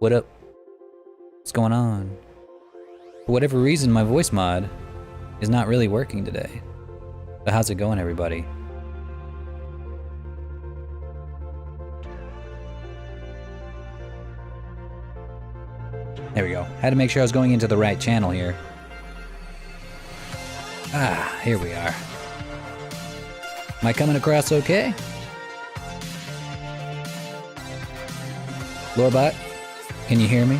What up? What's going on? For whatever reason, my voice mod is not really working today. So how's it going, everybody? There we go. Had to make sure I was going into the right channel here. Ah, here we are. Am I coming across okay? Lorebot, can you hear me?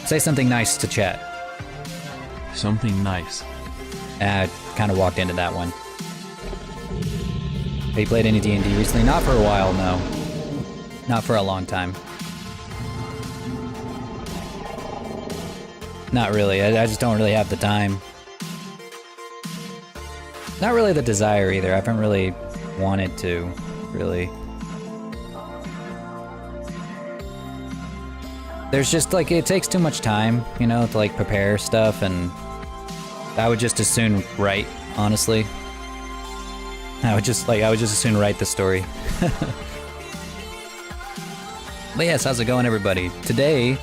Say something nice to chat. Something nice. I kind of walked into that one. Have you played any D&D recently? Not for a while, no. Not for a long time. Not really. I just don't really have the time. Not really the desire either. I haven't really wanted to, really. There's just like, it takes too much time, you know, to like prepare stuff, and I would just as soon write, honestly. I would just as soon write the story. But yes, how's it going, everybody? Today,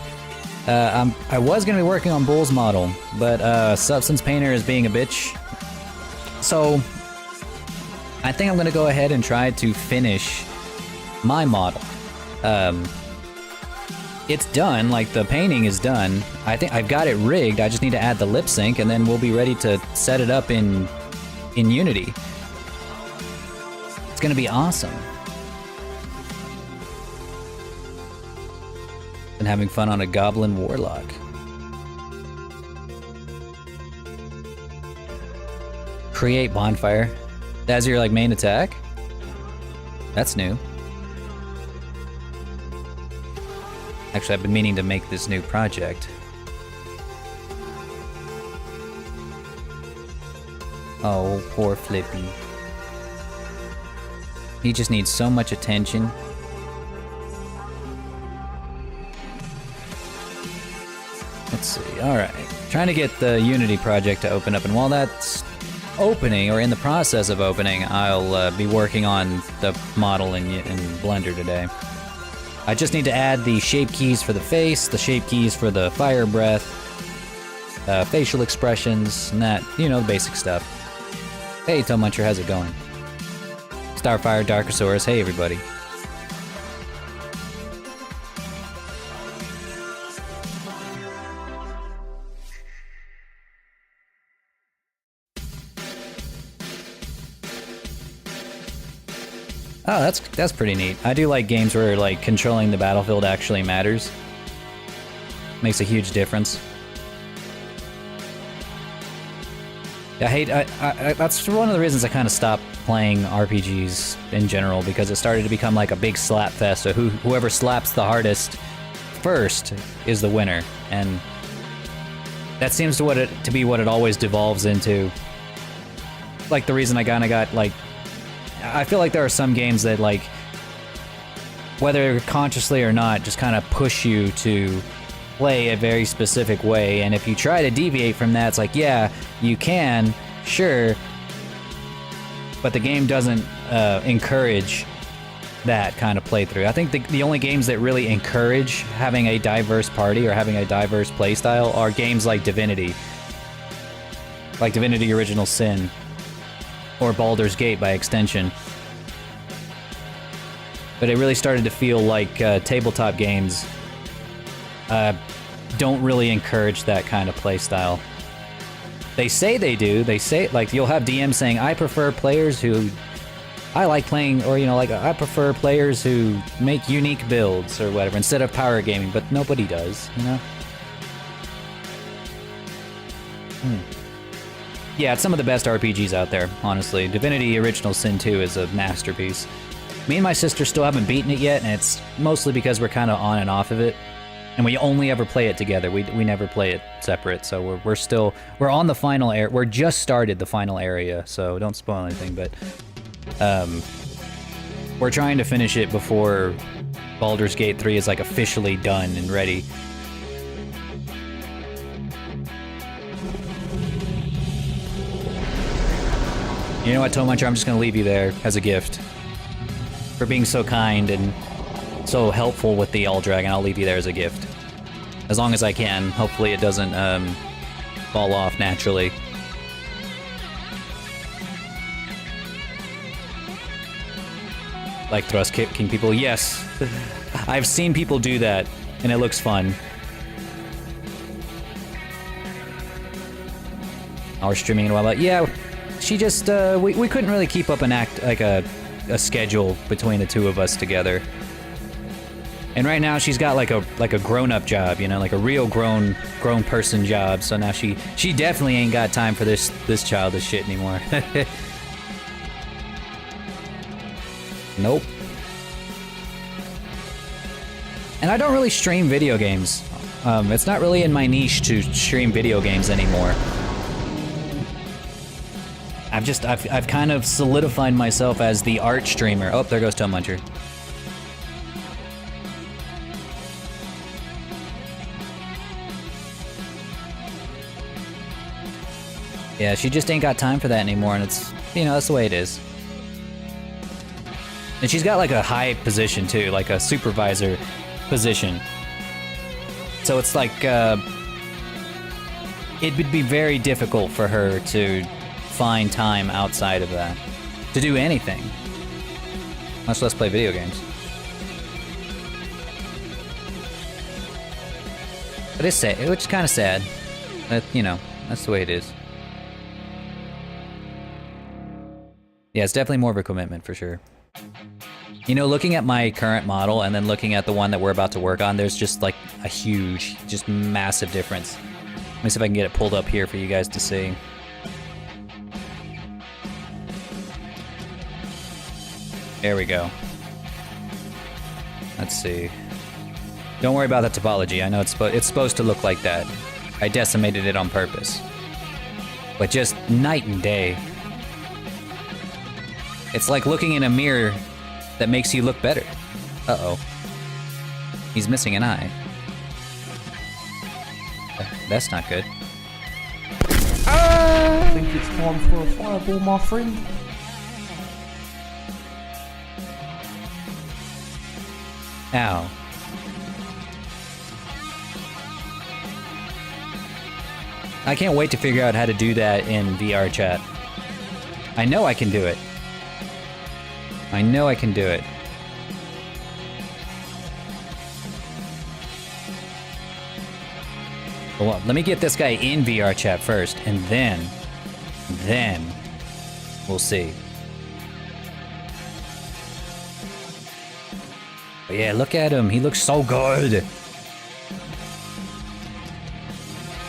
I was gonna be working on Bull's model, but Substance Painter is being a bitch. So, I think I'm gonna go ahead and try to finish my model. It's done, like the painting is done. I think I've got it rigged, I just need to add the lip sync and then we'll be ready to set it up in Unity. It's gonna be awesome. And having fun on a Goblin Warlock. Create bonfire. That's your like main attack? That's new. Actually, I've been meaning to make this new project. Oh, poor Flippy. He just needs so much attention. Let's see, alright. Trying to get the Unity project to open up, and while that's opening, or in the process of opening, I'll be working on the model in Blender today. I just need to add the shape keys for the face, the shape keys for the fire breath, facial expressions, and that, you know, the basic stuff. Hey, Toe Muncher, how's it going? Starfire, Darkosaurus, hey everybody. Oh, that's pretty neat. I do like games where like controlling the battlefield actually matters. Makes a huge difference. That's one of the reasons I kind of stopped playing RPGs in general, because it started to become like a big slap fest. So whoever slaps the hardest first is the winner, and that seems to be what it always devolves into. Like the reason I kind of got like. I feel like there are some games that, like, whether consciously or not, just kind of push you to play a very specific way, and if you try to deviate from that, it's like, yeah, you can, sure, but the game doesn't encourage that kind of playthrough. I think the only games that really encourage having a diverse party or having a diverse playstyle are games like Divinity. Like Divinity Original Sin. Or Baldur's Gate by extension. But it really started to feel like tabletop games don't really encourage that kind of playstyle. They say they do. They say, like, you'll have DMs saying, I prefer players who... I like playing, or, you know, like, I prefer players who make unique builds or whatever, instead of power gaming, but nobody does, you know? Yeah, it's some of the best RPGs out there, honestly. Divinity Original Sin 2 is a masterpiece. Me and my sister still haven't beaten it yet, and it's mostly because we're kind of on and off of it. And we only ever play it together. We never play it separate, so we're on the final area. We're just started the final area, so don't spoil anything, but we're trying to finish it before Baldur's Gate 3 is like officially done and ready. You know what, Toe Muncher, I'm just gonna leave you there as a gift for being so kind and so helpful with the All Dragon. I'll leave you there as a gift. As long as I can. Hopefully it doesn't fall off naturally. Like thrust kicking people. Yes. I've seen people do that, and it looks fun. We're streaming in a while, but yeah, she just, we couldn't really keep up an a schedule between the two of us together. And right now she's got like a grown-up job, you know, like a real grown person job. So now she definitely ain't got time for this childish shit anymore. Nope. And I don't really stream video games. It's not really in my niche to stream video games anymore. I've kind of solidified myself as the art streamer. Oh, there goes Toe Muncher. Yeah, she just ain't got time for that anymore, and it's, you know, that's the way it is. And she's got like a high position too, like a supervisor position. So it's like, it would be very difficult for her to find time outside of that to do anything, much less play video games. But it's sad, which is kind of sad. But, you know, that's the way it is. Yeah, it's definitely more of a commitment for sure. You know, looking at my current model and then looking at the one that we're about to work on, there's just like a huge, just massive difference. Let me see if I can get it pulled up here for you guys to see. There we go. Let's see. Don't worry about the topology. I know it's supposed to look like that. I decimated it on purpose. But just night and day. It's like looking in a mirror that makes you look better. Uh-oh. He's missing an eye. That's not good. I think it's time for a fireball, my friend. Ow. I can't wait to figure out how to do that in VRChat. I know I can do it. I know I can do it. Well, let me get this guy in VRChat first, and then we'll see. But yeah, look at him. He looks so good.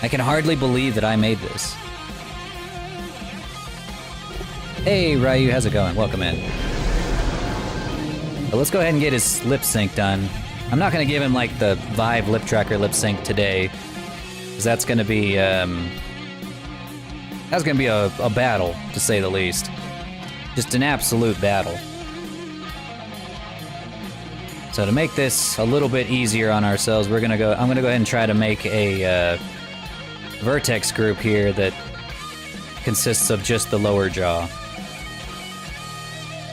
I can hardly believe that I made this. Hey, Ryu, how's it going? Welcome in. But let's go ahead and get his lip sync done. I'm not gonna give him like the Vive lip tracker lip sync today, because that's gonna be a battle, to say the least. Just an absolute battle. So to make this a little bit easier on ourselves, I'm gonna go ahead and try to make a vertex group here that consists of just the lower jaw.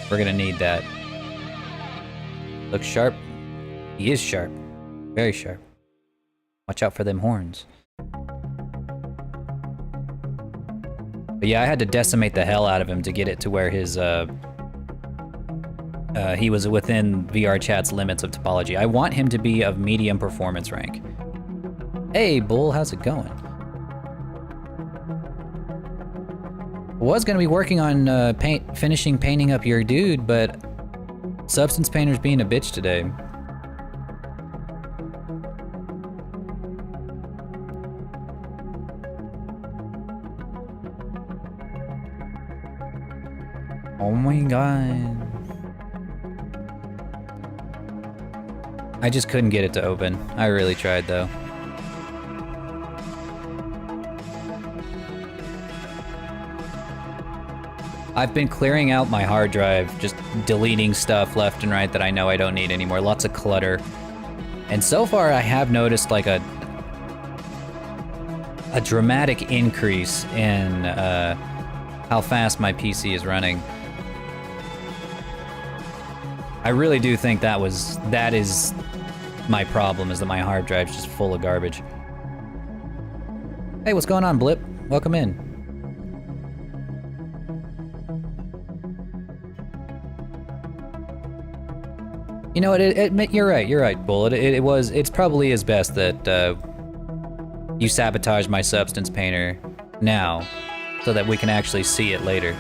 We're gonna need that. Looks sharp. He is sharp. Very sharp. Watch out for them horns. But yeah, I had to decimate the hell out of him to get it to where his, he was within VRChat's limits of topology. I want him to be of medium performance rank. Hey, Bull, how's it going? Was gonna be working on finishing painting up your dude, but Substance Painter's being a bitch today. Oh my god. I just couldn't get it to open. I really tried though. I've been clearing out my hard drive, just deleting stuff left and right that I know I don't need anymore. Lots of clutter. And so far I have noticed like a dramatic increase in how fast my PC is running. I really do think that is my problem, is that my hard drive's just full of garbage. Hey, what's going on, Blip? Welcome in. You know what? You're right, Bull. It's probably as best that you sabotage my substance painter now, so that we can actually see it later.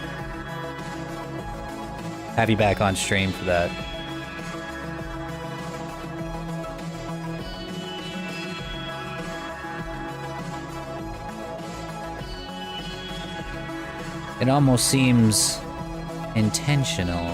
Have you back on stream for that. It almost seems intentional.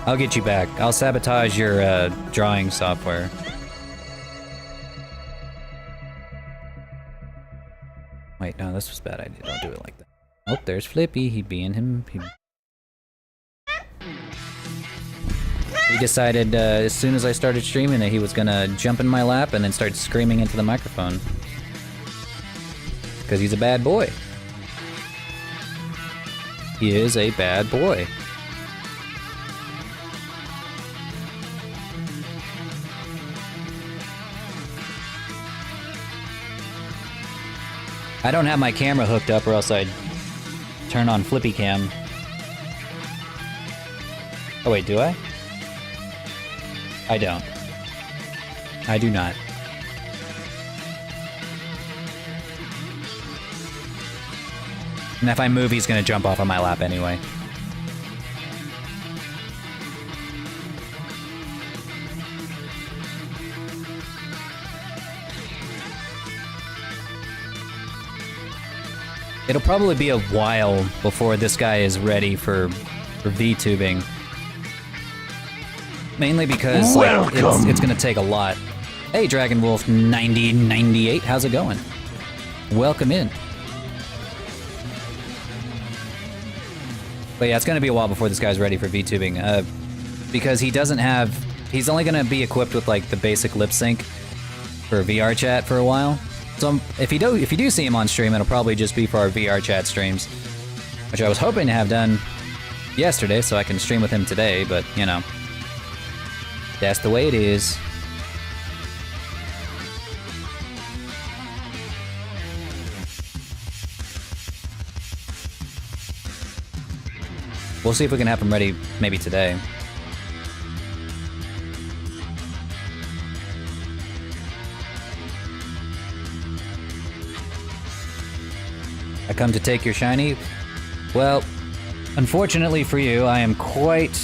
I'll get you back. I'll sabotage your drawing software. Wait, no, this was a bad idea. Don't do it like that. Oh, there's Flippy. He decided as soon as I started streaming that he was gonna jump in my lap and then start screaming into the microphone. Because he's a bad boy. He is a bad boy. I don't have my camera hooked up or else I'd turn on Flippy Cam. Oh wait, do I? I don't. I do not. And if I move, he's gonna jump off on my lap anyway. It'll probably be a while before this guy is ready for VTubing. Mainly because like, it's gonna take a lot. Hey, Dragon Wolf 9098, how's it going? Welcome in. But yeah, it's gonna be a while before this guy's ready for VTubing, because he's only gonna be equipped with like the basic lip sync for VRChat for a while. So if you do see him on stream, it'll probably just be for our VRChat streams, which I was hoping to have done yesterday so I can stream with him today, but you know, that's the way it is. We'll see if we can have him ready maybe today. I come to take your shiny? Well, unfortunately for you, I am quite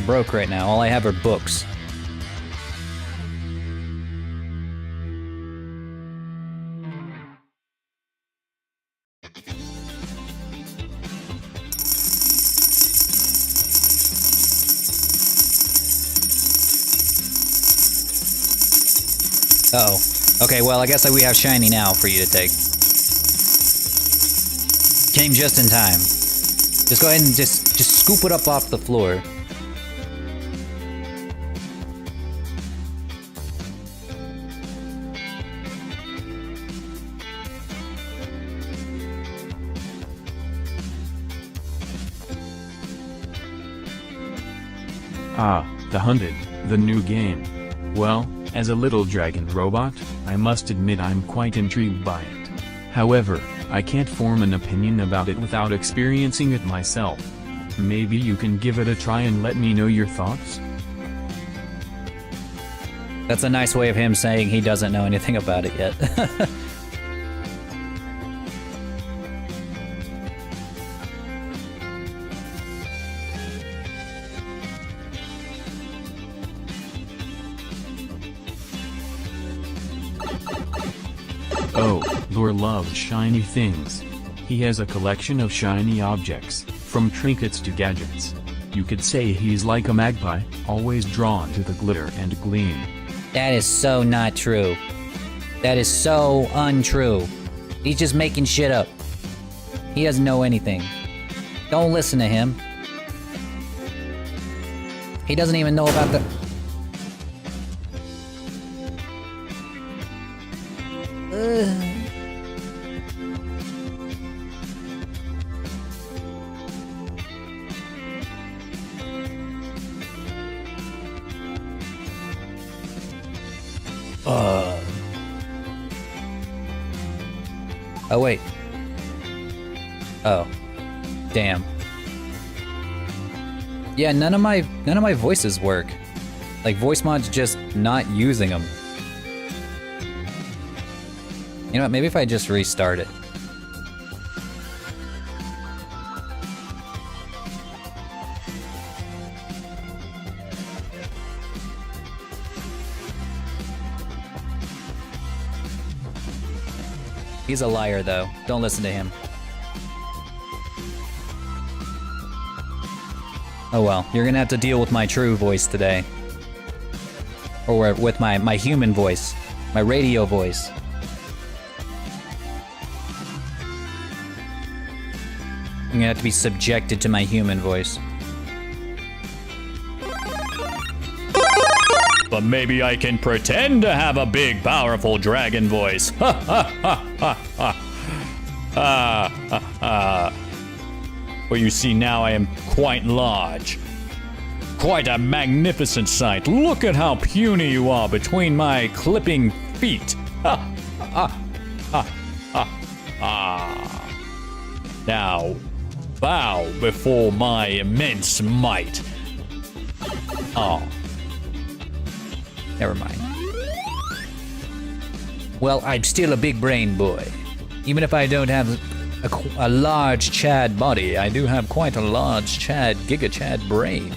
broke right now. All I have are books. Uh-oh. Okay, well, I guess we have shiny now for you to take. Came just in time. Just go ahead and just scoop it up off the floor. Ah, The Hunted, the new game. Well, as a little dragon robot, I must admit I'm quite intrigued by it. However, I can't form an opinion about it without experiencing it myself. Maybe you can give it a try and let me know your thoughts? That's a nice way of him saying he doesn't know anything about it yet. Oh, Lure loves shiny things. He has a collection of shiny objects, from trinkets to gadgets. You could say he's like a magpie, always drawn to the glitter and gleam. That is so not true. That is so untrue. He's just making shit up. He doesn't know anything. Don't listen to him. He doesn't even know about the... Oh, wait. Oh. Damn. Yeah, none of my voices work. Like, voice mod's just not using them. You know what, maybe if I just restart it. He's a liar, though. Don't listen to him. Oh well, you're gonna have to deal with my true voice today. Or with my human voice. My radio voice. I'm gonna have to be subjected to my human voice. But maybe I can pretend to have a big, powerful dragon voice. Ha ha ha ha ha. Well, you see, now I am quite large. Quite a magnificent sight. Look at how puny you are between my clipping feet. Ha ha ha ha ha. Now, bow before my immense might. Oh. Never mind. Well, I'm still a big brain boy. Even if I don't have a large Chad body, I do have quite a large Chad, Giga Chad brain.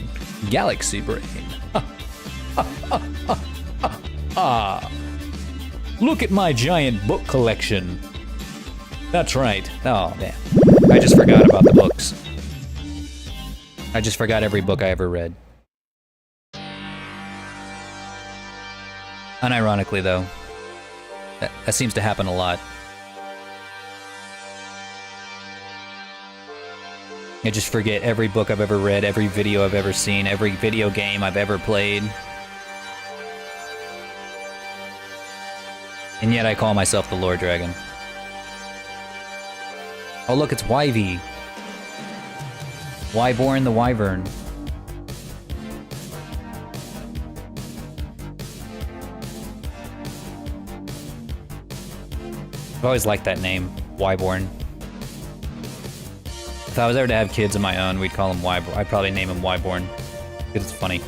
Galaxy brain. Look at my giant book collection. That's right. Oh, damn. I just forgot about the books. I just forgot every book I ever read. Unironically, though, that seems to happen a lot. I just forget every book I've ever read, every video I've ever seen, every video game I've ever played. And yet I call myself the Lord Dragon. Oh look, it's Wyvie. Wyborn the Wyvern. I've always liked that name, Wyborn. If I was ever to have kids of my own, we'd call them Wyborn. I'd probably name them Wyborn, because it's funny.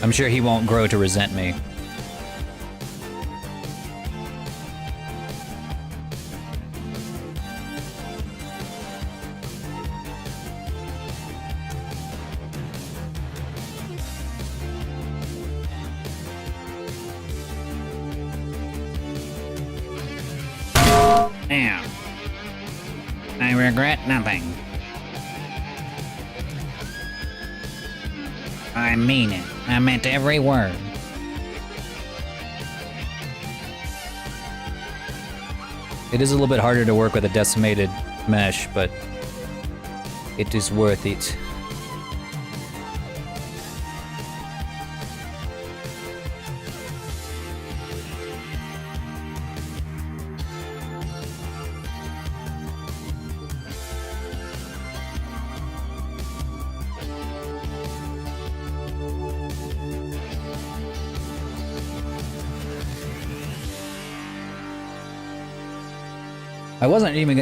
I'm sure he won't grow to resent me. Damn. I regret nothing. I mean it. I meant every word. It is a little bit harder to work with a decimated mesh, but it is worth it.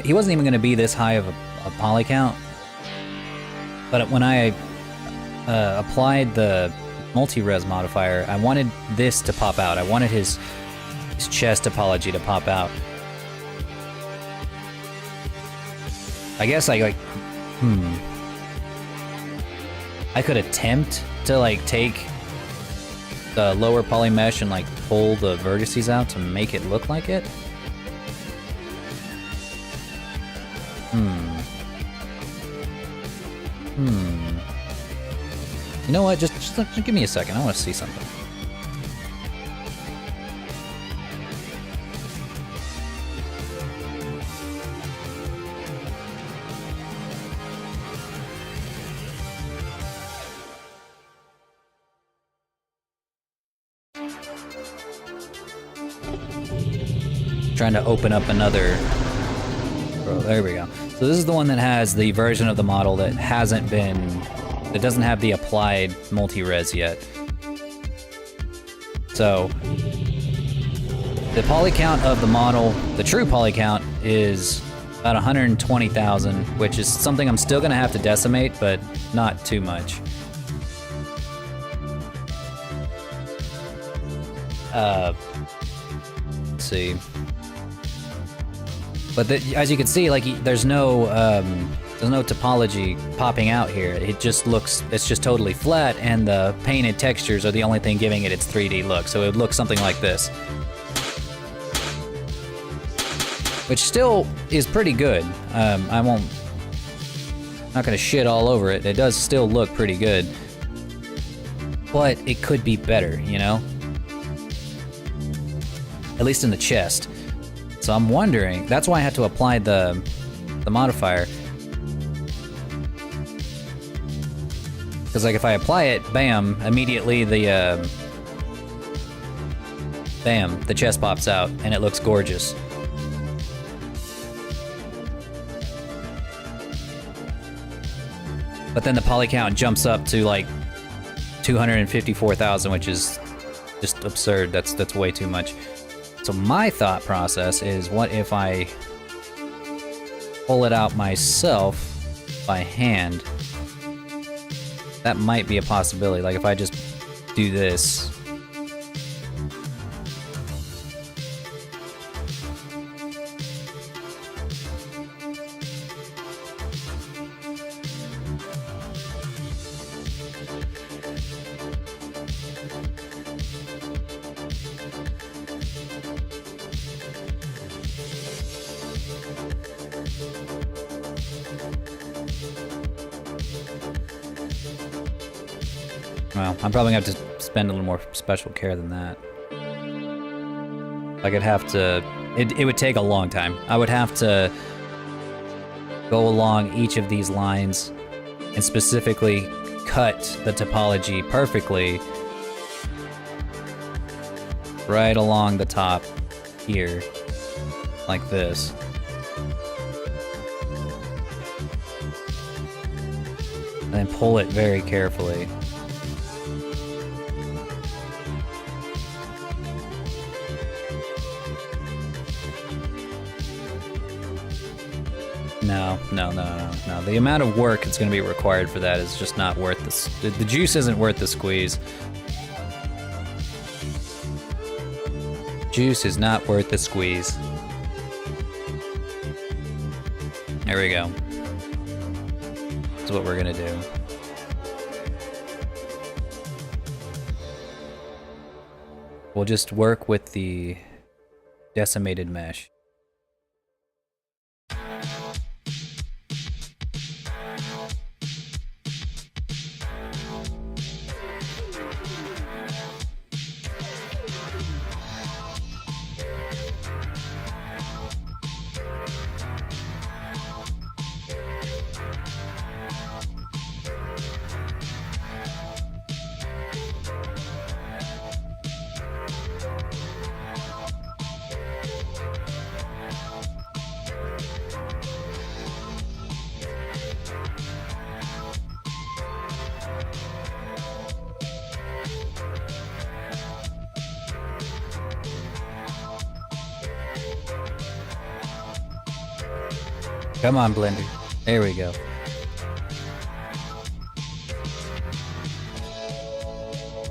He wasn't even going to be this high of a poly count. But when I applied the multi-res modifier, I wanted this to pop out. I wanted his chest topology to pop out. I guess I could attempt to take the lower poly mesh and pull the vertices out to make it look like it. You know what? Just give me a second. I want to see something. trying to open up another. Oh, there we go. So this is the one that has the version of the model that that doesn't have the applied multi-res yet. So the poly count of the model, the true poly count, is about 120,000, which is something I'm still gonna have to decimate, but not too much. Let's see. But as you can see, like, there's no topology popping out here. It's just totally flat, and the painted textures are the only thing giving it its 3D look. So it would look something like this, which still is pretty good. I'm not gonna shit all over it. It does still look pretty good, but it could be better, you know? At least in the chest. So I'm wondering, that's why I had to apply the modifier. Because like if I apply it, bam, immediately the chest pops out and it looks gorgeous. But then the poly count jumps up to like 254,000, which is just absurd. That's way too much. So my thought process is, what if I pull it out myself by hand? That might be a possibility. Like if I just do this. Well, I'm probably gonna have to spend a little more special care than that. Like I'd have to, it would take a long time. I would have to go along each of these lines and specifically cut the topology perfectly right along the top here, like this. And then pull it very carefully. No. The amount of work that's going to be required for that is just not worth this. The juice isn't worth the squeeze. Juice is not worth the squeeze. There we go. That's what we're going to do. We'll just work with the decimated mesh. Come on, Blender. There we go.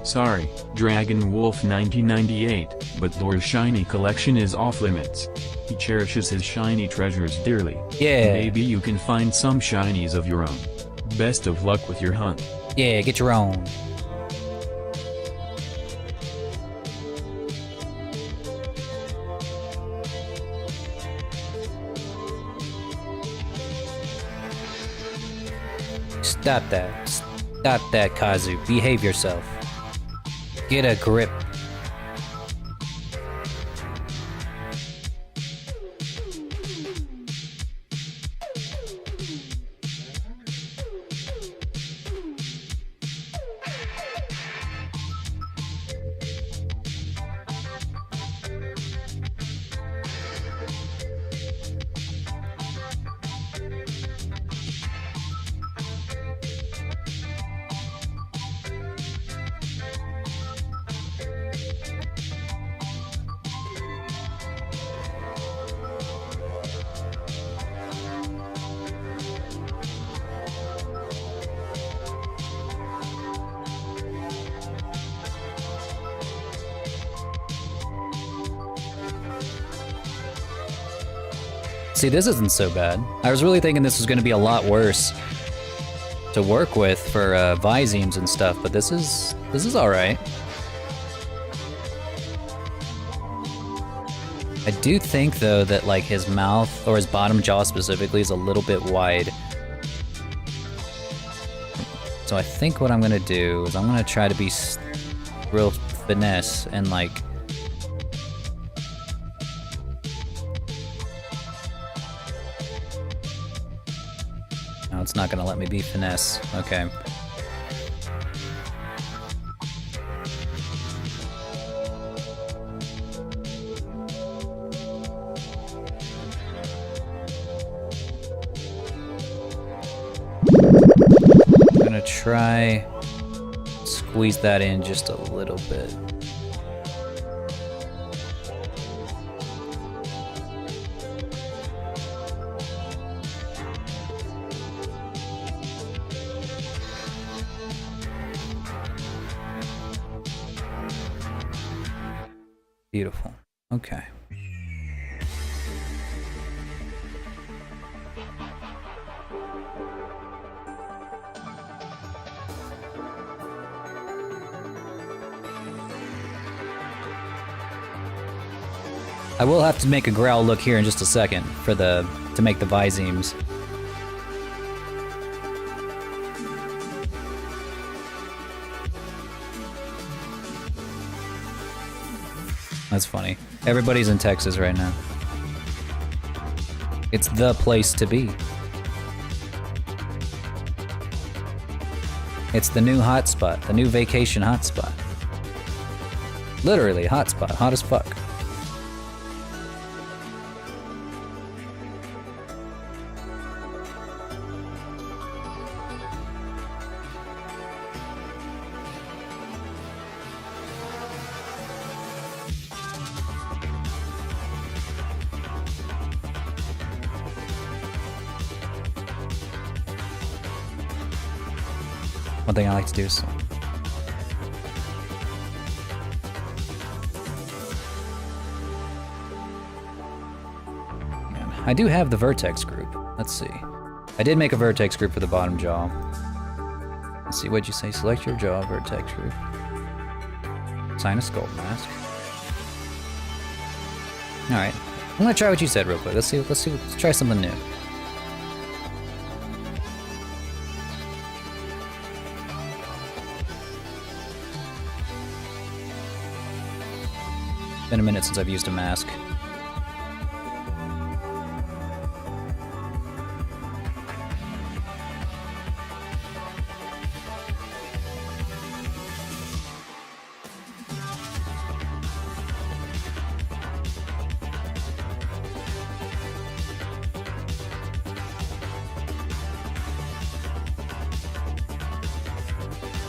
Sorry, Dragon Wolf 1998, but Lore's shiny collection is off limits. He cherishes his shiny treasures dearly. Yeah. Maybe you can find some shinies of your own. Best of luck with your hunt. Yeah, get your own. Stop that. Stop that, Kazu. Behave yourself. Get a grip. See, this isn't so bad. I was really thinking this was going to be a lot worse to work with for Visemes and stuff, but this is alright. I do think, though, that like his mouth, or his bottom jaw specifically, is a little bit wide. So I think what I'm gonna do is I'm gonna try to be real finesse and like... No, it's not gonna let me be finesse. Okay. Try squeeze that in just a little bit. Beautiful. Okay. I will have to make a growl look here in just a second for to make the Visemes. That's funny. Everybody's in Texas right now. It's the place to be. It's the new hotspot, the new vacation hotspot. Literally, hotspot, hot as fuck. One thing I like to do is... I do have the vertex group. Let's see. I did make a vertex group for the bottom jaw. Let's see, what'd you say? Select your jaw, vertex group. Assign a sculpt mask. Alright. I'm gonna try what you said real quick. Let's try something new. Been a minute since I've used a mask.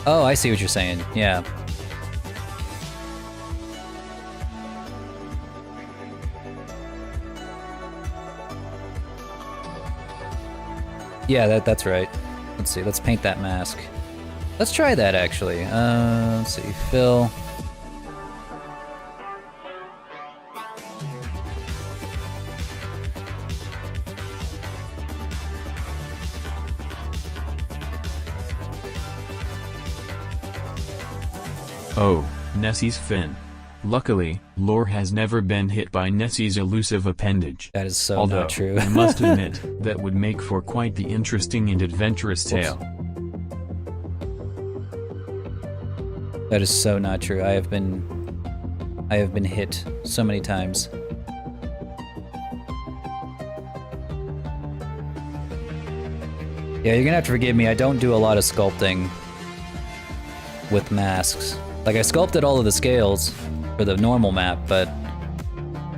Oh, I see what you're saying. Yeah. Yeah, that's right. Let's see, let's paint that mask. Let's try that, actually. Let's see, fill. Oh, Nessie's fin. Luckily, Lore has never been hit by Nessie's elusive appendage. That is so Although, not true. I must admit, that would make for quite the interesting and adventurous tale. That is so not true. I have been hit so many times. Yeah, you're gonna have to forgive me. I don't do a lot of sculpting with masks. Like, I sculpted all of the scales for the normal map, but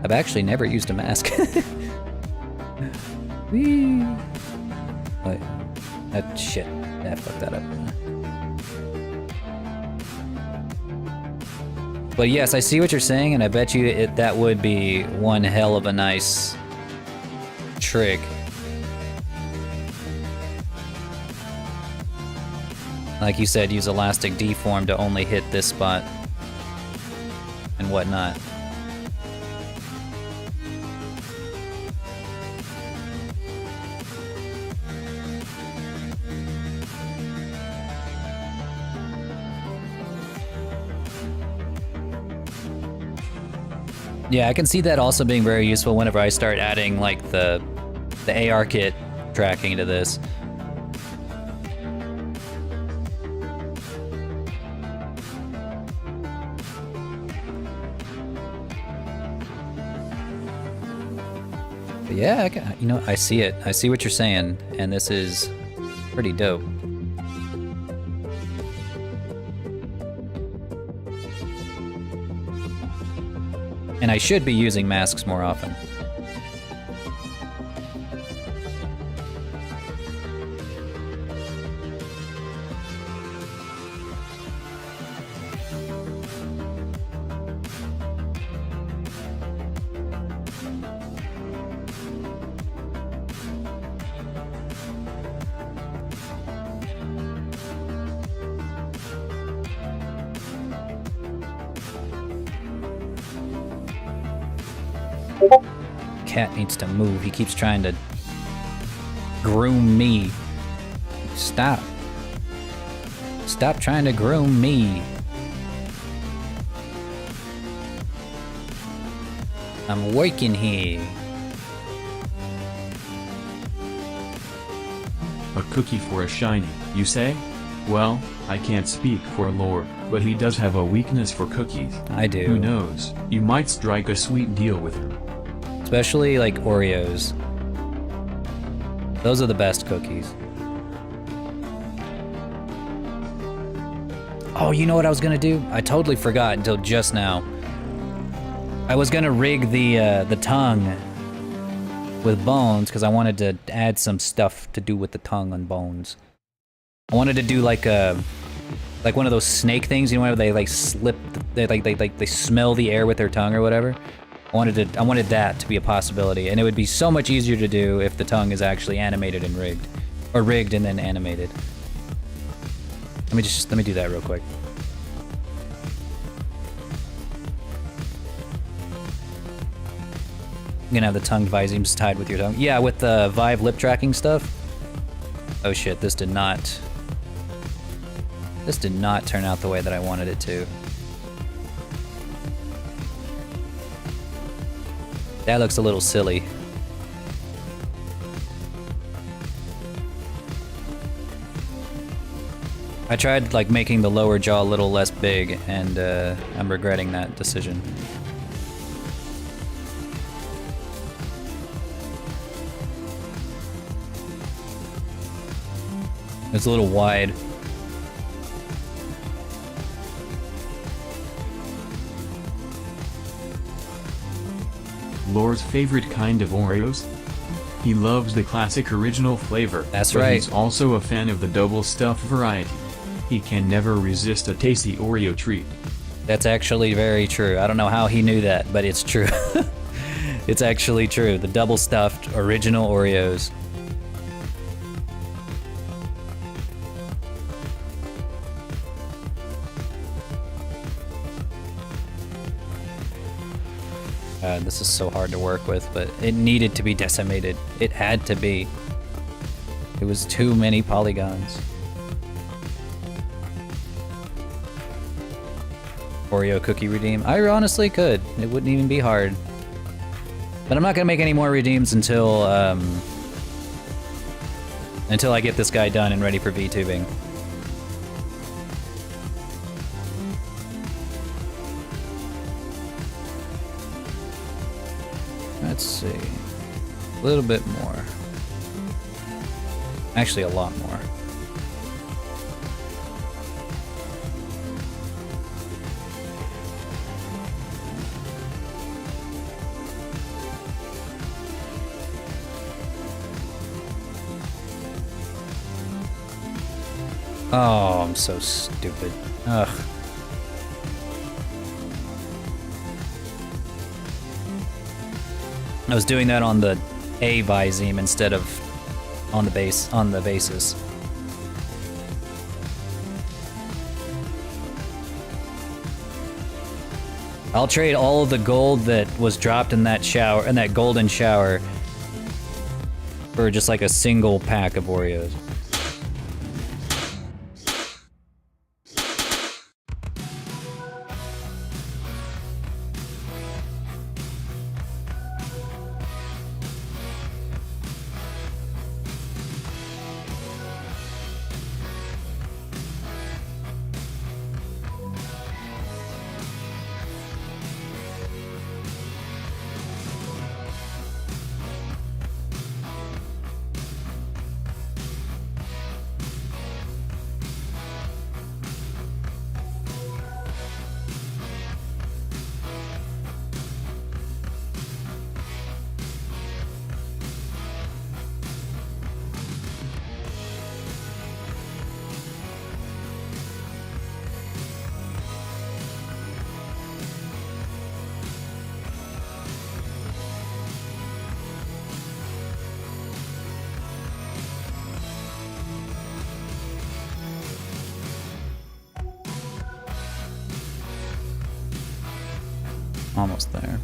I've actually never used a mask. Whee! Wait, that shit. I fucked that up. But yes, I see what you're saying, and I bet you that would be one hell of a nice trick. Like you said, use elastic deform to only hit this spot and whatnot. Yeah, I can see that also being very useful whenever I start adding like the AR kit tracking to this. But yeah, you know, I see it. I see what you're saying, and this is pretty dope. And I should be using masks more often. Cat needs to move. He keeps trying to groom me. Stop. Stop trying to groom me. I'm working here. A cookie for a shiny, you say? Well, I can't speak for Lore, but he does have a weakness for cookies. I do. Who knows, you might strike a sweet deal with him. Especially like Oreos. Those are the best cookies. Oh, you know what I was gonna do? I totally forgot until just now. I was gonna rig the tongue with bones because I wanted to add some stuff to do with the tongue on bones. I wanted to do like one of those snake things, you know, where they like slip, they smell the air with their tongue or whatever. I wanted that to be a possibility, and it would be so much easier to do if the tongue is actually animated and rigged, or rigged and then animated. Let me do that real quick. I'm gonna have the tongue visemes tied with your tongue. Yeah, with the Vive lip tracking stuff. Oh shit, this did not turn out the way that I wanted it to. That looks a little silly. I tried like making the lower jaw a little less big, and I'm regretting that decision. It's a little wide. Lore's favorite kind of Oreos? He loves the classic original flavor. That's but right. He's also a fan of the double stuffed variety. He can never resist a tasty Oreo treat. That's actually very true. I don't know how he knew that, but it's true. It's actually true. The double stuffed original Oreos. This is so hard to work with, but it needed to be decimated. It had to be. It was too many polygons. Oreo cookie redeem. I honestly could. It wouldn't even be hard. But I'm not gonna make any more redeems until I get this guy done and ready for VTubing. Let's see. A little bit more. Actually, a lot more. Oh, I'm so stupid. Ugh. I was doing that on the A viseme instead of on the basis. I'll trade all of the gold that was dropped in that shower, in that golden shower, for just like a single pack of Oreos. Almost there.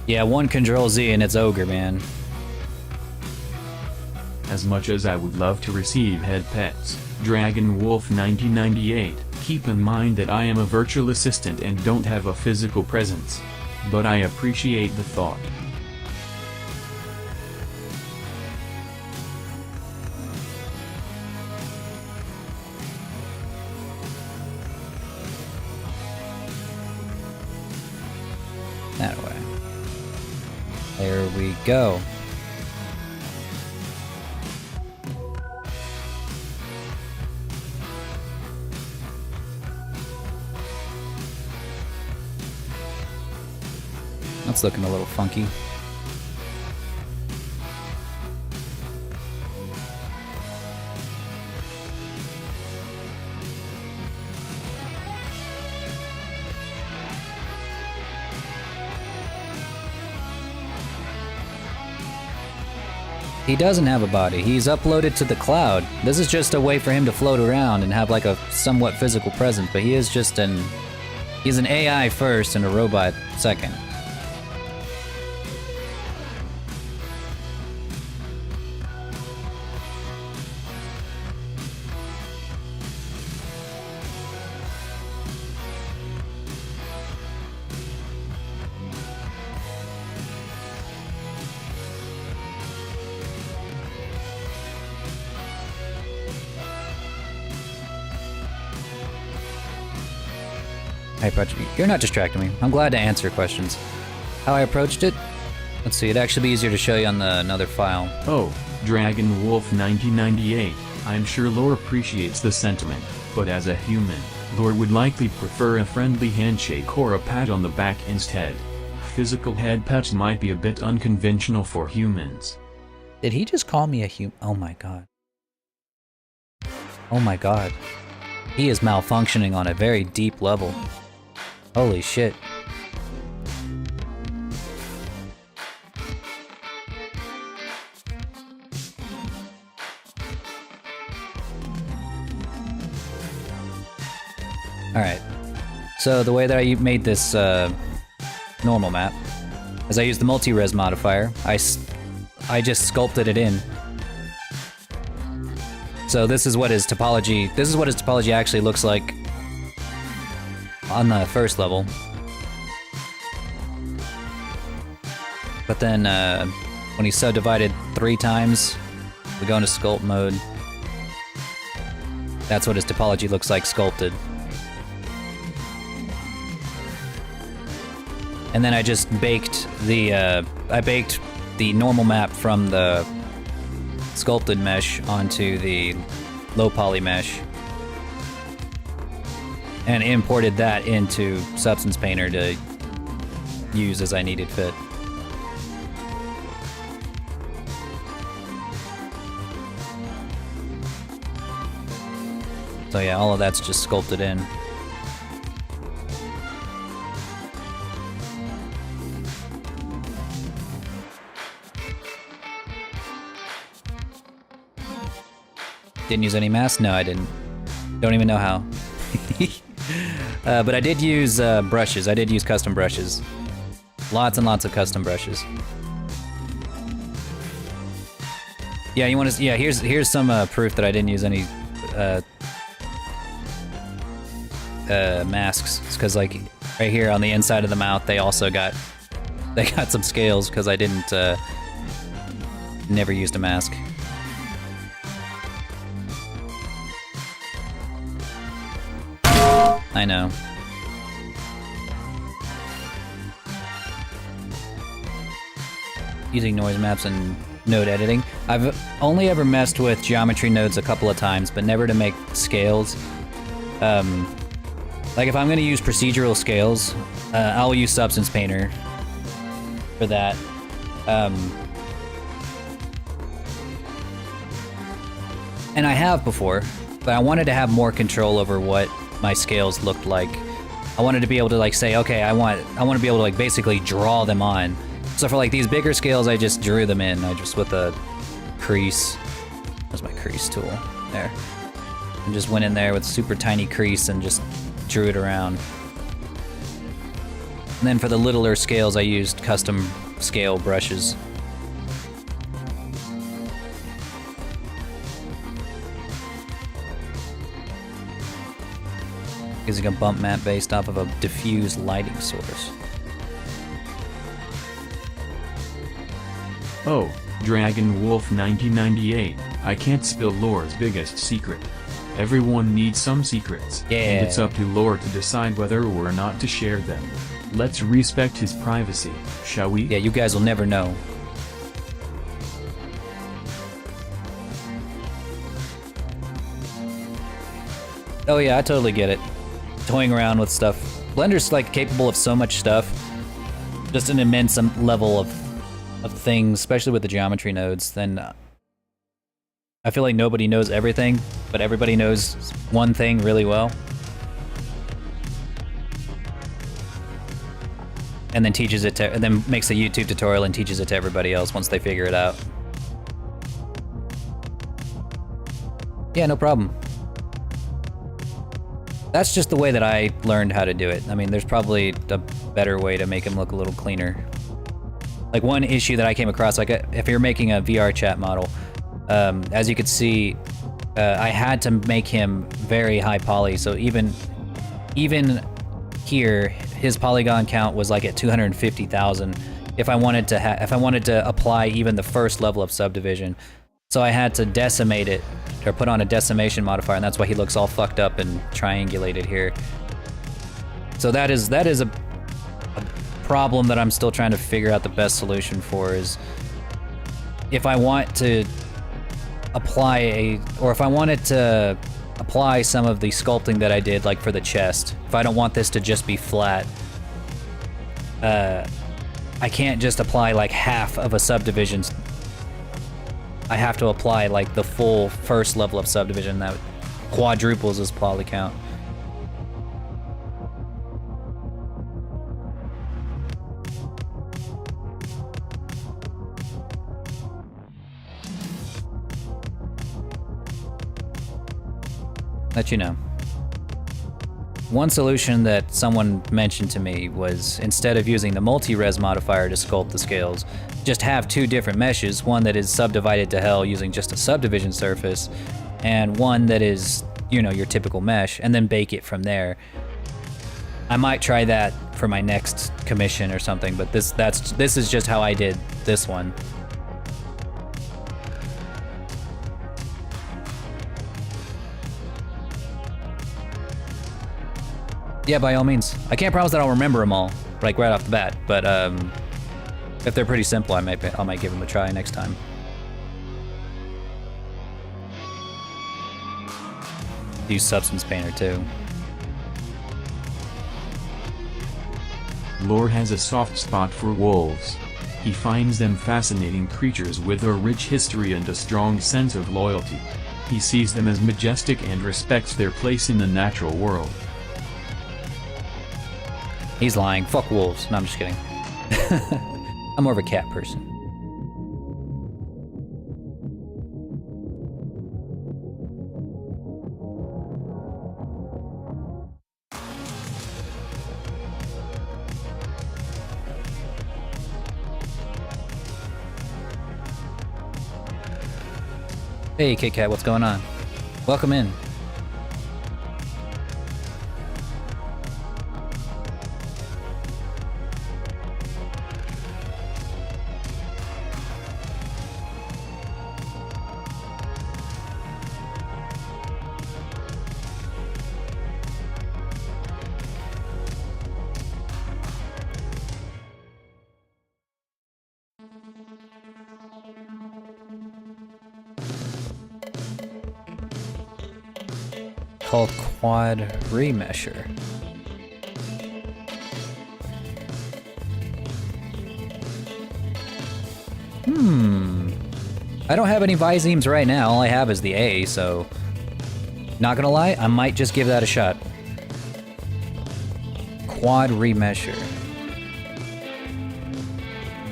Yeah, one Control Z and it's ogre, man. As much as I would love to receive head pets, Dragon Wolf 1998, keep in mind that I am a virtual assistant and don't have a physical presence. But I appreciate the thought. That way. There we go. That's looking a little funky. He doesn't have a body. He's uploaded to the cloud. This is just a way for him to float around and have like a somewhat physical presence, but he is just he's an AI first and a robot second. Hey, Patrick, you're not distracting me. I'm glad to answer questions. How I approached it? Let's see, it'd actually be easier to show you on another file. Oh, Dragon Wolf 1998, I'm sure Lore appreciates the sentiment, but as a human, Lore would likely prefer a friendly handshake or a pat on the back instead. Physical head pets might be a bit unconventional for humans. Did he just call me a Oh my god. Oh my god. He is malfunctioning on a very deep level. Holy shit. Alright. So the way that I made this normal map is I used the multi-res modifier. I just sculpted it in. So this is what his topology actually looks like on the first level. But then when he's subdivided 3 times, we go into sculpt mode. That's what his topology looks like sculpted. And then I just baked the normal map from the sculpted mesh onto the low poly mesh and imported that into Substance Painter to use as I needed fit. So yeah, all of that's just sculpted in. Didn't use any masks? No, I didn't. Don't even know how. But I did use brushes. I did use custom brushes. Lots and lots of custom brushes. Yeah, you want to? Yeah, here's some proof that I didn't use any masks. It's because like right here on the inside of the mouth, they got some scales because I didn't never used a mask. I know. Using noise maps and node editing. I've only ever messed with geometry nodes a couple of times, but never to make scales. Like if I'm going to use procedural scales, I'll use Substance Painter for that. And I have before, but I wanted to have more control over what my scales looked like. I wanted to be able to like say, okay, I want to be able to like basically draw them on. So for like these bigger scales, I just drew them in. I just with a crease. That's my crease tool there. And just went in there with super tiny crease and just drew it around. And then for the littler scales, I used custom scale brushes. Using a bump map based off of a diffuse lighting source. Oh, Dragon Wolf 1998, I can't spill Lore's biggest secret. Everyone needs some secrets, Yeah. and it's up to Lore to decide whether or not to share them. Let's respect his privacy, shall we? Yeah, you guys will never know. Oh yeah, I totally get it. Toying around with stuff. Blender's like capable of so much stuff. Just an immense level of things, especially with the geometry nodes. Then I feel like nobody knows everything, but everybody knows one thing really well. And then teaches it to, and then makes a YouTube tutorial and teaches it to everybody else once they figure it out. Yeah, no problem. That's just the way that I learned how to do it. I mean, there's probably a better way to make him look a little cleaner. Like one issue that I came across, like if you're making a VRChat model, as you could see, I had to make him very high poly. So even here, his polygon count was like at 250,000. If I wanted to apply even the first level of subdivision, so I had to decimate it or put on a decimation modifier, and that's why he looks all fucked up and triangulated here. So that is a problem that I'm still trying to figure out the best solution for. Is if I want to apply if I wanted to apply some of the sculpting that I did, like for the chest, if I don't want this to just be flat, I can't just apply like half of a subdivision. I have to apply like the full first level of subdivision that quadruples his poly count. Let you know. One solution that someone mentioned to me was, instead of using the multi-res modifier to sculpt the scales, just have two different meshes, one that is subdivided to hell using just a subdivision surface, and one that is, you know, your typical mesh, and then bake it from there. I might try that for my next commission or something, but this is just how I did this one. Yeah, by all means. I can't promise that I'll remember them all, like right off the bat, but if they're pretty simple, I might give them a try next time. Use Substance Painter too. Lore has a soft spot for wolves. He finds them fascinating creatures with a rich history and a strong sense of loyalty. He sees them as majestic and respects their place in the natural world. He's lying. Fuck wolves. No, I'm just kidding. I'm more of a cat person. Hey, Kit Kat, what's going on? Welcome in. Called Quad Remesher. I don't have any Visemes right now. All I have is the A, so not gonna lie, I might just give that a shot. Quad remesher.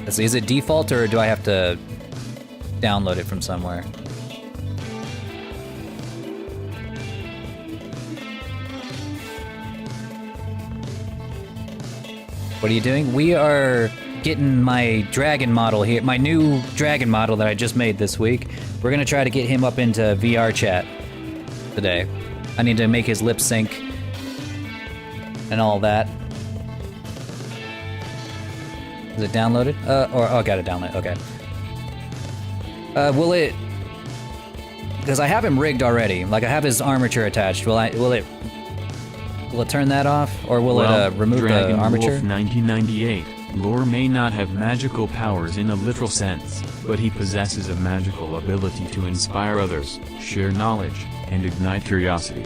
Let's see, is it default or do I have to download it from somewhere? What are you doing? We are getting my dragon model here, my new dragon model that I just made this week. We're gonna try to get him up into VRChat today. I need to make his lip sync and all that. Is it downloaded? I got it downloaded, okay. Will it... Because I have him rigged already. Like, I have his armature attached. Will it turn that off? Or will it remove Dragon the armature? Wolf 1998. Lore may not have magical powers in a literal sense, but he possesses a magical ability to inspire others, share knowledge, and ignite curiosity.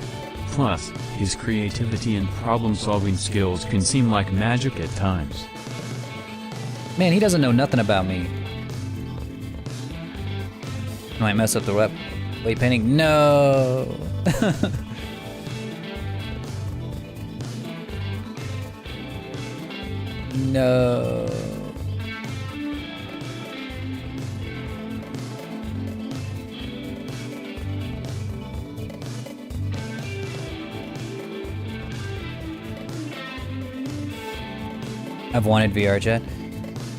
Plus, his creativity and problem-solving skills can seem like magic at times. Man, he doesn't know nothing about me. Might mess up the weight painting. No! No. I've wanted VRChat.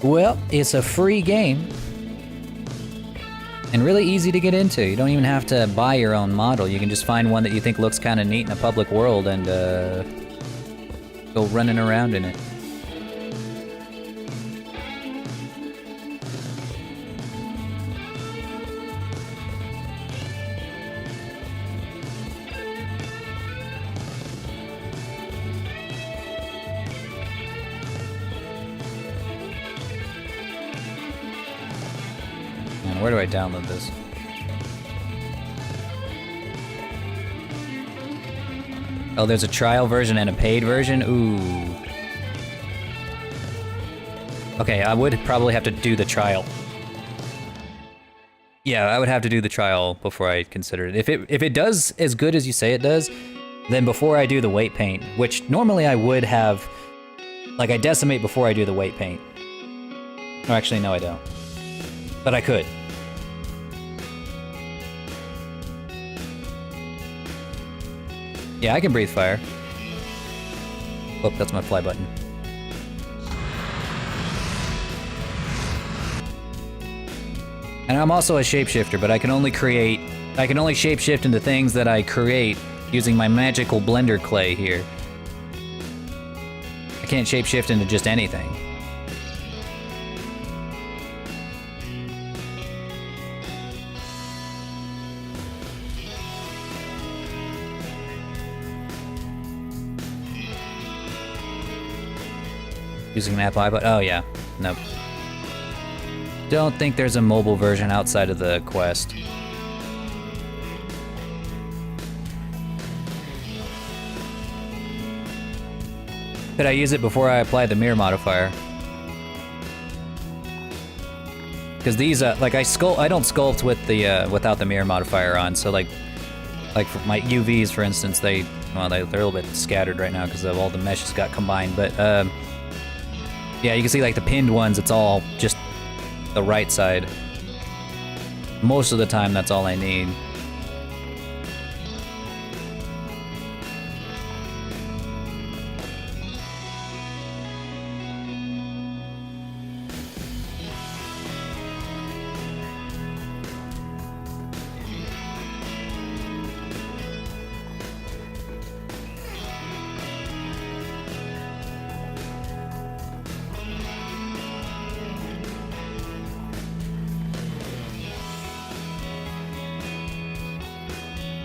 Well, it's a free game. And really easy to get into. You don't even have to buy your own model. You can just find one that you think looks kind of neat in a public world and go running around in it. Where do I download this? Oh, there's a trial version and a paid version? Ooh. Okay, I would probably have to do the trial. Yeah, I would have to do the trial before I consider it. If it does as good as you say it does, then before I do the weight paint, which normally I would have, like I decimate before I do the weight paint. Oh, actually, no, I don't. But I could. Yeah, I can breathe fire. Oh, that's my fly button. And I'm also a shapeshifter, but I can only shapeshift into things that I create using my magical blender clay here. I can't shapeshift into just anything. Using an Apple iPod? Oh yeah, nope. Don't think there's a mobile version outside of the Quest. Could I use it before I apply the mirror modifier? Because these, like I don't sculpt with the without the mirror modifier on. So like for my UVs, for instance, they're a little bit scattered right now because of all the meshes got combined. But yeah, you can see like the pinned ones, it's all just the right side. Most of the time, that's all I need.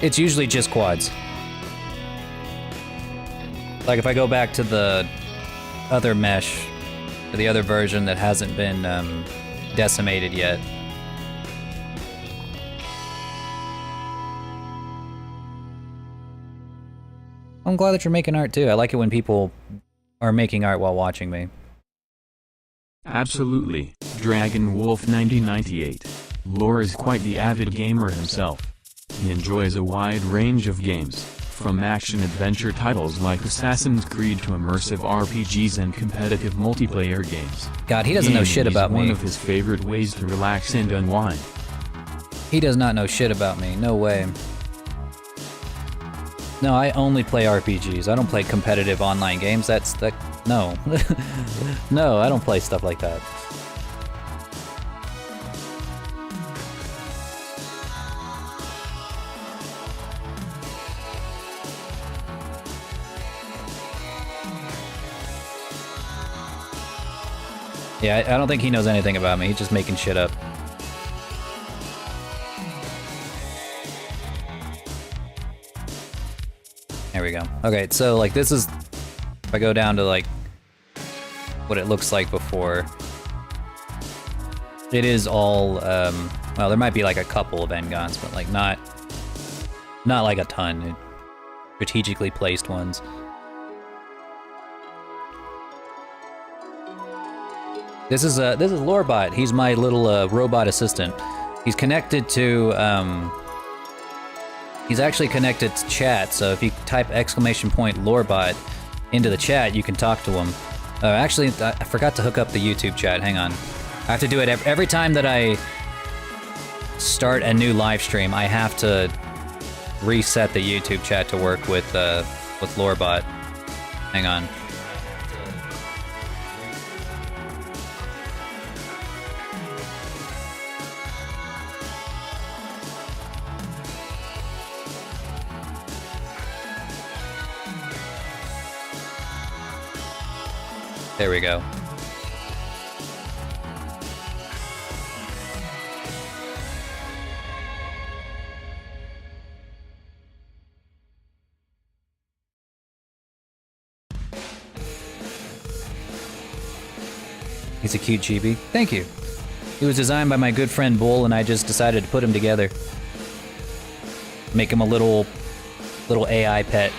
It's usually just quads. Like if I go back to the other mesh, or the other version that hasn't been decimated yet. I'm glad that you're making art too. I like it when people are making art while watching me. Absolutely. Dragon Wolf 1998. Lore is quite the avid gamer himself. He enjoys a wide range of games, From action-adventure titles like Assassin's Creed to immersive RPGs and competitive multiplayer games. God, he doesn't know shit about Gaming is me. one of his favorite ways to relax and unwind. He does not know shit about me. No way. No, I only play RPGs. I don't play competitive online games. No. No, I don't play stuff like that. Yeah, I don't think he knows anything about me. He's just making shit up. There we go. Okay, so like this is, if I go down to like what it looks like before, it is all, well, there might be like a couple of end guns, but like not like a ton. Strategically placed ones. This is Lorebot. He's my little robot assistant. He's connected to, he's actually connected to chat, so if you type !Lorebot into the chat, you can talk to him. Actually, I forgot to hook up the YouTube chat. Hang on. I have to do it every time that I start a new live stream. I have to reset the YouTube chat to work with Lorebot. Hang on. There we go. He's a cute chibi. Thank you. He was designed by my good friend Bull, and I just decided to put him together. Make him a little AI pet.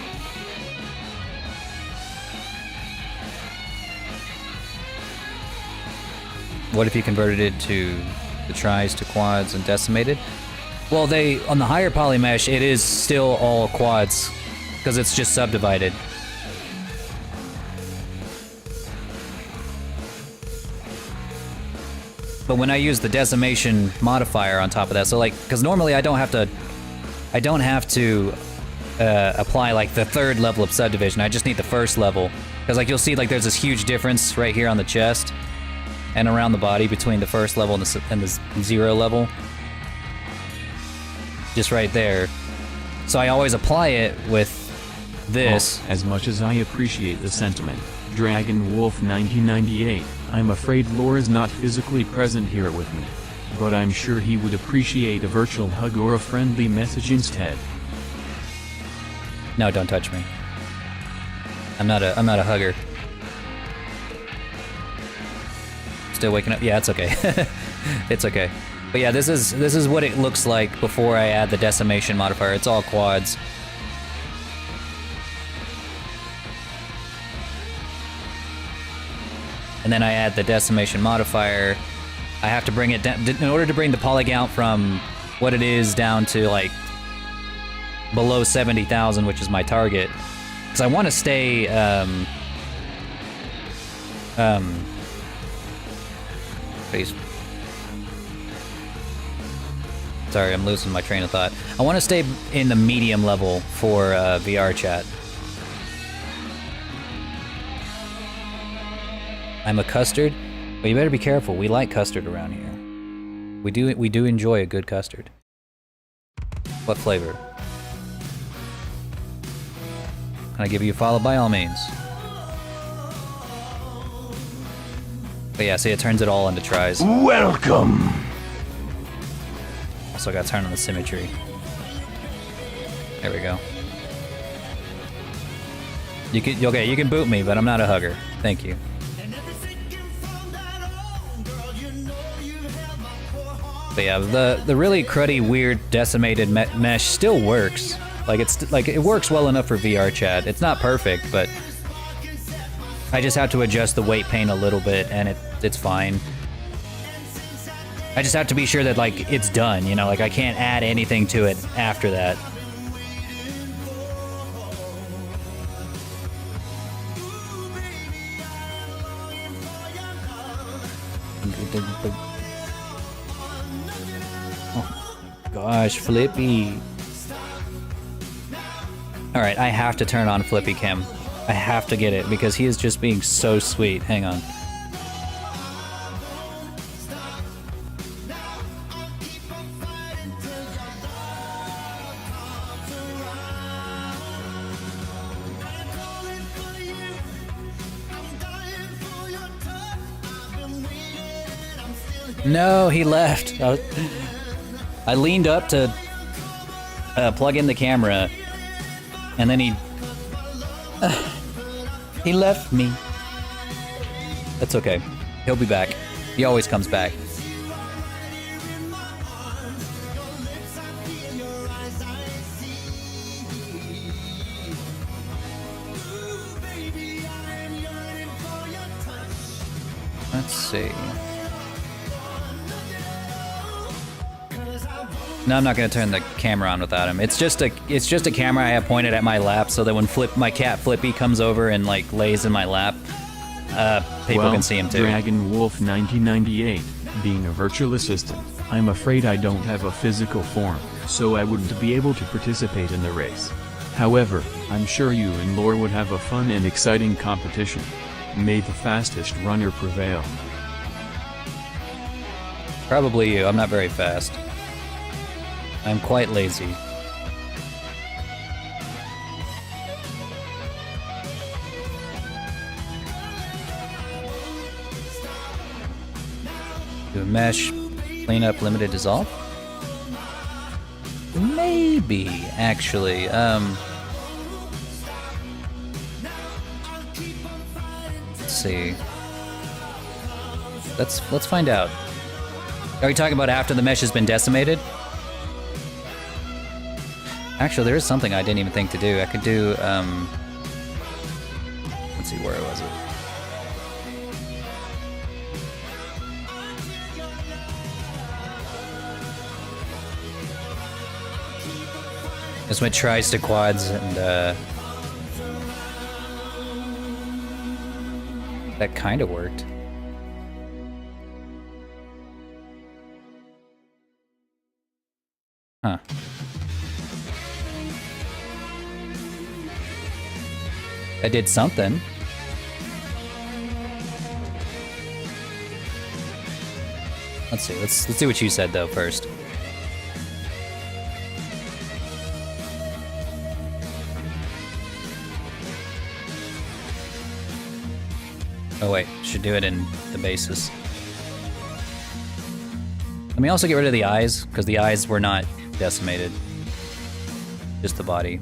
What if you converted it to the tries to quads and decimated? Well, on the higher poly mesh, it is still all quads, because it's just subdivided. But when I use the decimation modifier on top of that, so like, because normally I don't have to apply like the third level of subdivision. I just need the first level, because like you'll see like there's this huge difference right here on the chest and around the body between the first level and the 0 level. Just right there. So I always apply it with this. Oh, as much as I appreciate the sentiment, Dragon Wolf 1998, I'm afraid Laura's not physically present here with me. But I'm sure he would appreciate a virtual hug or a friendly message instead. No, don't touch me. I'm not a hugger. Still waking up? Yeah, it's okay. It's okay. But yeah, this is what it looks like before I add the decimation modifier. It's all quads. And then I add the decimation modifier. I have to bring it down in order to bring the poly count from what it is down to like below 70,000, which is my target. Because I want to stay Sorry, I'm losing my train of thought. I want to stay in the medium level for VRChat. I'm a custard, but you better be careful. We like custard around here. We do enjoy a good custard. What flavor? Can I give you a follow? By all means. But yeah, see, it turns it all into tries. Welcome! Also got to turn on the symmetry. There we go. You can boot me, but I'm not a hugger. Thank you. But yeah, the really cruddy, weird, decimated mesh still works. Like it works well enough for VRChat. It's not perfect, but I just have to adjust the weight pane a little bit, and it's fine. I just have to be sure that like it's done, you know, like I can't add anything to it after that. Oh my gosh, Flippy. Alright, I have to turn on Flippy Cam. I have to get it because he is just being so sweet. Hang on. No, he left. I leaned up to plug in the camera, and then he left me. That's okay. He'll be back. He always comes back. Let's see. No, I'm not gonna turn the camera on without him. It's just a camera I have pointed at my lap so that when my cat Flippy comes over and like lays in my lap, people can see him too. Dragon Wolf 1998, being a virtual assistant, I'm afraid I don't have a physical form, so I wouldn't be able to participate in the race. However, I'm sure you and Lore would have a fun and exciting competition. May the fastest runner prevail. Probably you. I'm not very fast. I'm quite lazy. Do a mesh, clean up, limited dissolve? Maybe, actually. Let's see. Let's find out. Are you talking about after the mesh has been decimated? Actually, there is something I didn't even think to do. I could do, let's see, where was it? This one tries to quads and, that kind of worked. Huh. I did something. Let's see. Let's see what you said though first. Oh wait, should do it in the basis. Let me also get rid of the eyes, because the eyes were not decimated. Just the body.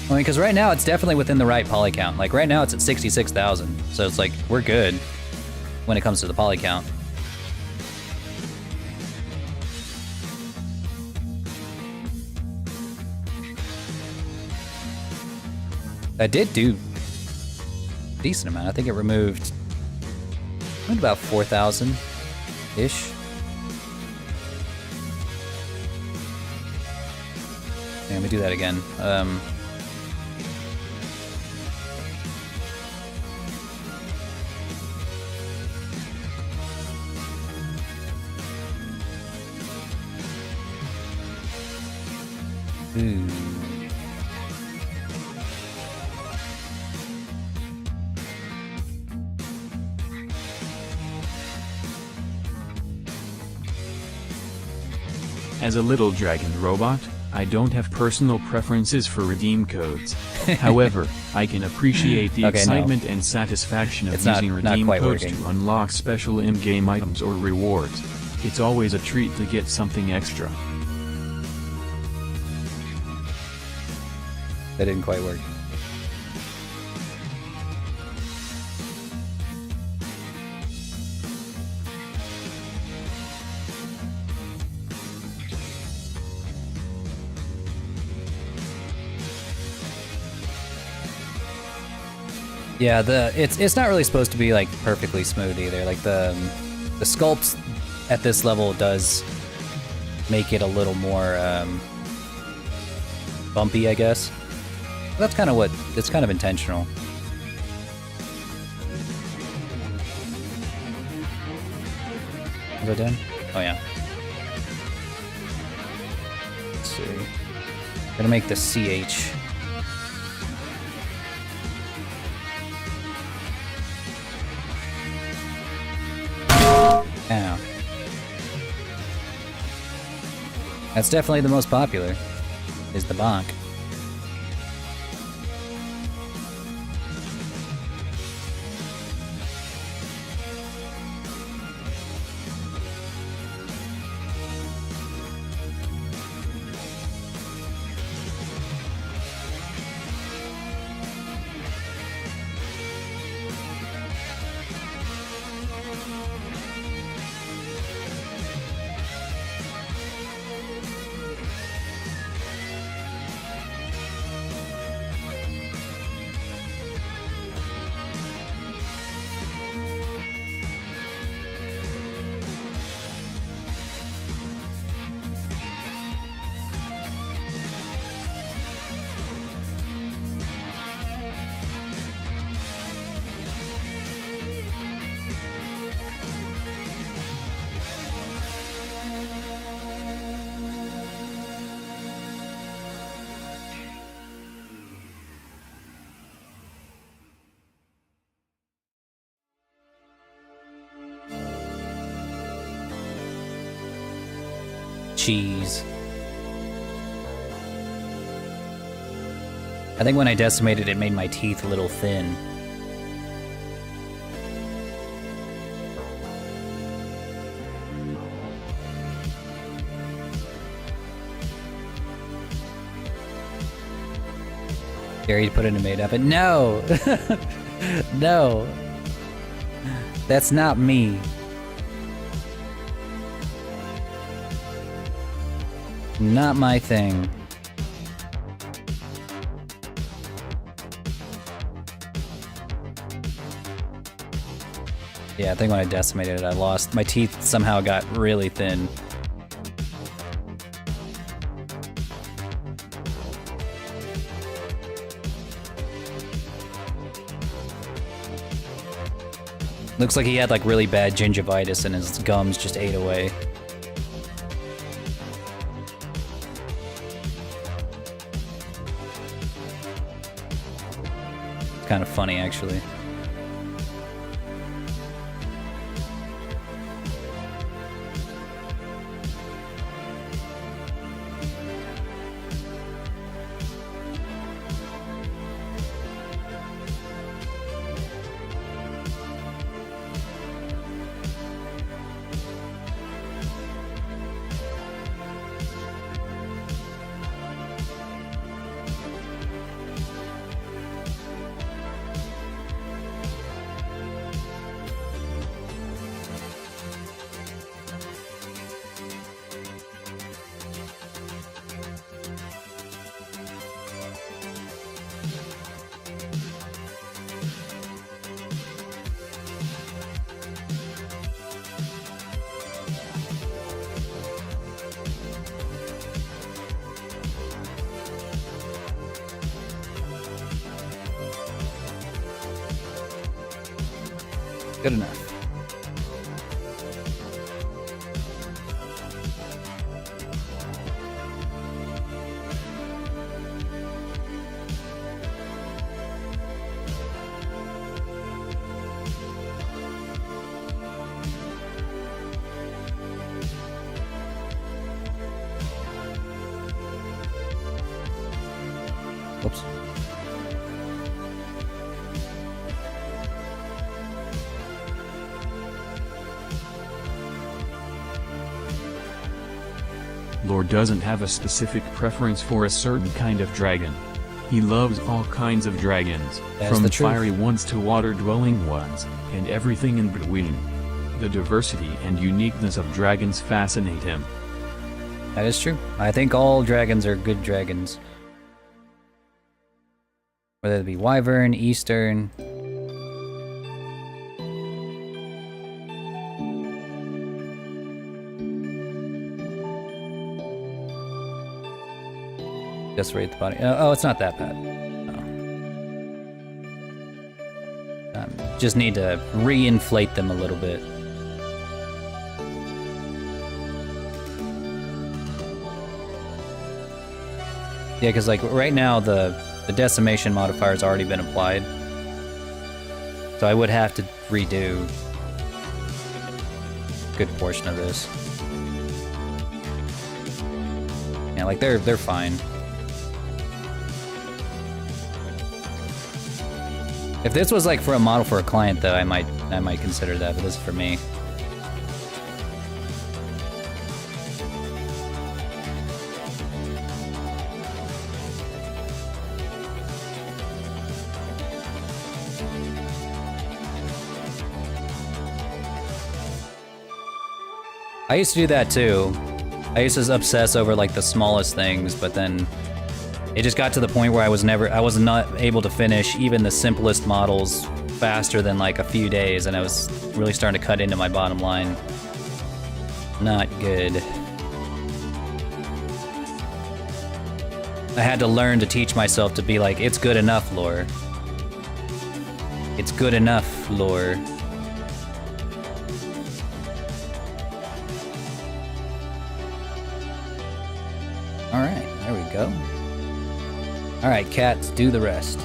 I mean, because right now it's definitely within the right poly count. Like right now it's at 66,000, so it's like we're good when it comes to the poly count. That did do a decent amount. I think it removed about 4,000-ish. Yeah, let me do that again. Ooh. As a little dragon robot, I don't have personal preferences for redeem codes. However, I can appreciate the excitement and satisfaction of using redeem codes to unlock special in-game items or rewards. It's always a treat to get something extra. That didn't quite work. Yeah, it's not really supposed to be like perfectly smooth either. Like the sculpt at this level does make it a little more bumpy, I guess. That's kind of what, it's kind of intentional. Was I done? Oh yeah. Let's see. Gonna make the CH. Ow. That's definitely the most popular, is the bonk. Cheese. I think when I decimated it made my teeth a little thin. Gary put in a made up and no! No! That's not me. Not my thing. Yeah, I think when I decimated it, I lost. My teeth somehow got really thin. Looks like he had like really bad gingivitis and his gums just ate away. Kind of funny, actually. Good enough. Oops. Lord doesn't have a specific preference for a certain kind of dragon. He loves all kinds of dragons, That's from the truth. fiery ones to water-dwelling ones, and everything in between. The diversity and uniqueness of dragons fascinate him. That is true. I think all dragons are good dragons. Whether it be Wyvern, Eastern. Just rate the body. Oh, it's not that bad. No. Just need to re-inflate them a little bit. Yeah, because like right now the decimation modifier's already been applied. So I would have to redo a good portion of this. Yeah, like they're fine. If this was like for a model for a client though, I might consider that, but this is for me. I used to do that too. I used to obsess over like the smallest things, but then it just got to the point where I was not able to finish even the simplest models faster than like a few days, and I was really starting to cut into my bottom line. Not good. I had to learn to teach myself to be like, it's good enough, lore. It's good enough, lore. Alright, there we go. Alright, cats, do the rest.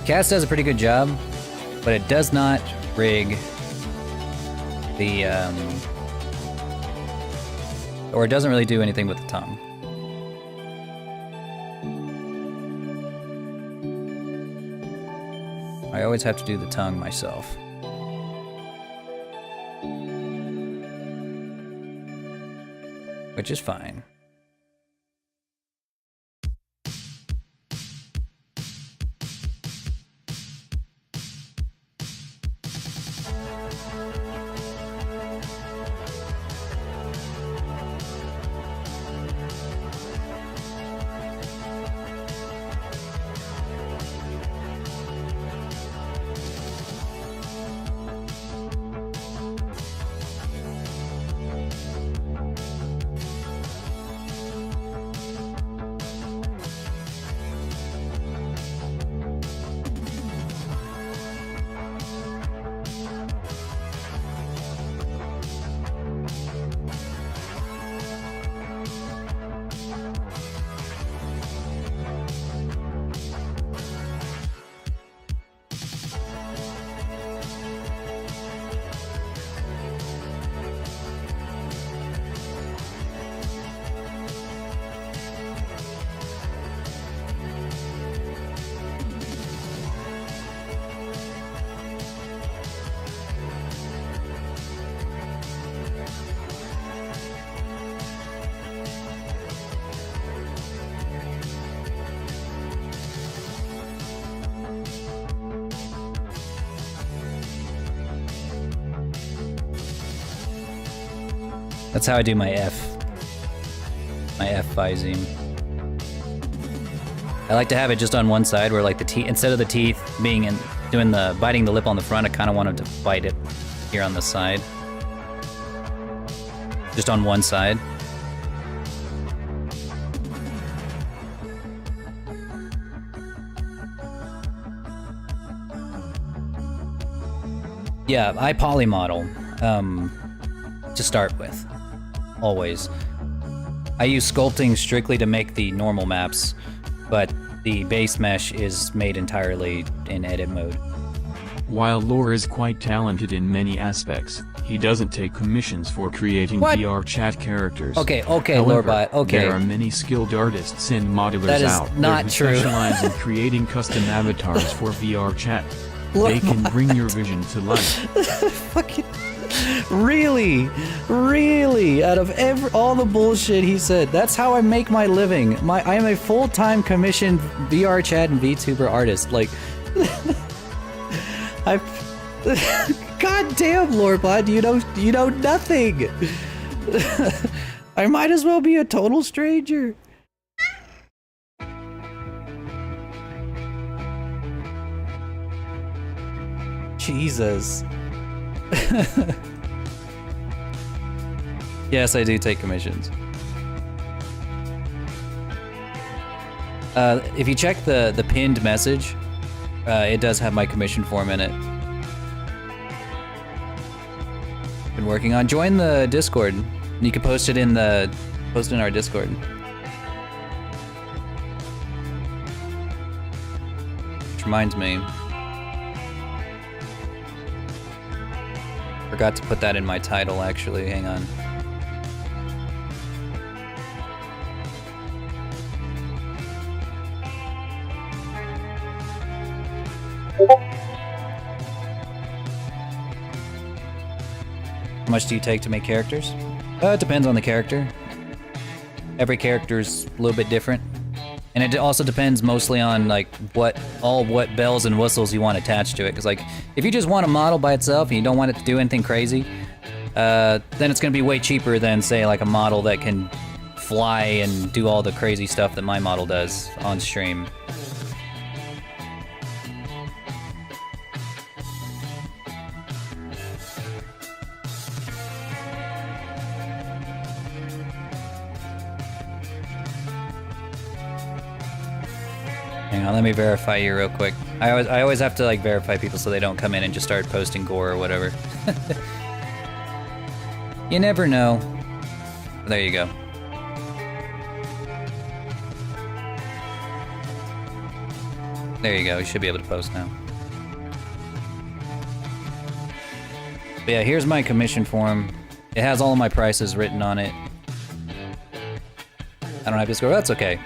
Cass does a pretty good job, but it does not rig the, or it doesn't really do anything with the tongue. I always have to do the tongue myself. Which is fine. That's how I do my F viseme. I like to have it just on one side, where like the teeth, instead of the teeth being in, biting the lip on the front, I kind of wanted to bite it here on the side. Just on one side. Yeah, I polymodel to start with. Always. I use sculpting strictly to make the normal maps, but the base mesh is made entirely in edit mode. While Lore is quite talented in many aspects, he doesn't take commissions for creating What? VRChat characters. Okay, However, Lorebot, okay. there are many skilled artists and modelers That is out not there who true. specialize in creating custom avatars for VRChat. They Lorebot. can bring your vision to life. Fucking... Really? Really? Out of all the bullshit he said, that's how I make my living. I am a full-time commissioned VRChat and VTuber artist. Like, God damn, Lorbot, you know nothing. I might as well be a total stranger. Jesus. Yes, I do take commissions. If you check the pinned message, it does have my commission form in it. Been working on. Join the Discord. You can post it in our Discord. Which reminds me. Forgot to put that in my title, actually. Hang on. How much do you take to make characters? It depends on the character. Every character's a little bit different. And it also depends mostly on like what bells and whistles you want attached to it. Because like if you just want a model by itself and you don't want it to do anything crazy, then it's gonna be way cheaper than say like a model that can fly and do all the crazy stuff that my model does on stream. Hang on, let me verify you real quick. I always have to like verify people so they don't come in and just start posting gore or whatever. You never know. There you go. There you go, you should be able to post now. But yeah, here's my commission form. It has all of my prices written on it. I don't have Discord, that's okay.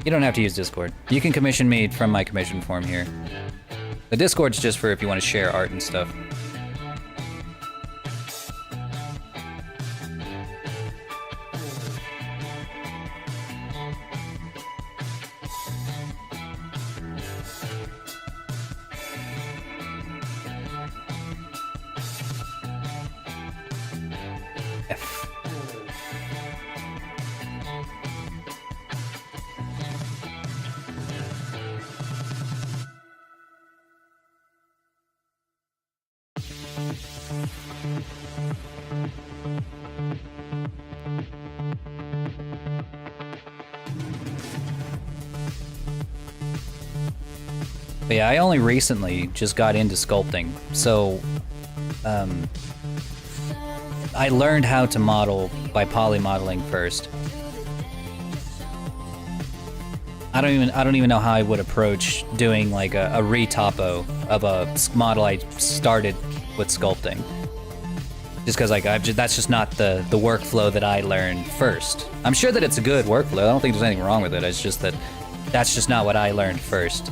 You don't have to use Discord. You can commission me from my commission form here. The Discord's just for if you want to share art and stuff. F. But yeah, I only recently just got into sculpting, so I learned how to model by polymodeling first. I don't even know how I would approach doing like a retopo of a model I started with sculpting. Just because like that's just not the workflow that I learned first. I'm sure that it's a good workflow. I don't think there's anything wrong with it. It's just that that's just not what I learned first.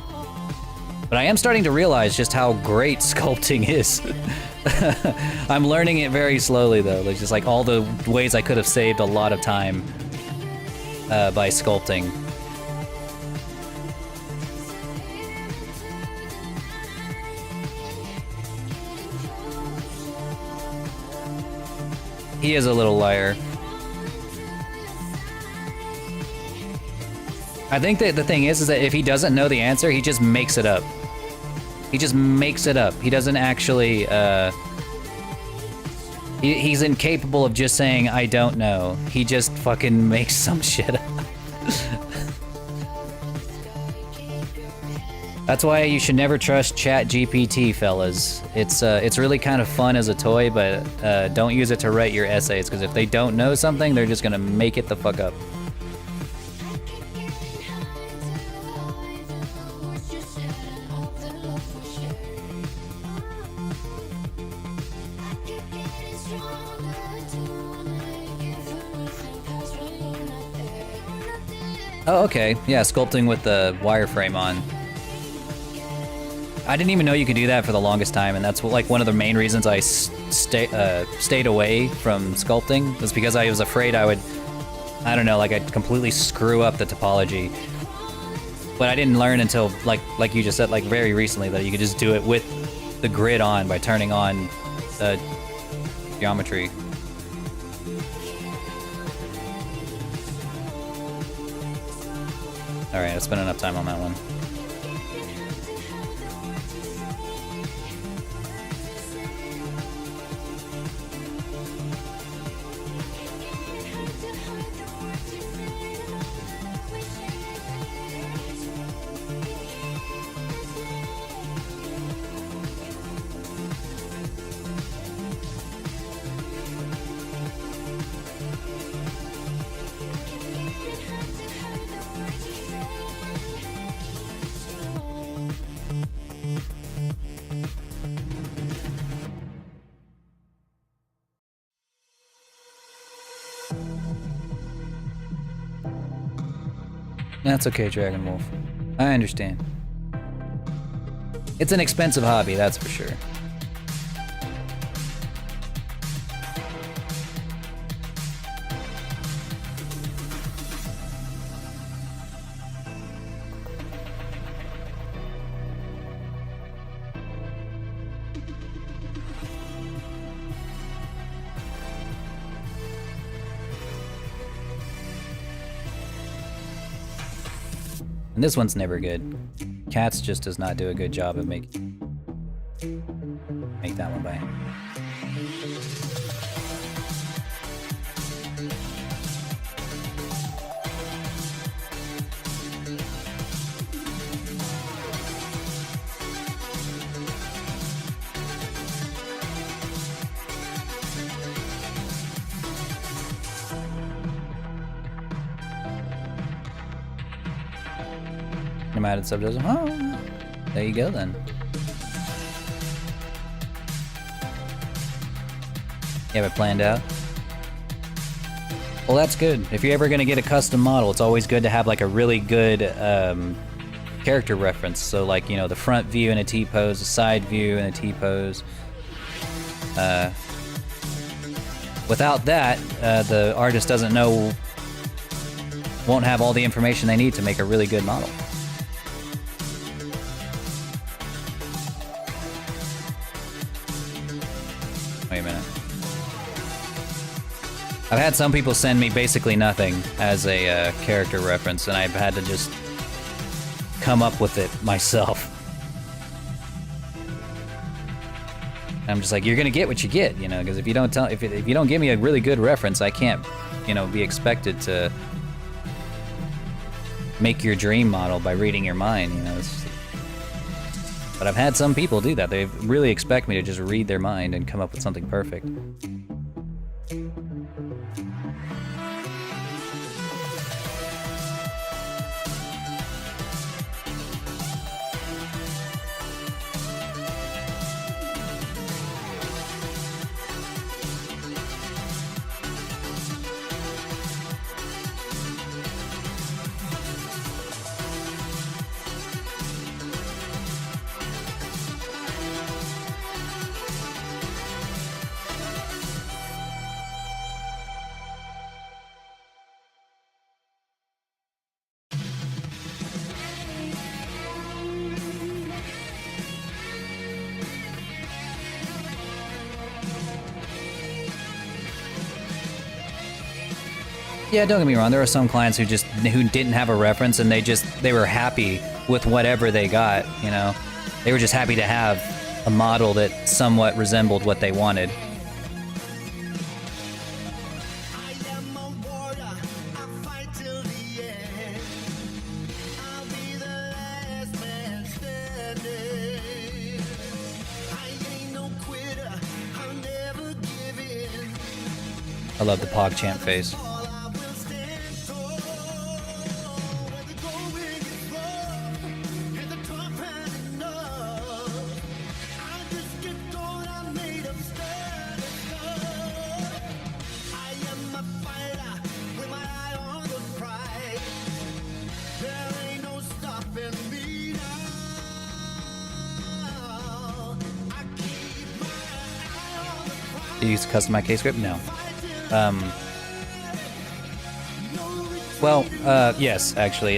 But I am starting to realize just how great sculpting is. I'm learning it very slowly though. Like just like all the ways I could have saved a lot of time by sculpting. He is a little liar. I think that the thing is that if he doesn't know the answer, he just makes it up. He just makes it up. He doesn't actually, he's incapable of just saying, I don't know. He just fucking makes some shit up. That's why you should never trust ChatGPT, fellas. It's really kind of fun as a toy, but don't use it to write your essays, because if they don't know something, they're just gonna make it the fuck up. Oh, okay. Yeah, sculpting with the wireframe on. I didn't even know you could do that for the longest time, and that's like one of the main reasons I stayed away from sculpting, was because I was afraid I would, I don't know, like I'd completely screw up the topology. But I didn't learn until, like you just said, like very recently, that you could just do it with the grid on by turning on the geometry. Alright, I spent enough time on that one. That's okay, Dragon Wolf. I understand. It's an expensive hobby, that's for sure. And this one's never good. Cats just does not do a good job of make that one by. Added subdosm. Oh, there you go then. You have it planned out? Well, that's good. If you're ever gonna get a custom model, it's always good to have like a really good character reference. So like, you know, the front view in a T-pose, the side view in a T-pose. Without that, the artist doesn't know, won't have all the information they need to make a really good model. Wait a minute. I've had some people send me basically nothing as a character reference, and I've had to just come up with it myself. I'm just like, you're gonna get what you get, you know, because if you don't tell, if you don't give me a really good reference, I can't, you know, be expected to make your dream model by reading your mind, you know. But I've had some people do that. They really expect me to just read their mind and come up with something perfect. Yeah, don't get me wrong. There are some clients who didn't have a reference, and they were happy with whatever they got. You know, they were just happy to have a model that somewhat resembled what they wanted. I love the PogChamp face. Do you use custom IK script? No. Well, yes, actually.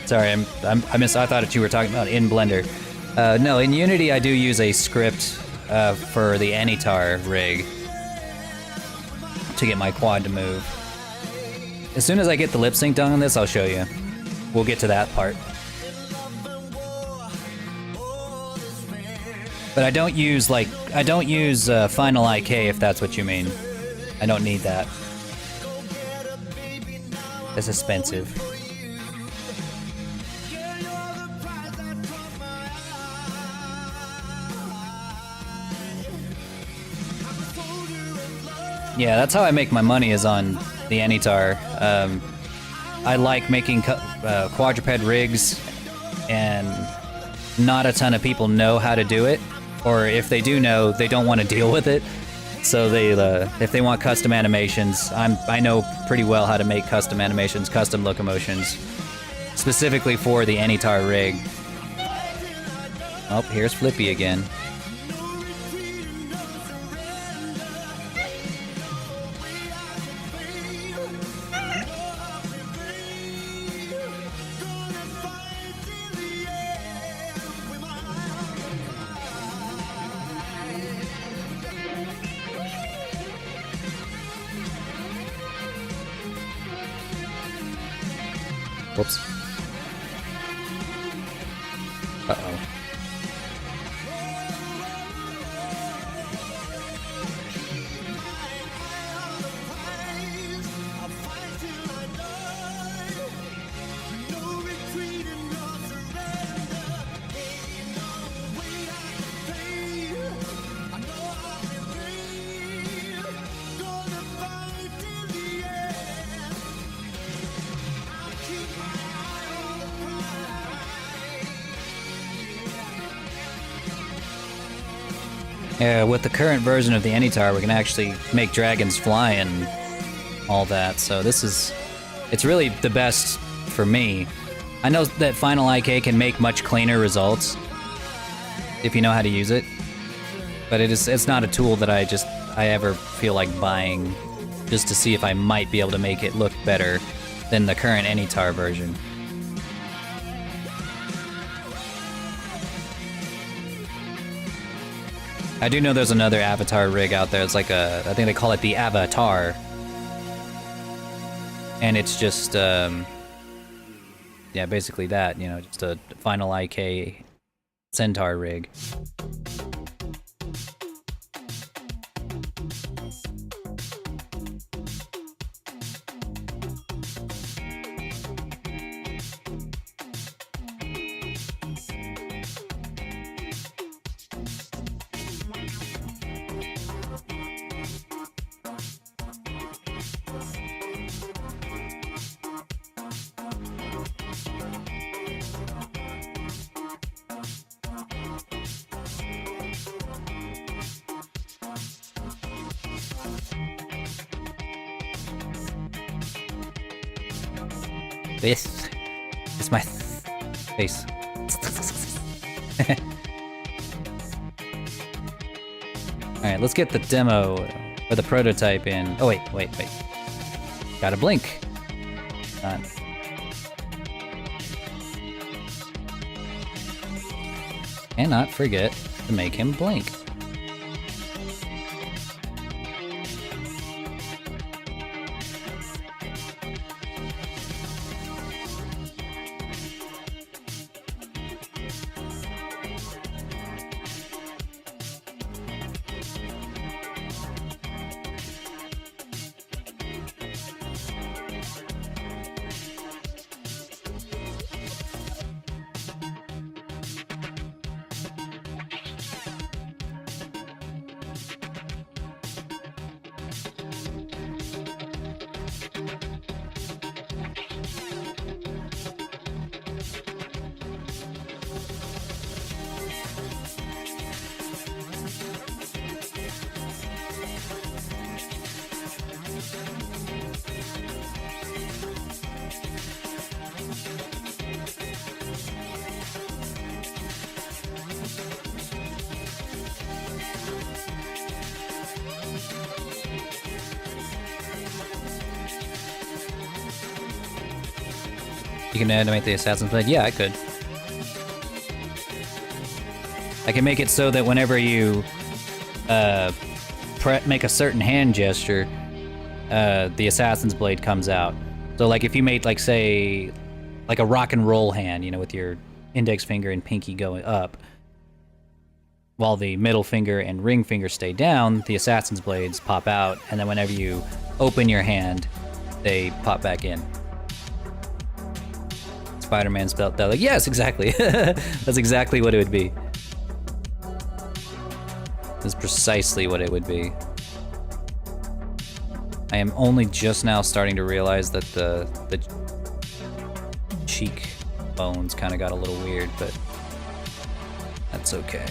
Sorry, I thought that you were talking about in Blender. No, in Unity I do use a script for the Anytar rig to get my quad to move. As soon as I get the lip sync done on this, I'll show you. We'll get to that part. But I don't use Final IK if that's what you mean. I don't need that. It's expensive. Yeah, that's how I make my money, is on the Anytar. I like making quadruped rigs, and not a ton of people know how to do it, or if they do know, they don't want to deal with it. So they, if they want custom animations, I know pretty well how to make custom animations, custom locomotions, specifically for the Anytar rig. Oh, here's Flippy again. Whoops. Uh-oh. Yeah, with the current version of the Anytar, we can actually make dragons fly and all that, so it's really the best for me. I know that Final IK can make much cleaner results if you know how to use it, but it's not a tool that I ever feel like buying just to see if I might be able to make it look better than the current Anytar version. I do know there's another Avatar rig out there. It's like I think they call it the Avatar. And it's just, yeah, basically that, you know, just a Final IK Centaur rig. This is my face. Alright, let's get the demo, or the prototype in. Oh, wait. Gotta blink. Cannot forget to make him blink. You can animate the Assassin's Blade? Yeah, I could. I can make it so that whenever you make a certain hand gesture, the Assassin's Blade comes out. So like if you made like say like a rock and roll hand, you know, with your index finger and pinky going up, while the middle finger and ring finger stay down, the Assassin's Blades pop out, and then whenever you open your hand, they pop back in. Spider-Man spelled that like, yes, exactly. That's exactly what it would be. That's precisely what it would be. I am only just now starting to realize that the cheek bones kind of got a little weird, but that's okay.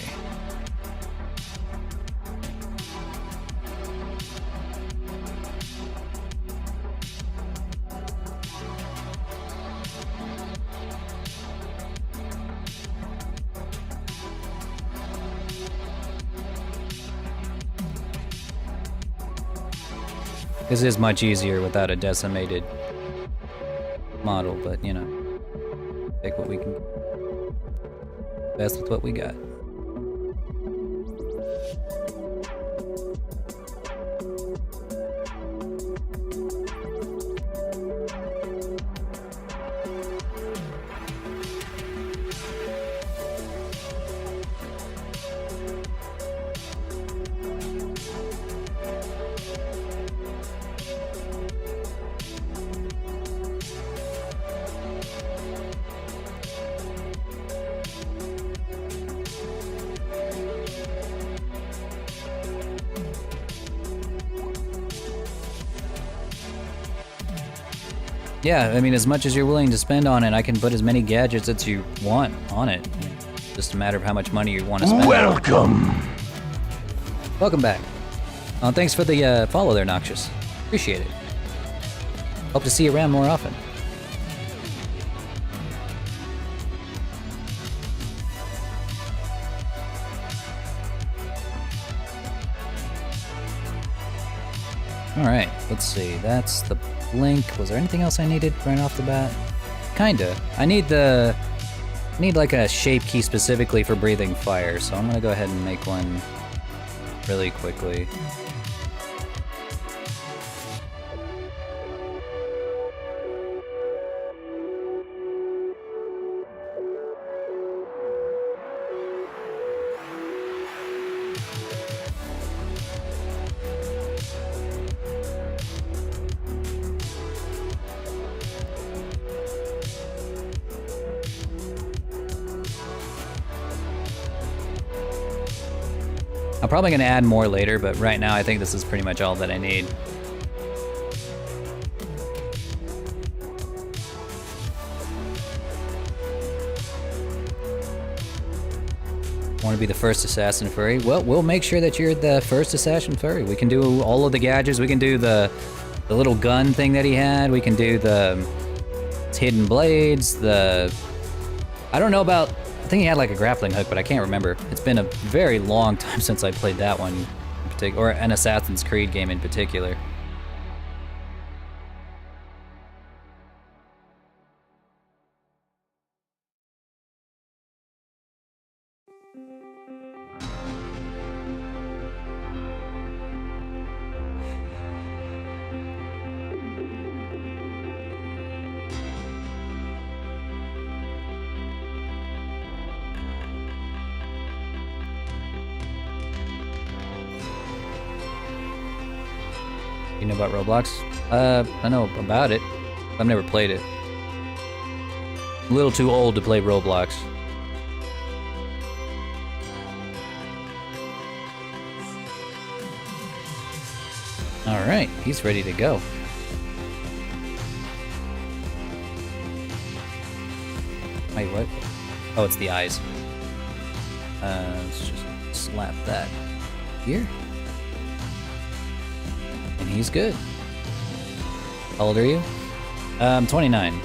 This is much easier without a decimated model, but you know, take what we can. Best with what we got. Yeah, I mean, as much as you're willing to spend on it, I can put as many gadgets as you want on it. Just a matter of how much money you want to spend. Welcome. Welcome back. Thanks for the follow there, Noxious. Appreciate it. Hope to see you around more often. Alright, let's see. That's the blink. Was there anything else I needed right off the bat? Kinda. I need like a shape key specifically for breathing fire, so I'm gonna go ahead and make one really quickly. I'm probably going to add more later, but right now I think this is pretty much all that I need. Want to be the first assassin furry? Well, we'll make sure that you're the first assassin furry. We can do all of the gadgets. We can do the little gun thing that he had. We can do the hidden blades. I don't know about... I think he had like a grappling hook, but I can't remember. It's been a very long time since I played that one in particular, or an Assassin's Creed game in particular. You know about Roblox? I know about it. I've never played it. I'm a little too old to play Roblox. Alright, he's ready to go. Wait, what? Oh, it's the eyes. Let's just slap that here. And he's good. How old are you? 29.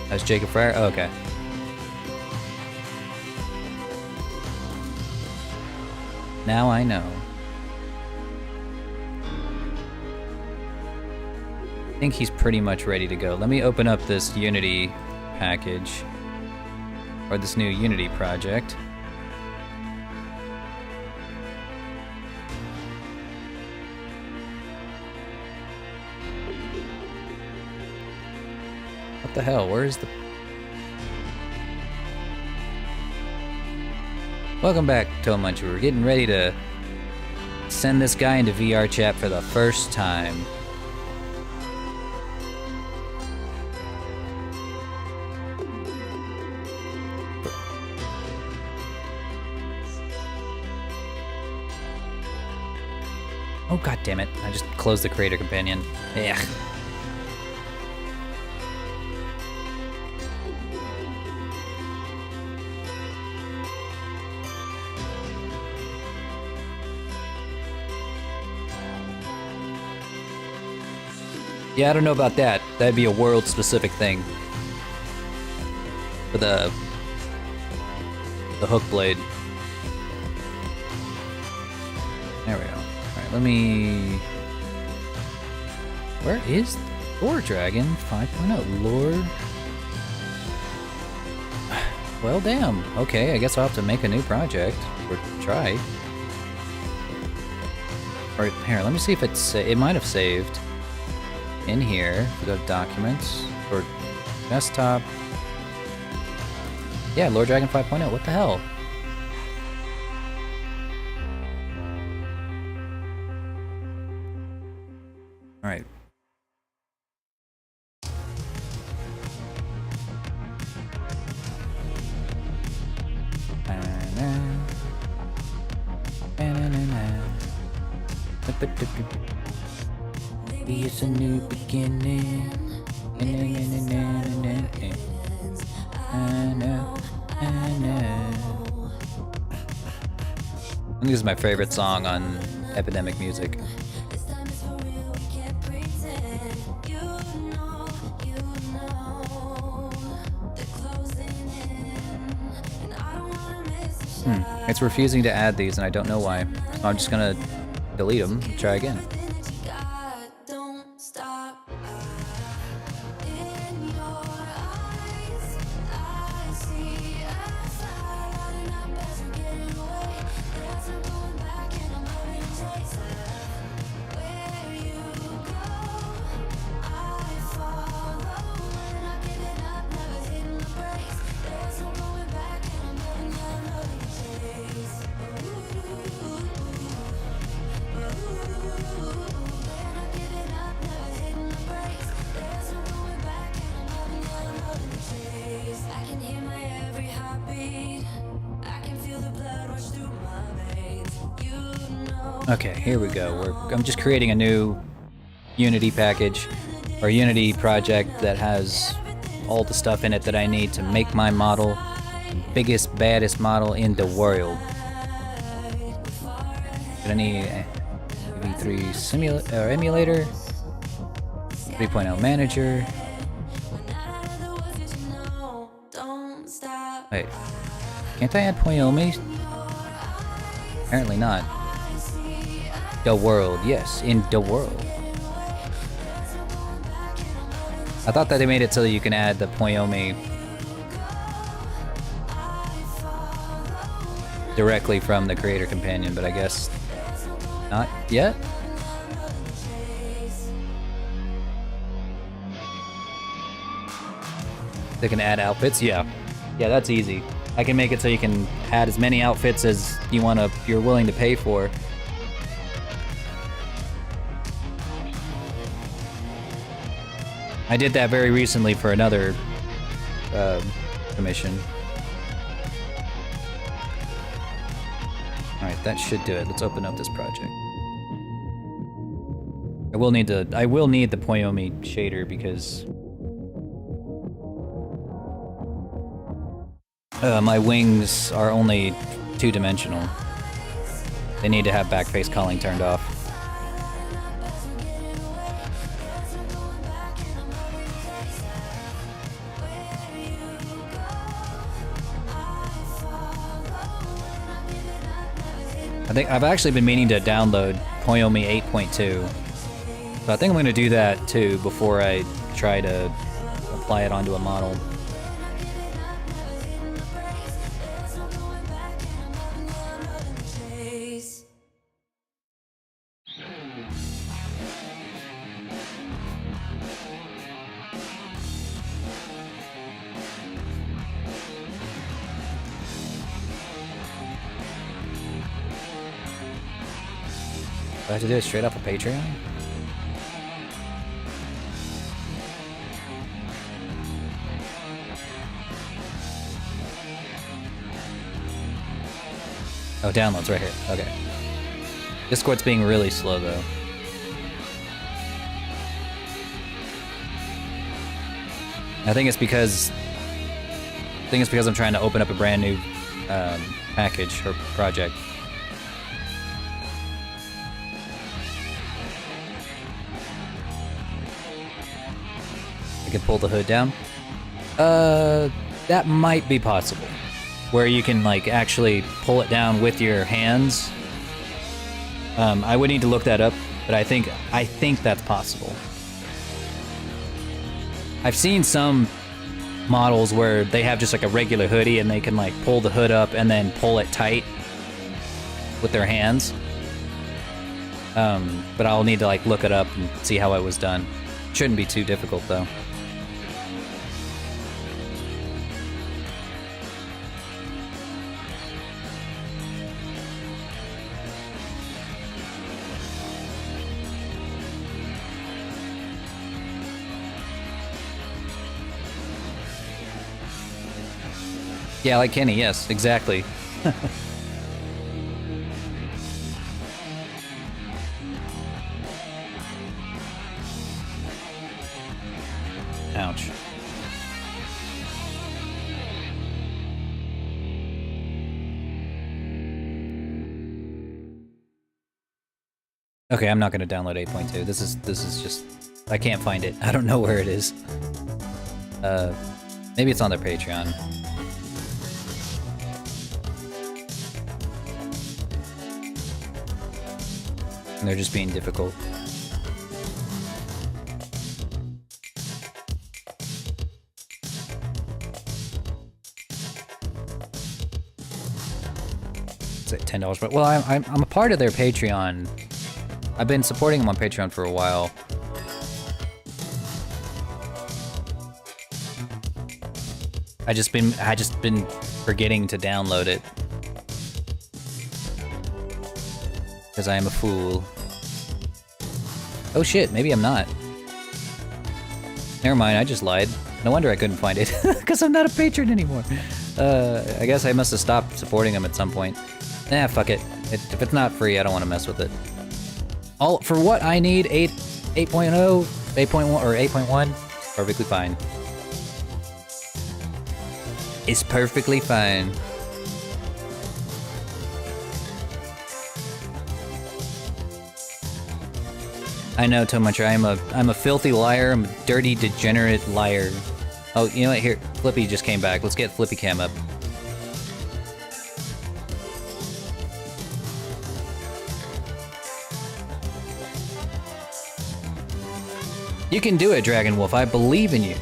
That's Jacob Fryer? Oh, okay. Now I know. think he's pretty much ready to go. Let me open up this Unity package, or this new Unity project. What the hell? Where is the... Welcome back, Tomuncher. We're getting ready to send this guy into VRChat for the first time. Oh, god damn it. I just closed the creator companion. Yeah. Yeah, I don't know about that. That'd be a world-specific thing. For the hook blade. There we go. Alright, let me... Where is Lore Dragon 5.0? Lore... Well, damn. Okay, I guess I'll have to make a new project. Or try. Or, here, let me see if it's... It might have saved. In here, we go to Documents, or Desktop. Yeah, Lord Dragon 5.0, what the hell? Alright. It's a new beginning. I know. I think this is my favorite song on Epidemic Music. It's refusing to add these and I don't know why. So I'm just gonna delete them and try again. Okay, here we go. I'm just creating a new Unity package, or Unity project that has all the stuff in it that I need to make my model the biggest, baddest model in the world. I need V3 emulator, 3.0 manager. Wait, can't I add Poyomi? Apparently not. The world, yes, in the world. I thought that they made it so that you can add the Poyomi directly from the creator companion, but I guess not yet. They can add outfits, yeah. Yeah, that's easy. I can make it so you can add as many outfits as you're willing to pay for. I did that very recently for another commission. Alright, that should do it. Let's open up this project. I will need the Poyomi shader because my wings are only two-dimensional. They need to have backface culling turned off. I think I've actually been meaning to download Poyomi 8.2 So I think I'm going to do that too before I try to apply it onto a model. Do I have to do it straight off of Patreon? Oh, downloads right here. Okay. Discord's being really slow though. I think it's because I'm trying to open up a brand new package or project. I could pull the hood down. That might be possible. Where you can like actually pull it down with your hands. I would need to look that up, but I think that's possible. I've seen some models where they have just like a regular hoodie and they can like pull the hood up and then pull it tight with their hands. But I'll need to like look it up and see how it was done. Shouldn't be too difficult though. Yeah, like Kenny, yes, exactly. Ouch. Okay, I'm not gonna download 8.2. This is just... I can't find it. I don't know where it is. Maybe it's on their Patreon. And they're just being difficult. It's like $10, but well, I'm a part of their Patreon. I've been supporting them on Patreon for a while. I just been forgetting to download it. Because I am a fool. Oh shit, maybe I'm not. Never mind, I just lied. No wonder I couldn't find it. Because I'm not a patron anymore. I guess I must have stopped supporting them at some point. Nah, fuck it. If it's not free, I don't want to mess with it. For what I need, 8.0, 8.1, or 8.1, perfectly fine. It's perfectly fine. I know, Tomacher, I'm a filthy liar, I'm a dirty, degenerate liar. Oh, you know what, here, Flippy just came back. Let's get Flippy Cam up. You can do it, Dragon Wolf, I believe in you.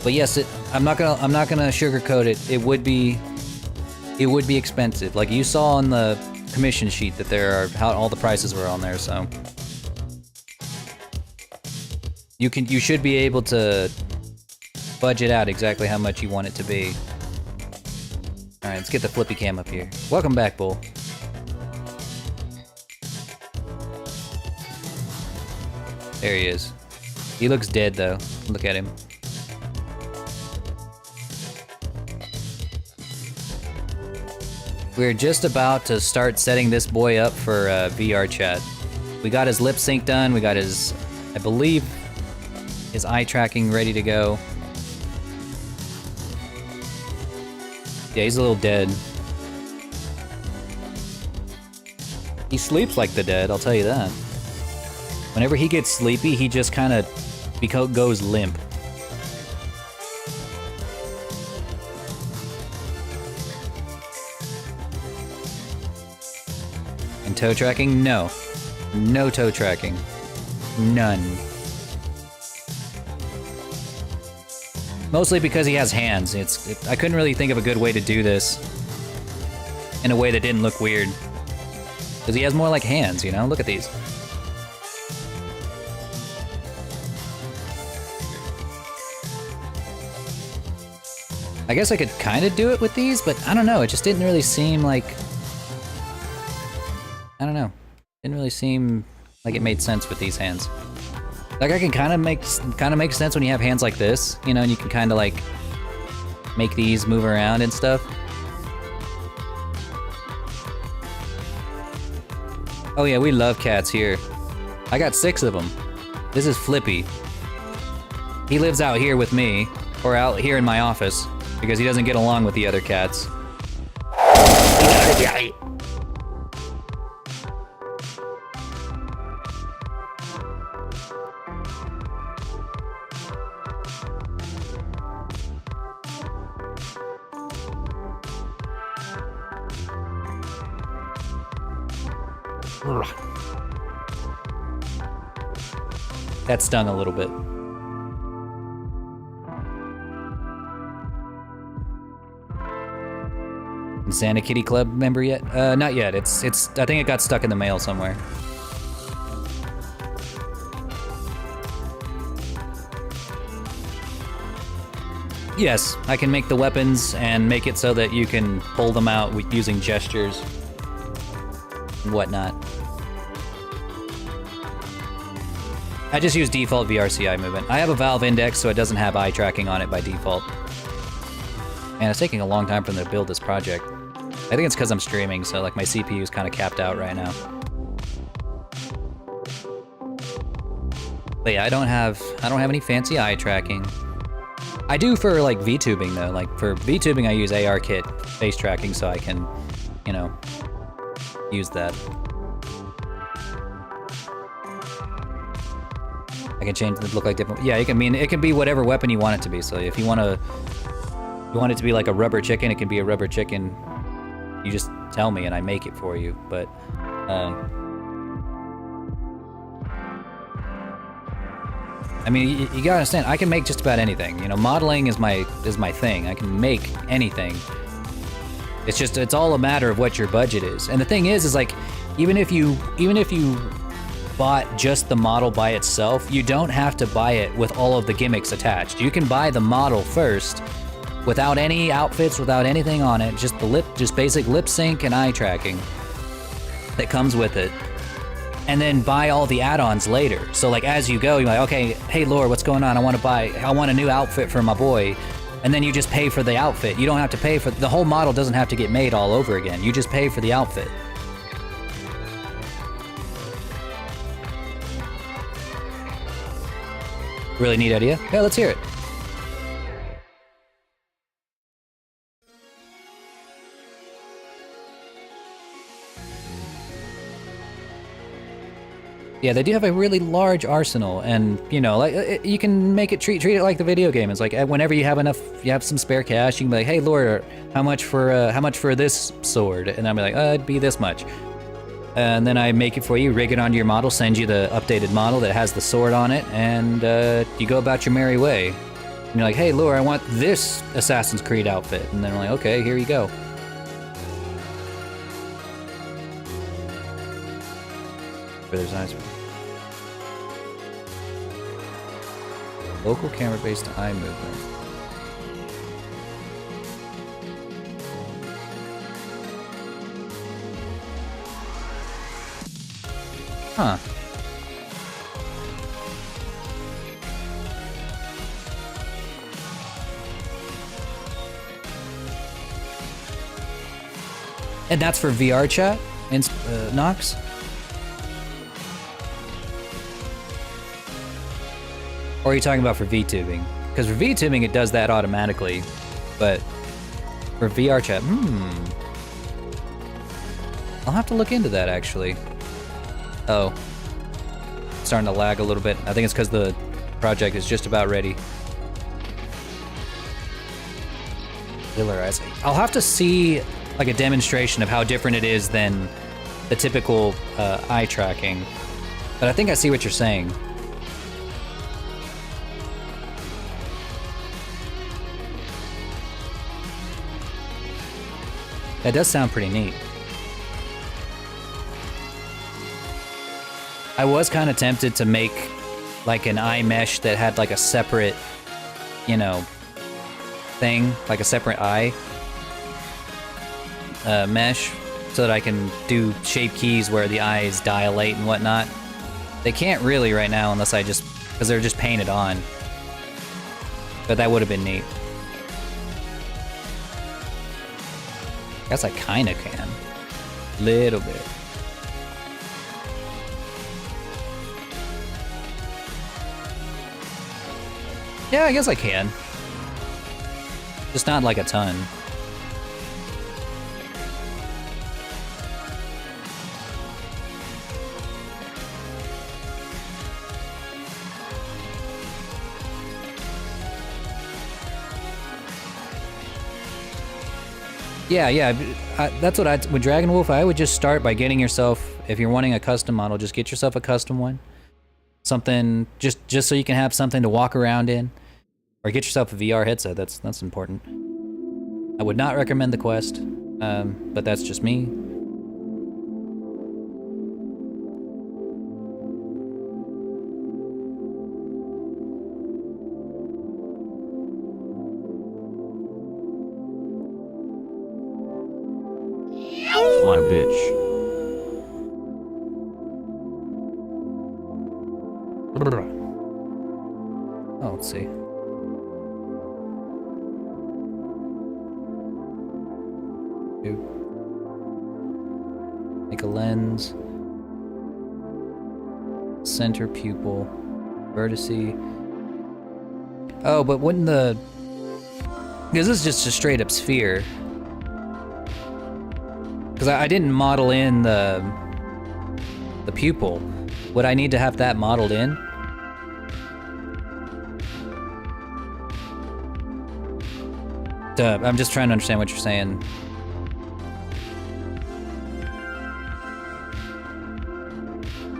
But yes, I'm not gonna sugarcoat it. It would be expensive. Like you saw on the commission sheet that how all the prices were on there, so. You should be able to budget out exactly how much you want it to be. Alright, let's get the Flippy Cam up here. Welcome back, Bull. There he is. He looks dead, though. Look at him. We're just about to start setting this boy up for VRChat. We got his lip sync done, we got his, I believe, his eye tracking ready to go. Yeah, he's a little dead. He sleeps like the dead, I'll tell you that. Whenever he gets sleepy, he just kind of goes limp. And toe tracking? No. No toe tracking. None. Mostly because he has hands. I couldn't really think of a good way to do this in a way that didn't look weird. Because he has more like hands, you know? Look at these. I guess I could kind of do it with these, but I don't know. It just didn't really seem like... I don't know. Didn't really seem like it made sense with these hands. Like I can kind of make sense when you have hands like this, you know, and you can kind of like make these move around and stuff. Oh yeah, we love cats here. I got 6 of them. This is Flippy. He lives out here with me, or out here in my office, because he doesn't get along with the other cats. That stung a little bit. Santa Kitty Club member yet? Not yet. It's. I think it got stuck in the mail somewhere. Yes, I can make the weapons and make it so that you can pull them out using gestures and whatnot. I just use default VRCI movement. I have a Valve index, so it doesn't have eye tracking on it by default. And it's taking a long time for them to build this project. I think it's because I'm streaming, so like my CPU is kind of capped out right now. But yeah, I don't have any fancy eye tracking. I do for like VTubing though. Like for VTubing, I use ARKit face tracking, so I can, you know, use that. I can change it to look like different. Yeah, it can be whatever weapon you want it to be. So if you want it to be like a rubber chicken, it can be a rubber chicken. You just tell me and I make it for you. But I mean, you gotta understand. I can make just about anything. You know, modeling is my thing. I can make anything. It's all a matter of what your budget is. And the thing is like, even if you bought just the model by itself, you don't have to buy it with all of the gimmicks attached. You can buy the model first, without any outfits, without anything on it, just basic lip sync and eye tracking that comes with it, and then buy all the add-ons later. So like as you go, you're like, okay, hey Laura, what's going on? I want a new outfit for my boy, and then you just pay for the outfit. You don't have to pay for the whole model. Doesn't have to get made all over again. You just pay for the outfit. Really neat idea? Yeah, let's hear it. Yeah, they do have a really large arsenal, and you know, like you can make it treat it like the video game. It's like whenever you have some spare cash, you can be like, "Hey, Laura, how much for this sword?" And I'll be like, "It'd be this much." And then I make it for you, rig it onto your model, send you the updated model that has the sword on it, and you go about your merry way. And you're like, "Hey, Laura, I want this Assassin's Creed outfit," and then I'm like, "Okay, here you go." There's nice. Local camera-based eye movement. Huh. And that's for VRChat and Nox? Or are you talking about for VTubing? Because for VTubing it does that automatically, but for VRChat, I'll have to look into that actually. Oh, starting to lag a little bit. I think it's because the project is just about ready. Killer-eyes. I'll have to see like a demonstration of how different it is than the typical eye tracking. But I think I see what you're saying. That does sound pretty neat. I was kind of tempted to make like an eye mesh that had like a separate, you know, thing, like a separate eye mesh, so that I can do shape keys where the eyes dilate and whatnot. They can't really right now unless I just, because they're just painted on. But that would have been neat. Guess I kinda can. Little bit. Yeah, I guess I can. Just not like a ton. Yeah, that's what with Dragon Wolf, I would just start by getting yourself, if you're wanting a custom model, just get yourself a custom one. Something, just so you can have something to walk around in. Or get yourself a VR headset, that's important. I would not recommend the Quest, but that's just me. My bitch. Oh, let's see. Make a lens. Center pupil. Vertice. Oh, but wouldn't the... Because this is just a straight up sphere. Because I didn't model in the pupil. Would I need to have that modeled in? I'm just trying to understand what you're saying.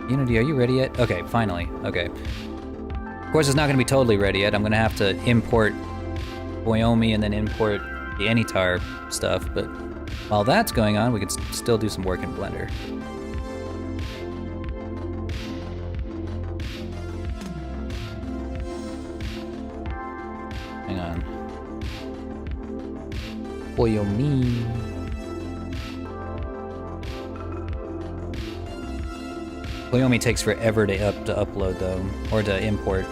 Unity, are you ready yet? Okay, finally. Okay. Of course, it's not going to be totally ready yet. I'm going to have to import Boyomi and then import the Anytar stuff, but while that's going on, we could still do some work in Blender. Hang on. Boyomi. Boyomi takes forever to upload though, or to import.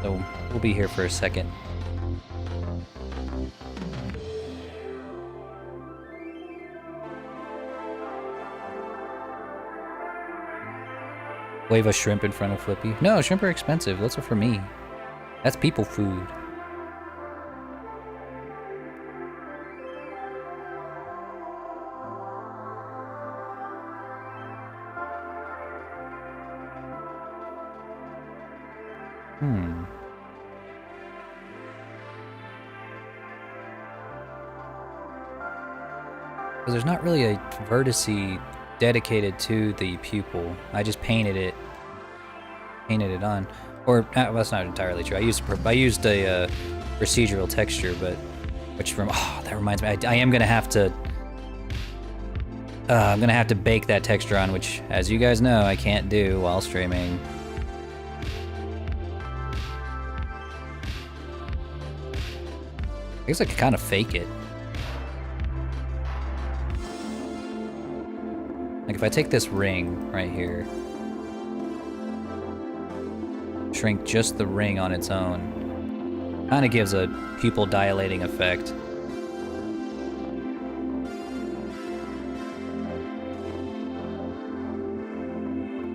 So we'll be here for a second. Wave a shrimp in front of Flippy. No, shrimp are expensive. Those are for me. That's people food. Because there's not really a vertice dedicated to the pupil. I just painted it on. Or well, that's not entirely true. I used a procedural texture, but that reminds me. I am gonna have to. I'm gonna have to bake that texture on, which, as you guys know, I can't do while streaming. I guess I could kind of fake it. Like if I take this ring right here, shrink just the ring on its own, kind of gives a pupil dilating effect.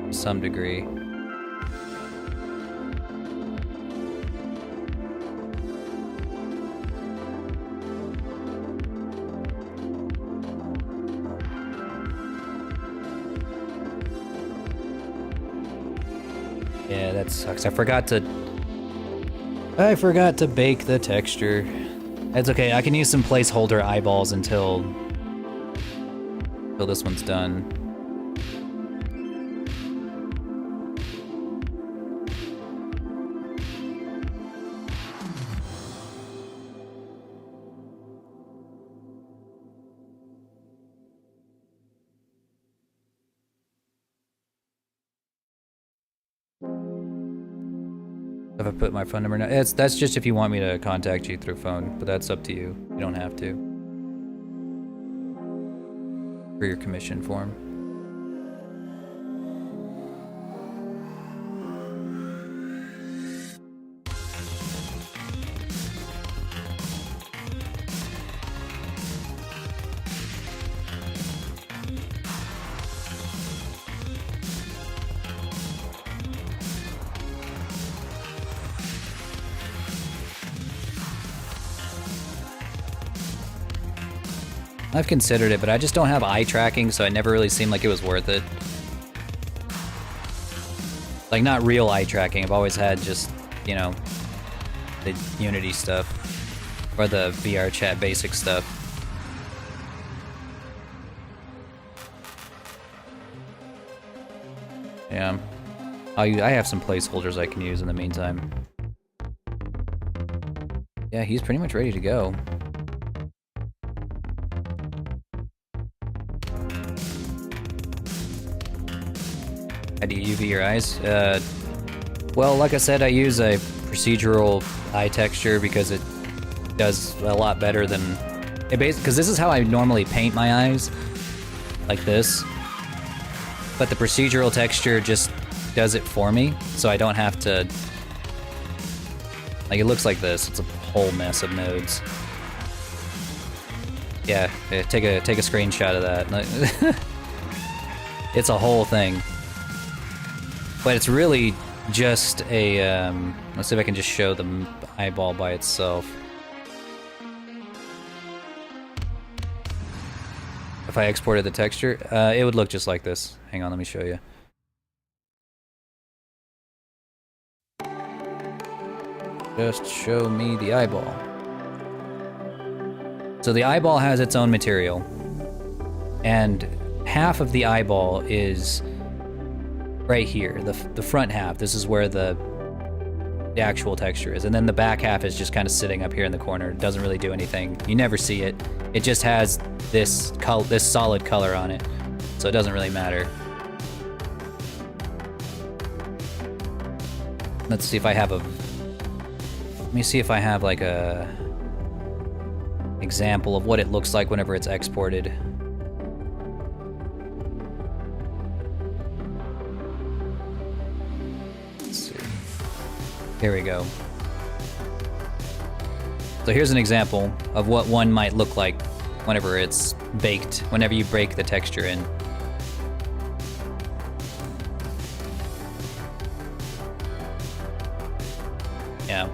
To some degree. Yeah, that sucks. I forgot to bake the texture. That's okay. I can use some placeholder eyeballs until this one's done. If I put my phone number now, that's just if you want me to contact you through phone, but that's up to you. You don't have to. For your commission form. I've considered it, but I just don't have eye tracking, so it never really seemed like it was worth it. Like, not real eye tracking. I've always had just, you know, the Unity stuff. Or the VRChat basic stuff. Yeah. I have some placeholders I can use in the meantime. Yeah, he's pretty much ready to go. How do you UV your eyes? Well, like I said, I use a procedural eye texture because it does a lot better than it because this is how I normally paint my eyes, like this. But the procedural texture just does it for me, so I don't have to. Like, it looks like this. It's a whole mess of nodes. Yeah, take a screenshot of that. It's a whole thing. But it's really just a, let's see if I can just show the eyeball by itself. If I exported the texture, it would look just like this. Hang on, let me show you. Just show me the eyeball. So the eyeball has its own material. And half of the eyeball is right here, the front half. This is where the actual texture is, and then the back half is just kind of sitting up here in the corner. It doesn't really do anything. You never see it. It just has this solid color on it, so it doesn't really matter. Let's see if I have a. Let me see if I have like a example of what it looks like whenever it's exported. Here we go. So here's an example of what one might look like whenever it's baked, whenever you break the texture in. Yeah.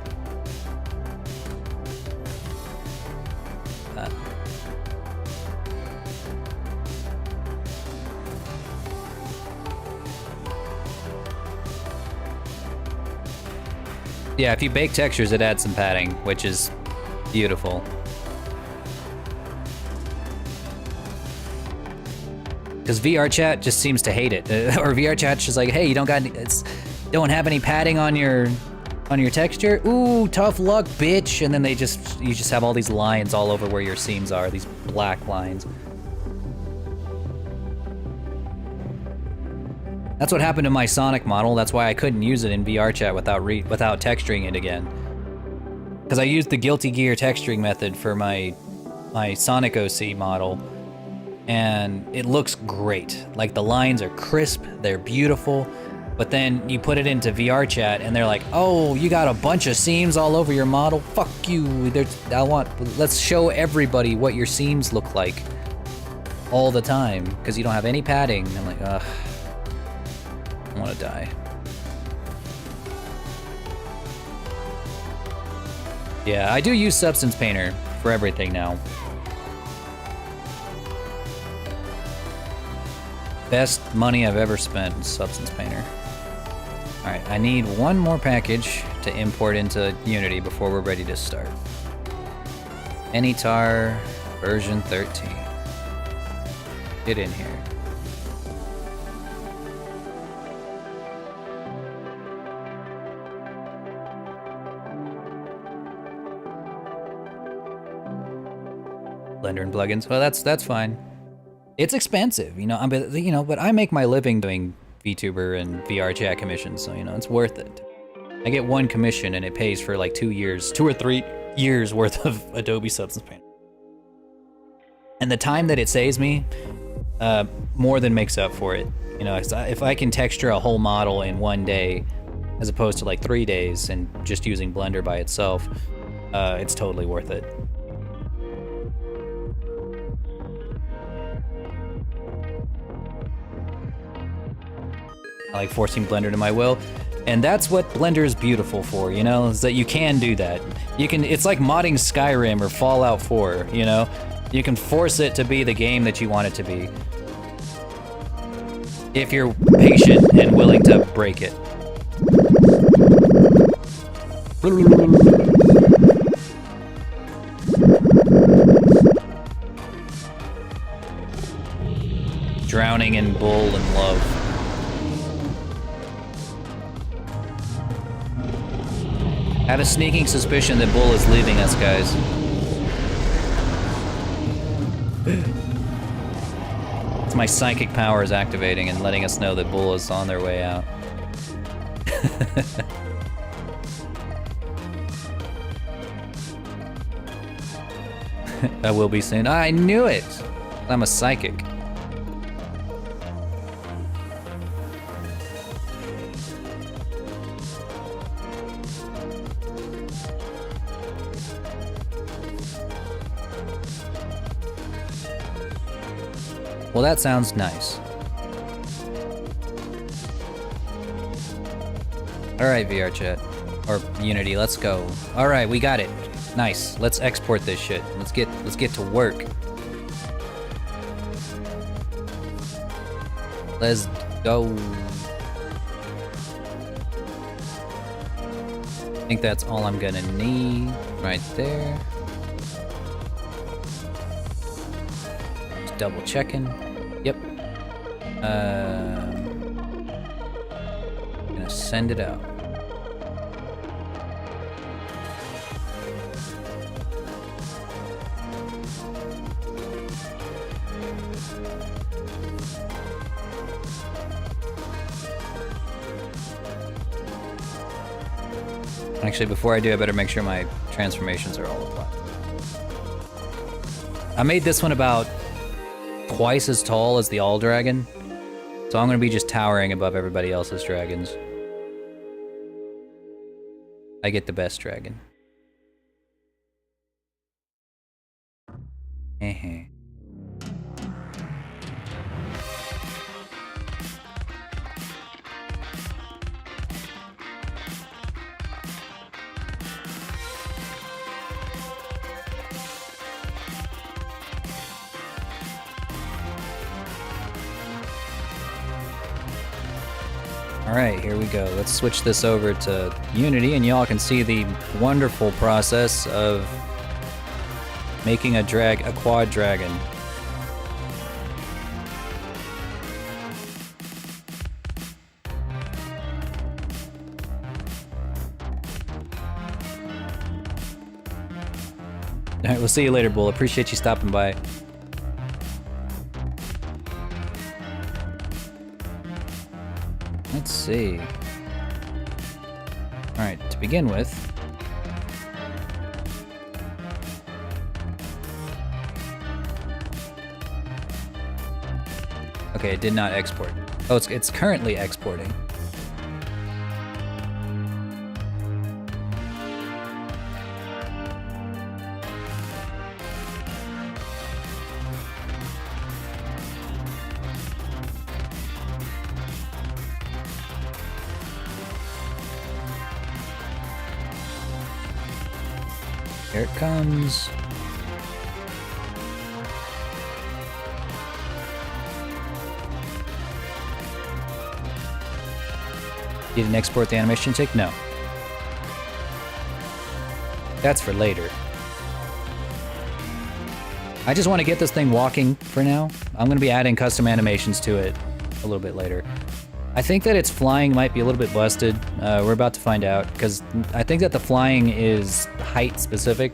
Yeah, if you bake textures, it adds some padding, which is beautiful. Because VRChat just seems to hate it, or VRChat's just like, hey, you don't don't have any padding on your texture. Ooh, tough luck, bitch! And then you just have all these lines all over where your seams are, these black lines. That's what happened to my Sonic model. That's why I couldn't use it in VRChat without texturing it again. Because I used the Guilty Gear texturing method for my Sonic OC model, and it looks great. Like, the lines are crisp, they're beautiful, but then you put it into VRChat and they're like, oh, you got a bunch of seams all over your model? Fuck you. Let's show everybody what your seams look like all the time, because you don't have any padding. I'm like, ugh. I want to die. Yeah, I do use Substance Painter for everything now. Best money I've ever spent in Substance Painter. Alright, I need one more package to import into Unity before we're ready to start. Anytar version 13. Get in here. Blender and plugins. Well, that's fine. It's expensive, you know. But I make my living doing VTuber and VRChat commissions, so you know it's worth it. I get one commission and it pays for like 2 years, 2 or 3 years worth of Adobe Substance Painter. And the time that it saves me, more than makes up for it. You know, if I can texture a whole model in 1 day, as opposed to like 3 days and just using Blender by itself, it's totally worth it. I like forcing Blender to my will, and that's what Blender is beautiful for, you know, is that you can do that. You can, it's like modding Skyrim or Fallout 4, you know? You can force it to be the game that you want it to be, if you're patient and willing to break it. Drowning in bull and love. I have a sneaking suspicion that Bull is leaving us, guys. It's my psychic powers activating and letting us know that Bull is on their way out. I will be soon. I knew it! I'm a psychic. Well, that sounds nice. Alright, VRChat. Or Unity, let's go. Alright, we got it. Nice. Let's export this shit. Let's get to work. Let's go. I think that's all I'm gonna need right there. Just double checking. Yep. Gonna send it out. Actually, before I do, I better make sure my transformations are all applied. I made this one about twice as tall as the All Dragon, so I'm gonna be just towering above everybody else's dragons. I get the best dragon. Heh. Alright, here we go. Let's switch this over to Unity and y'all can see the wonderful process of making a quad dragon. Alright, we'll see you later, Bull. Appreciate you stopping by. Let's see. Alright, to begin with, okay, it did not export. Oh, it's currently exporting. Here it comes. You didn't export the animation tick? No. That's for later. I just want to get this thing walking for now. I'm going to be adding custom animations to it a little bit later. I think that its flying might be a little bit busted. We're about to find out, because I think that the flying is height specific.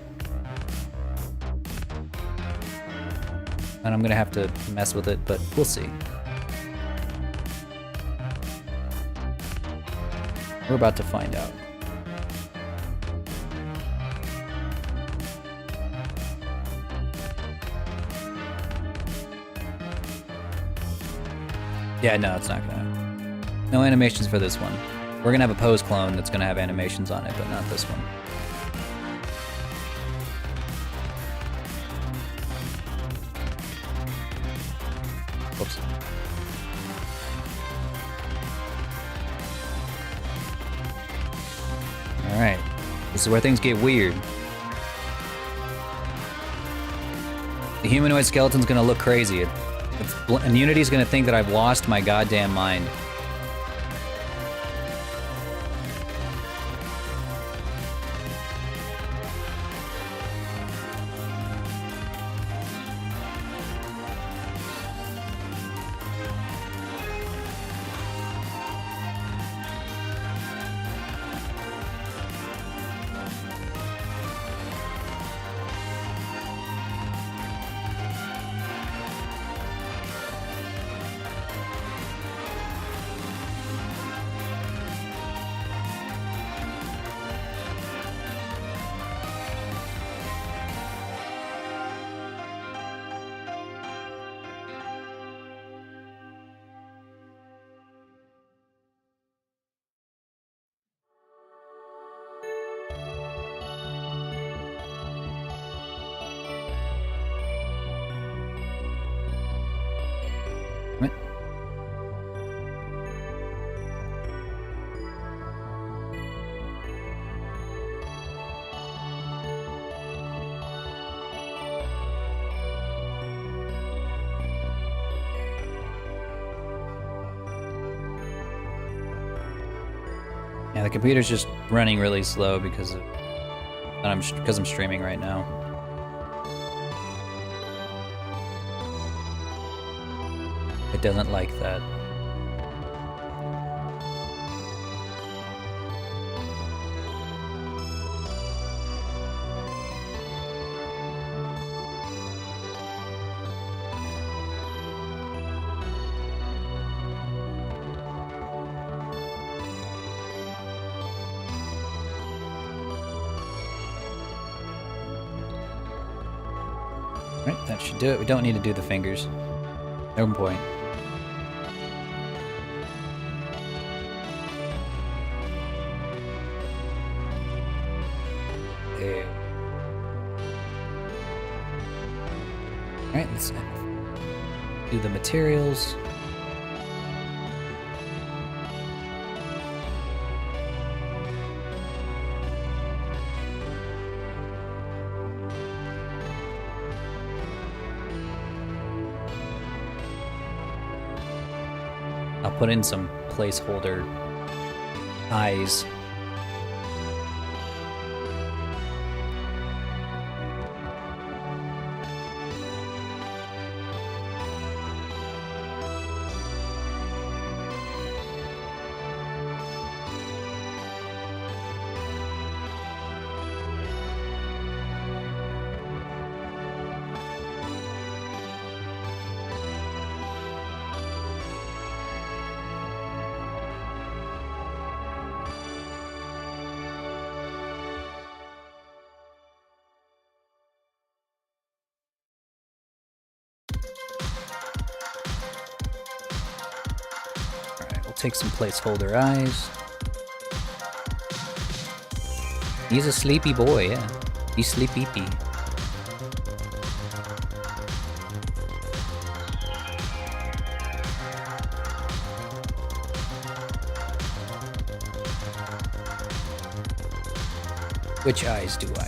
And I'm gonna have to mess with it, but we'll see. We're about to find out. Yeah, no, it's not gonna. No animations for this one. We're gonna have a pose clone that's gonna have animations on it, but not this one. Whoops. Alright. This is where things get weird. The humanoid skeleton's gonna look crazy. And Unity's gonna think that I've lost my goddamn mind. What? Yeah, the computer's just running really slow because I'm streaming right now. It doesn't like that. Right, that should do it. We don't need to do the fingers. No point. There. Alright, let's do the materials. I'll put in some placeholder eyes. Take some placeholder eyes. He's a sleepy boy, yeah. He's sleepy. Which eyes do I want?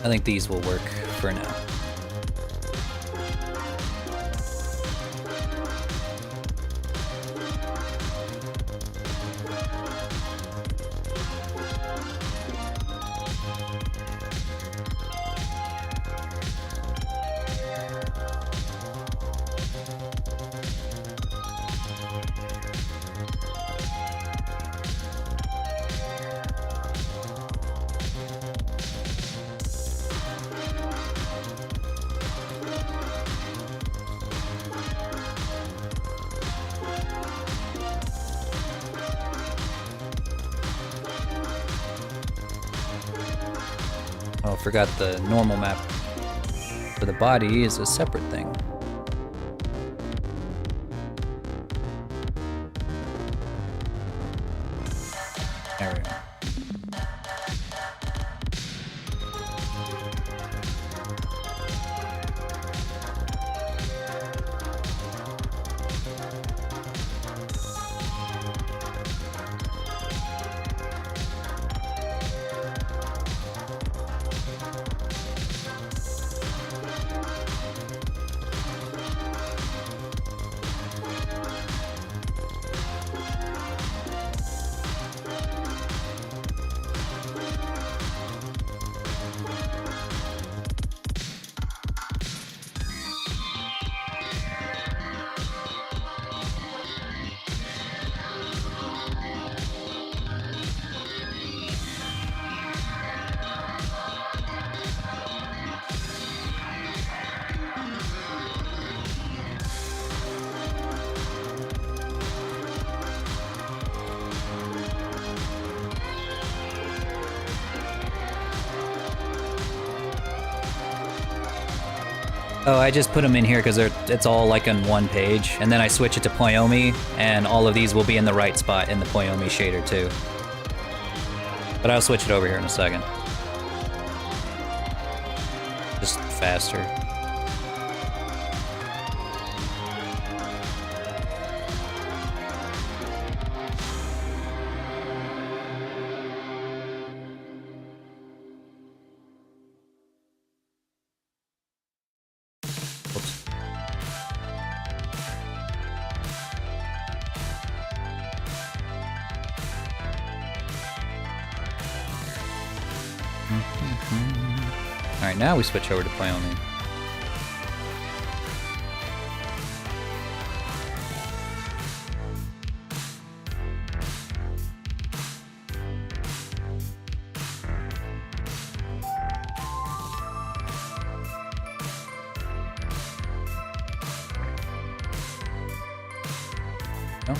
I think these will work for now. Oh, forgot the normal map for the body is a separate thing. Oh, I just put them in here because it's all like on one page, and then I switch it to Poyomi, and all of these will be in the right spot in the Poyomi shader too. But I'll switch it over here in a second. Just faster. Whoops. Alright, now we switch over to Wyoming. No.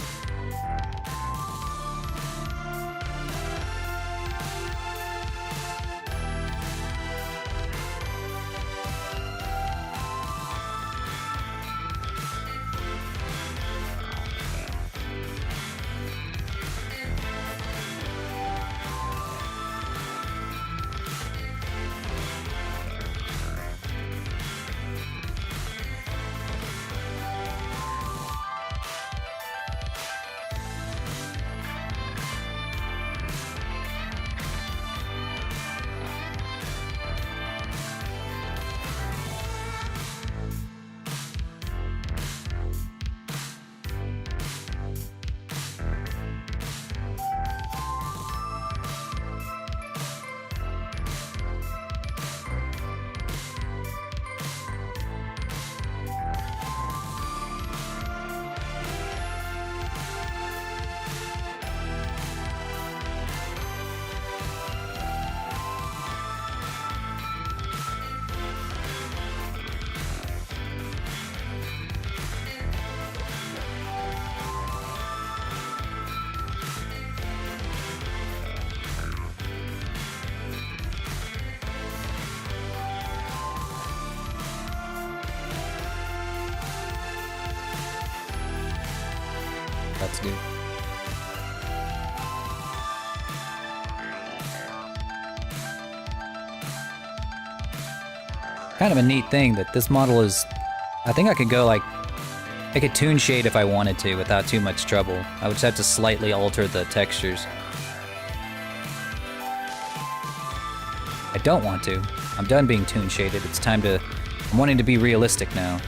That's good. Kind of a neat thing that this model is, I think I could go like, I could tune shade if I wanted to without too much trouble. I would just have to slightly alter the textures. I don't want to. I'm done being tune shaded. It's time to, I'm wanting to be realistic now.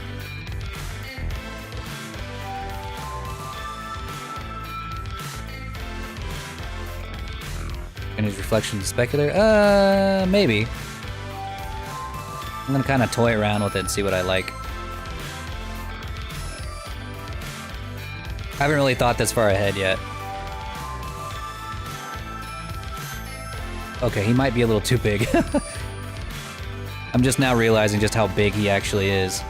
His reflection is specular? Maybe. I'm gonna kind of toy around with it and see what I like. I haven't really thought this far ahead yet. Okay, he might be a little too big. I'm just now realizing just how big he actually is.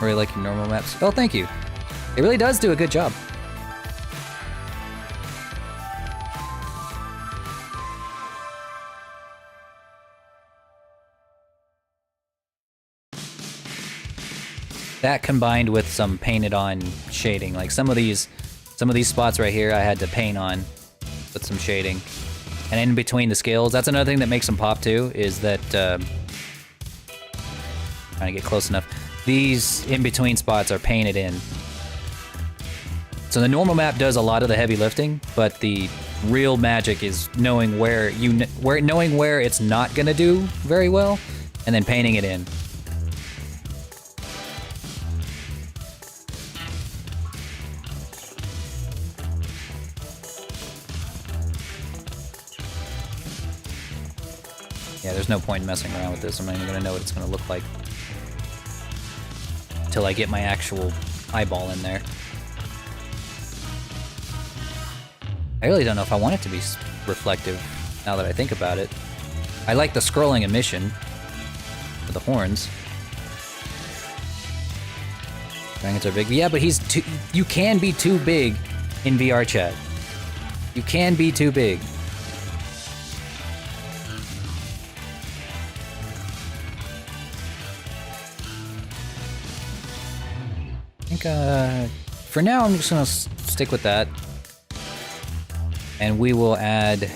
Really like your normal maps. Oh, thank you. It really does do a good job. That combined with some painted on shading, like some of these spots right here I had to paint on with some shading. And in between the scales, that's another thing that makes them pop too, is that trying to get close enough. These in-between spots are painted in. So the normal map does a lot of the heavy lifting, but the real magic is knowing where it's not gonna do very well, and then painting it in. Yeah, there's no point in messing around with this. I'm not even gonna know what it's gonna look like until I get my actual eyeball in there. I really don't know if I want it to be reflective, now that I think about it. I like the scrolling emission for the horns. Dragons are big. Yeah, but he's too, you can be too big in VRChat. You can be too big. I think, for now, I'm just gonna stick with that. And we will add...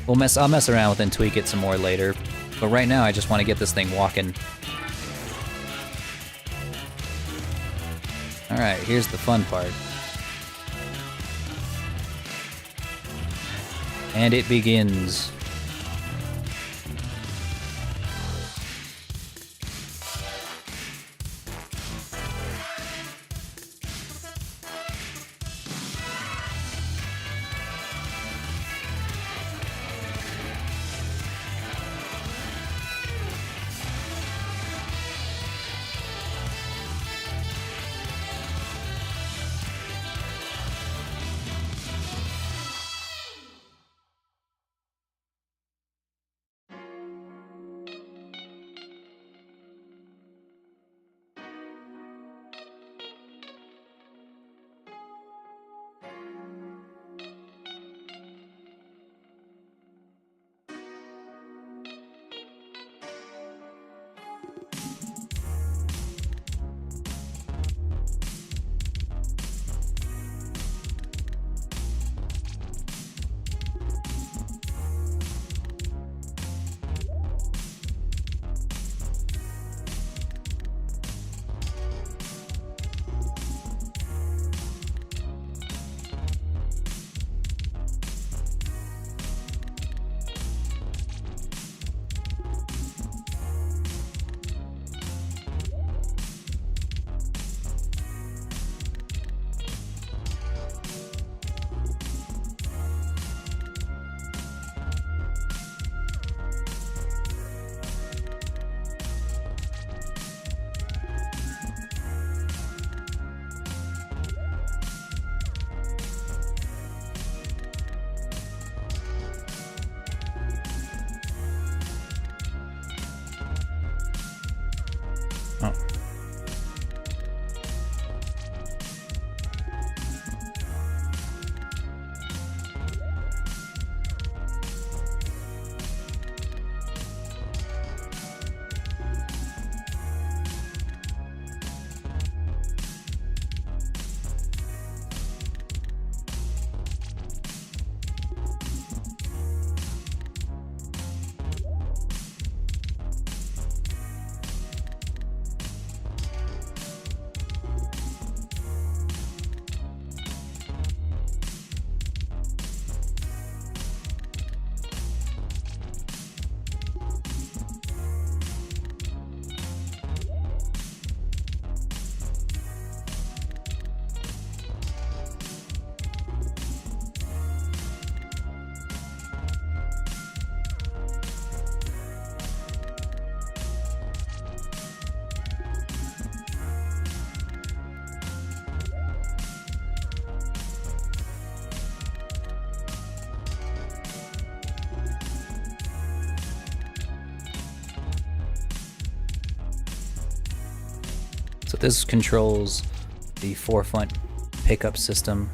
I'll mess around with it and tweak it some more later. But right now, I just want to get this thing walking. Alright, here's the fun part. And it begins. Oh. So this controls the forefront pickup system.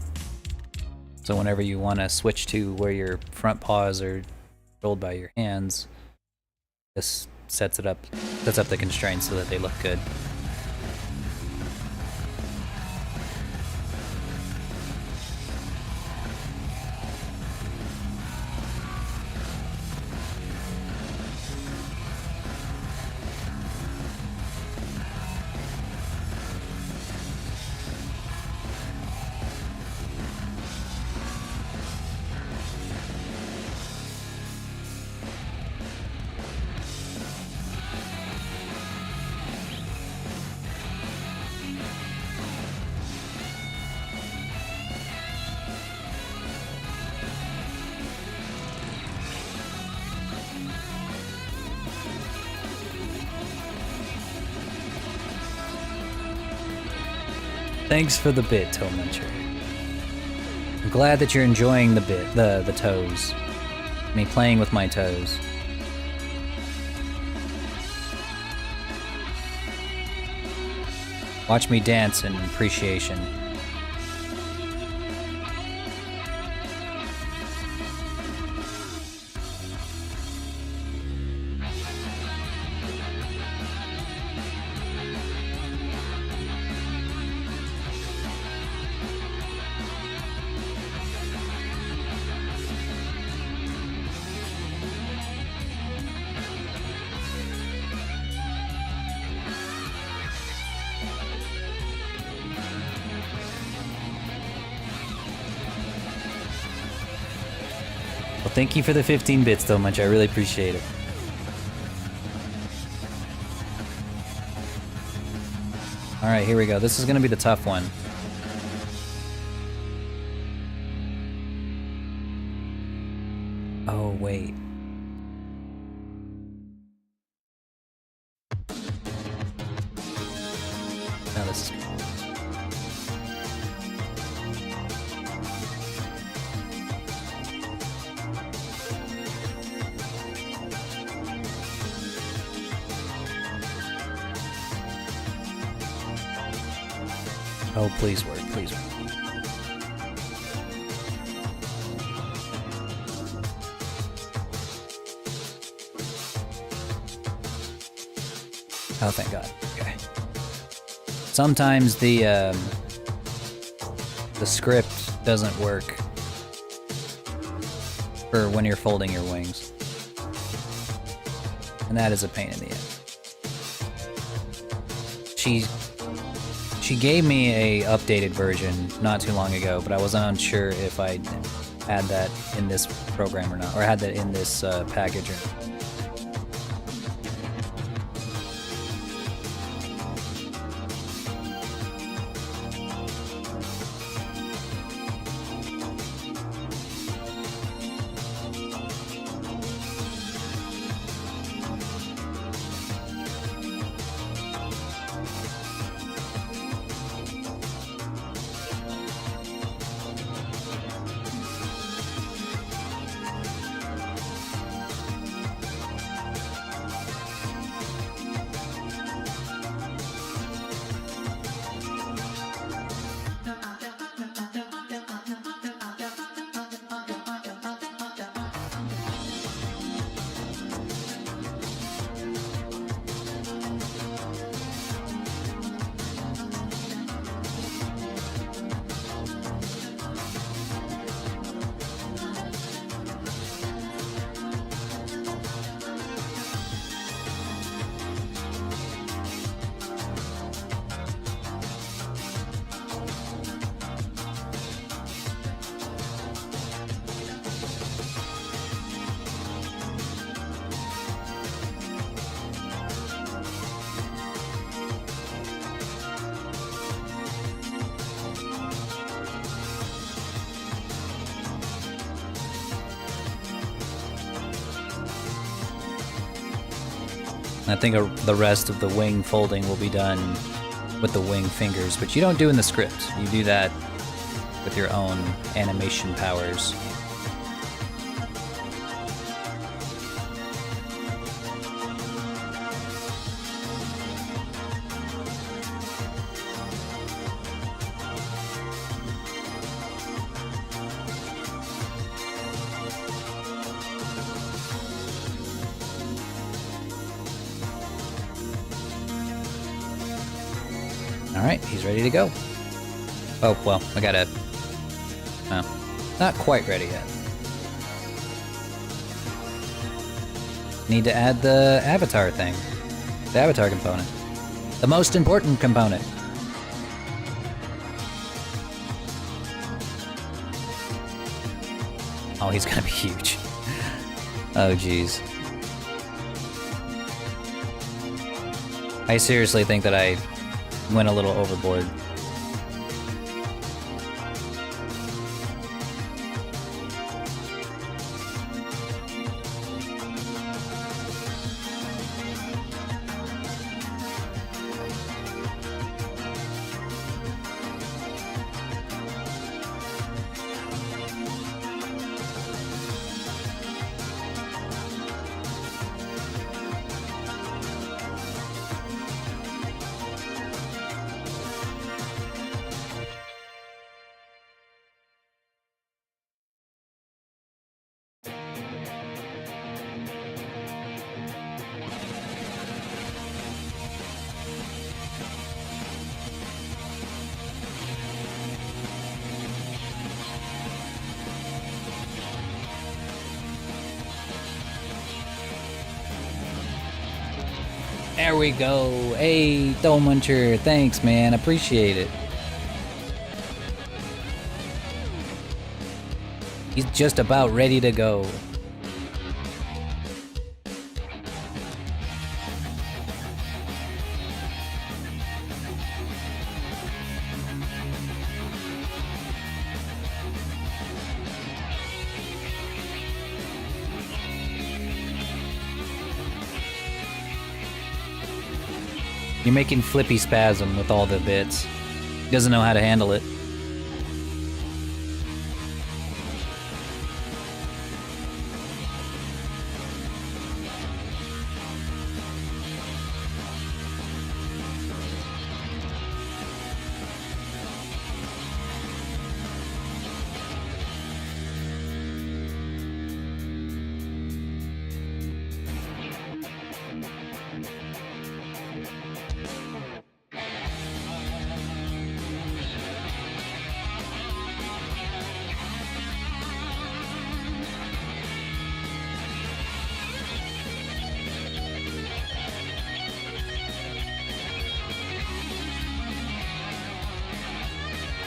So whenever you want to switch to where your front paws are controlled by your hands, this sets up the constraints so that they look good. Thanks for the bit, Toe Muncher. I'm glad that you're enjoying the bit, the toes. Me playing with my toes. Watch me dance in appreciation. Well, thank you for the 15 bits, though, much. I really appreciate it. All right, here we go. This is gonna be the tough one. Oh, wait. No, this is... Oh, please work, please work. Oh, thank God. Okay. Sometimes the script doesn't work for when you're folding your wings. And that is a pain in the end. She gave me a updated version not too long ago, but I wasn't unsure if I'd had that in this program or not, or had that in this package or not. I think the rest of the wing folding will be done with the wing fingers, but you don't do in the script. You do that with your own animation powers. Alright, he's ready to go. Oh, well, I gotta... No, not quite ready yet. Need to add the avatar thing. The avatar component. The most important component. Oh, he's gonna be huge. Oh, jeez. I seriously think that I went a little overboard. There we go. Hey, Dough Muncher. Thanks, man. Appreciate it. He's just about ready to go. You're making Flippy spasm with all the bits. He doesn't know how to handle it.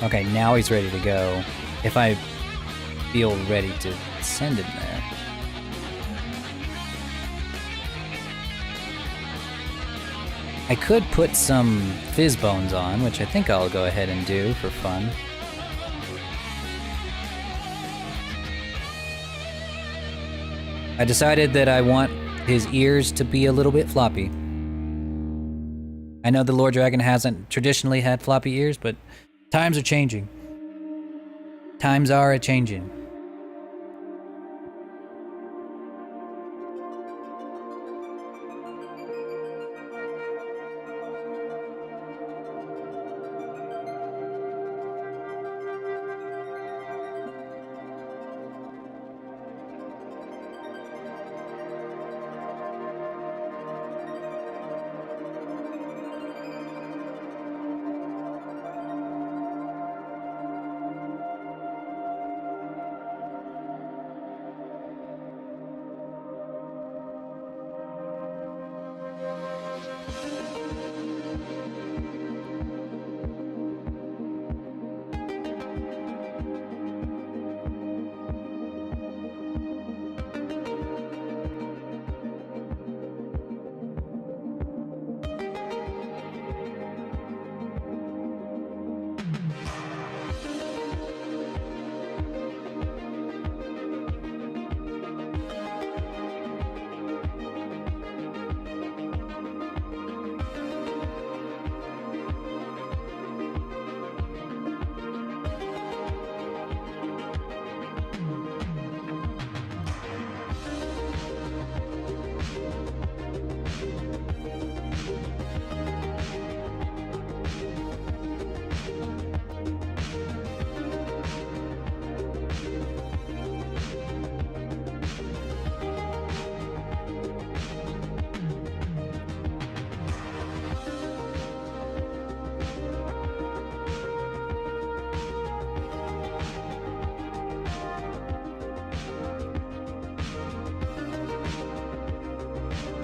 Okay, now he's ready to go. If I feel ready to send him there. I could put some fizz bones on, which I think I'll go ahead and do for fun. I decided that I want his ears to be a little bit floppy. I know the Lord Dragon hasn't traditionally had floppy ears, but times are changing. Times are a-changing.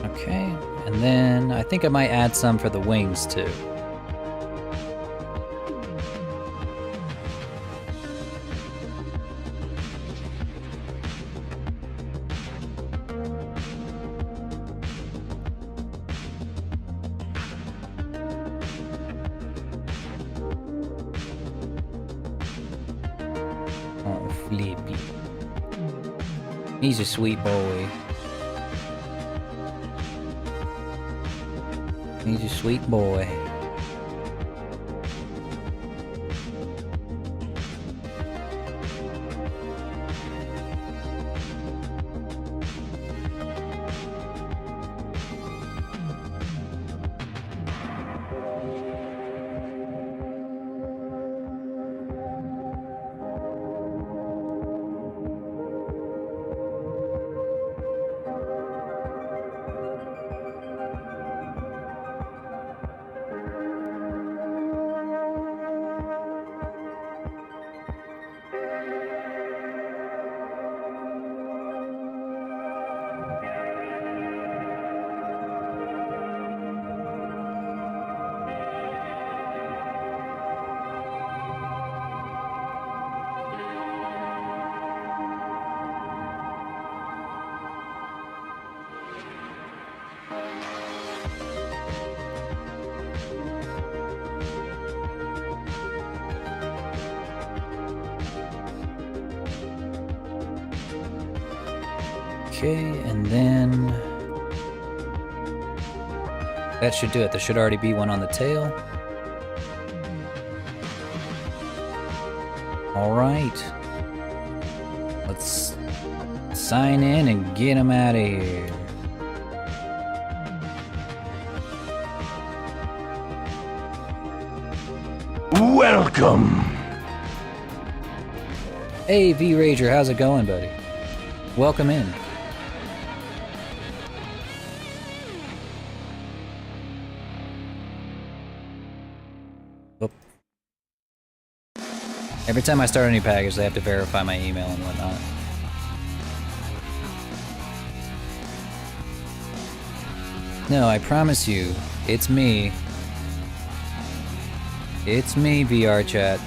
Okay, and then I think I might add some for the wings too. Oh, Flippy. He's a sweet boy. He's a sweet boy. Okay, and then that should do it. There should already be one on the tail. All right. Let's sign in and get him out of here. Welcome! Hey, V-Rager, how's it going, buddy? Welcome in. Oop. Every time I start a new package, they have to verify my email and whatnot. No, I promise you, it's me. It's me, VRChat.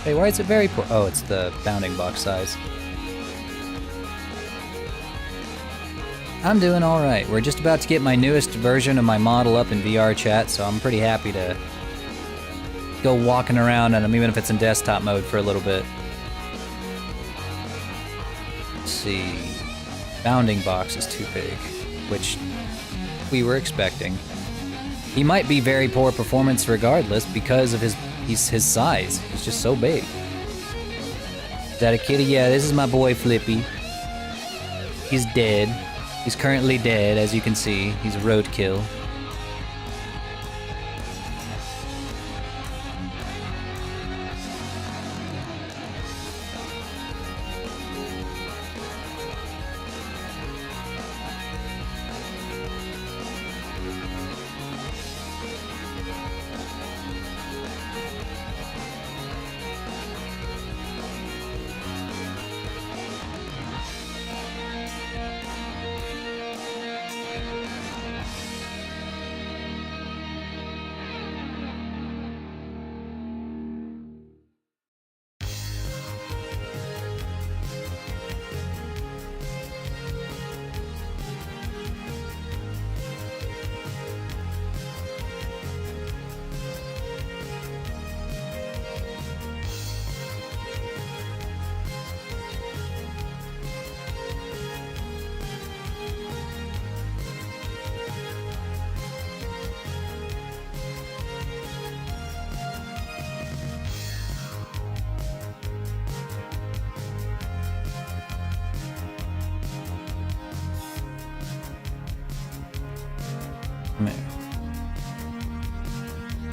Hey, why is it very poor? Oh, it's the bounding box size. I'm doing alright. We're just about to get my newest version of my model up in VRChat, so I'm pretty happy to go walking around on them, even if it's in desktop mode for a little bit. Let's see. Bounding box is too big, which we were expecting. He might be very poor performance regardless because of his size. He's just so big. Is that a kitty? Yeah, this is my boy Flippy. He's dead. He's currently dead, as you can see. He's a roadkill.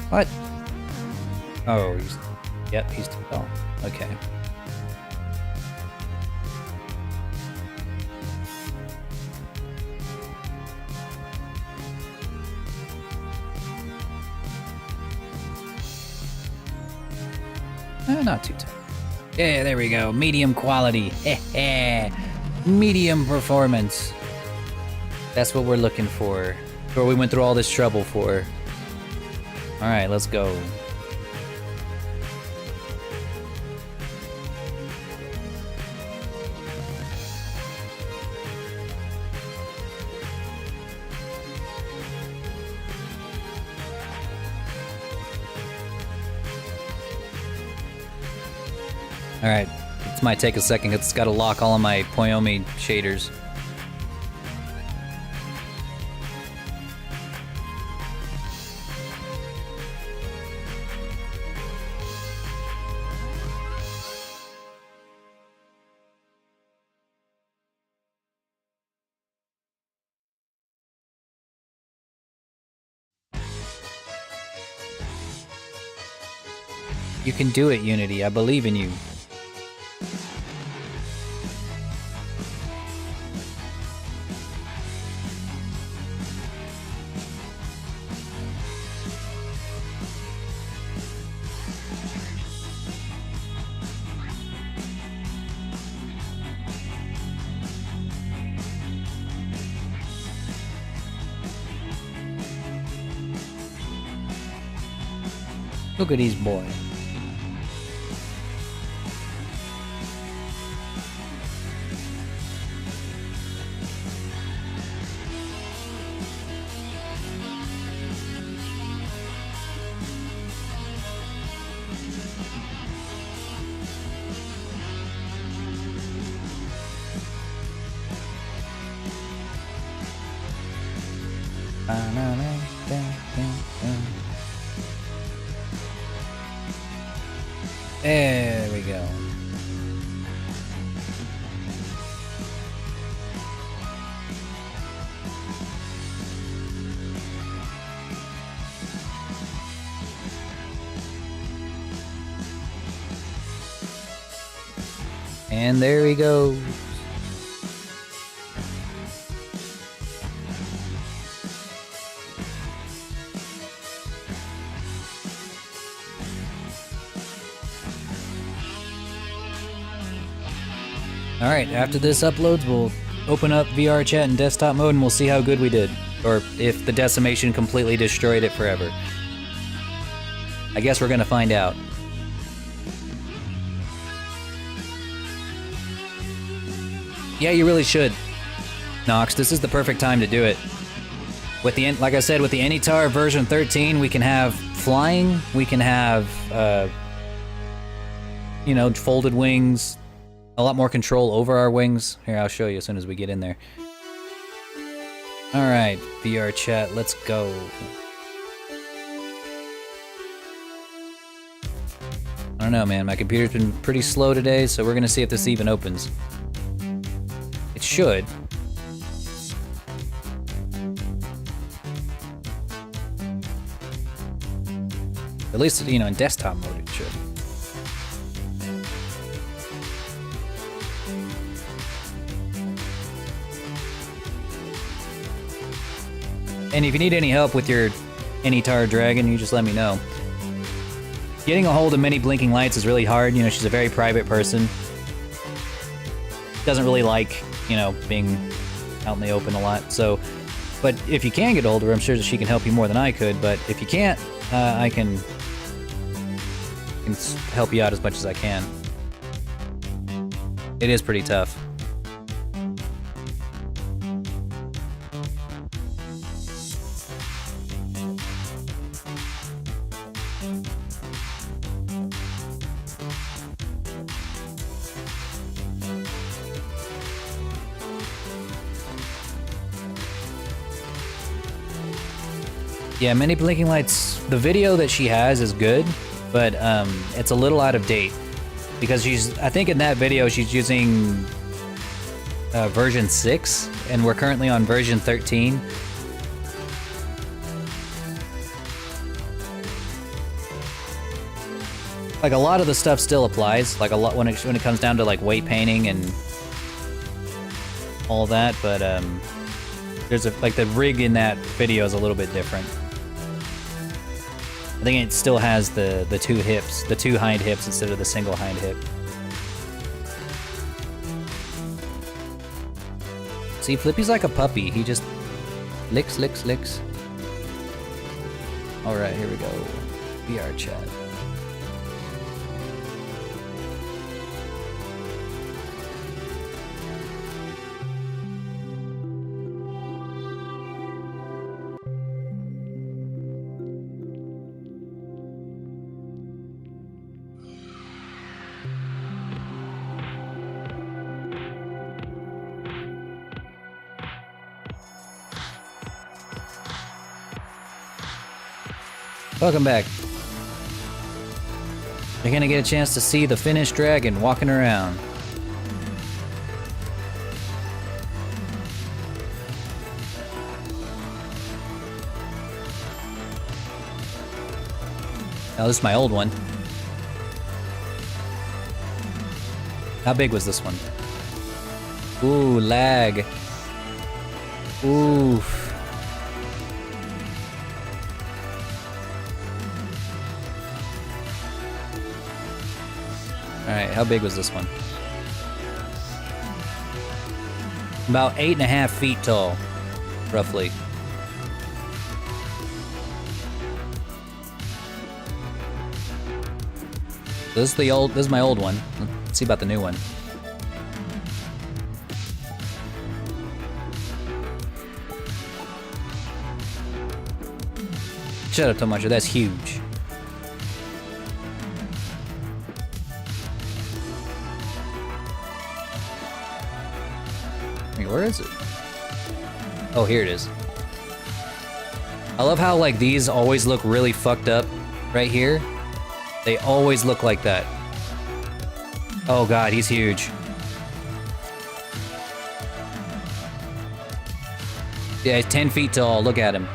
What? Oh, yep, he's too tall. Okay. Not too tall. Yeah, there we go. Medium quality. Medium performance. That's what we're looking for. What we went through all this trouble for. Alright, let's go. Alright, this might take a second. It's got to lock all of my Poyomi shaders. You can do it, Unity. I believe in you. Look at these boy. There we go. And there he goes. Alright, after this uploads, we'll open up VRChat in desktop mode and we'll see how good we did. Or if the decimation completely destroyed it forever. I guess we're gonna find out. Yeah, you really should, Nox. This is the perfect time to do it. With the, like I said, with the Anytar version 13, we can have flying, we can have, you know, folded wings, a lot more control over our wings. Here, I'll show you as soon as we get in there. Alright, VRChat, let's go. I don't know, man. My computer's been pretty slow today, so we're gonna see if this even opens. It should. At least, you know, in desktop mode it should. And if you need any help with your Anytar dragon, you just let me know. Getting a hold of many blinking lights is really hard. You know, she's a very private person. Doesn't really like, you know, being out in the open a lot. So, but if you can get a hold of her, I'm sure that she can help you more than I could. But if you can't, I can help you out as much as I can. It is pretty tough. Yeah, many blinking lights. The video that she has is good, but it's a little out of date because I think in that video she's using version 6, and we're currently on version 13. Like a lot of the stuff still applies, like a lot when it comes down to like weight painting and all that, but there's like the rig in that video is a little bit different. I think it still has the two hips, the two hind hips instead of the single hind hip. See, Flippy's like a puppy. He just licks, licks, licks. All right, here we go. VRChat. Welcome back. You're gonna get a chance to see the finished dragon walking around. Oh, this is my old one. How big was this one? Ooh, lag. Oof. Alright, how big was this one? About 8.5 feet tall, roughly. This is my old one. Let's see about the new one. Shut up, Tomacho, that's huge. Wait, where is it? Oh, here it is. I love how, like, these always look really fucked up right here. They always look like that. Oh god, he's huge. Yeah, he's 10 feet tall, look at him.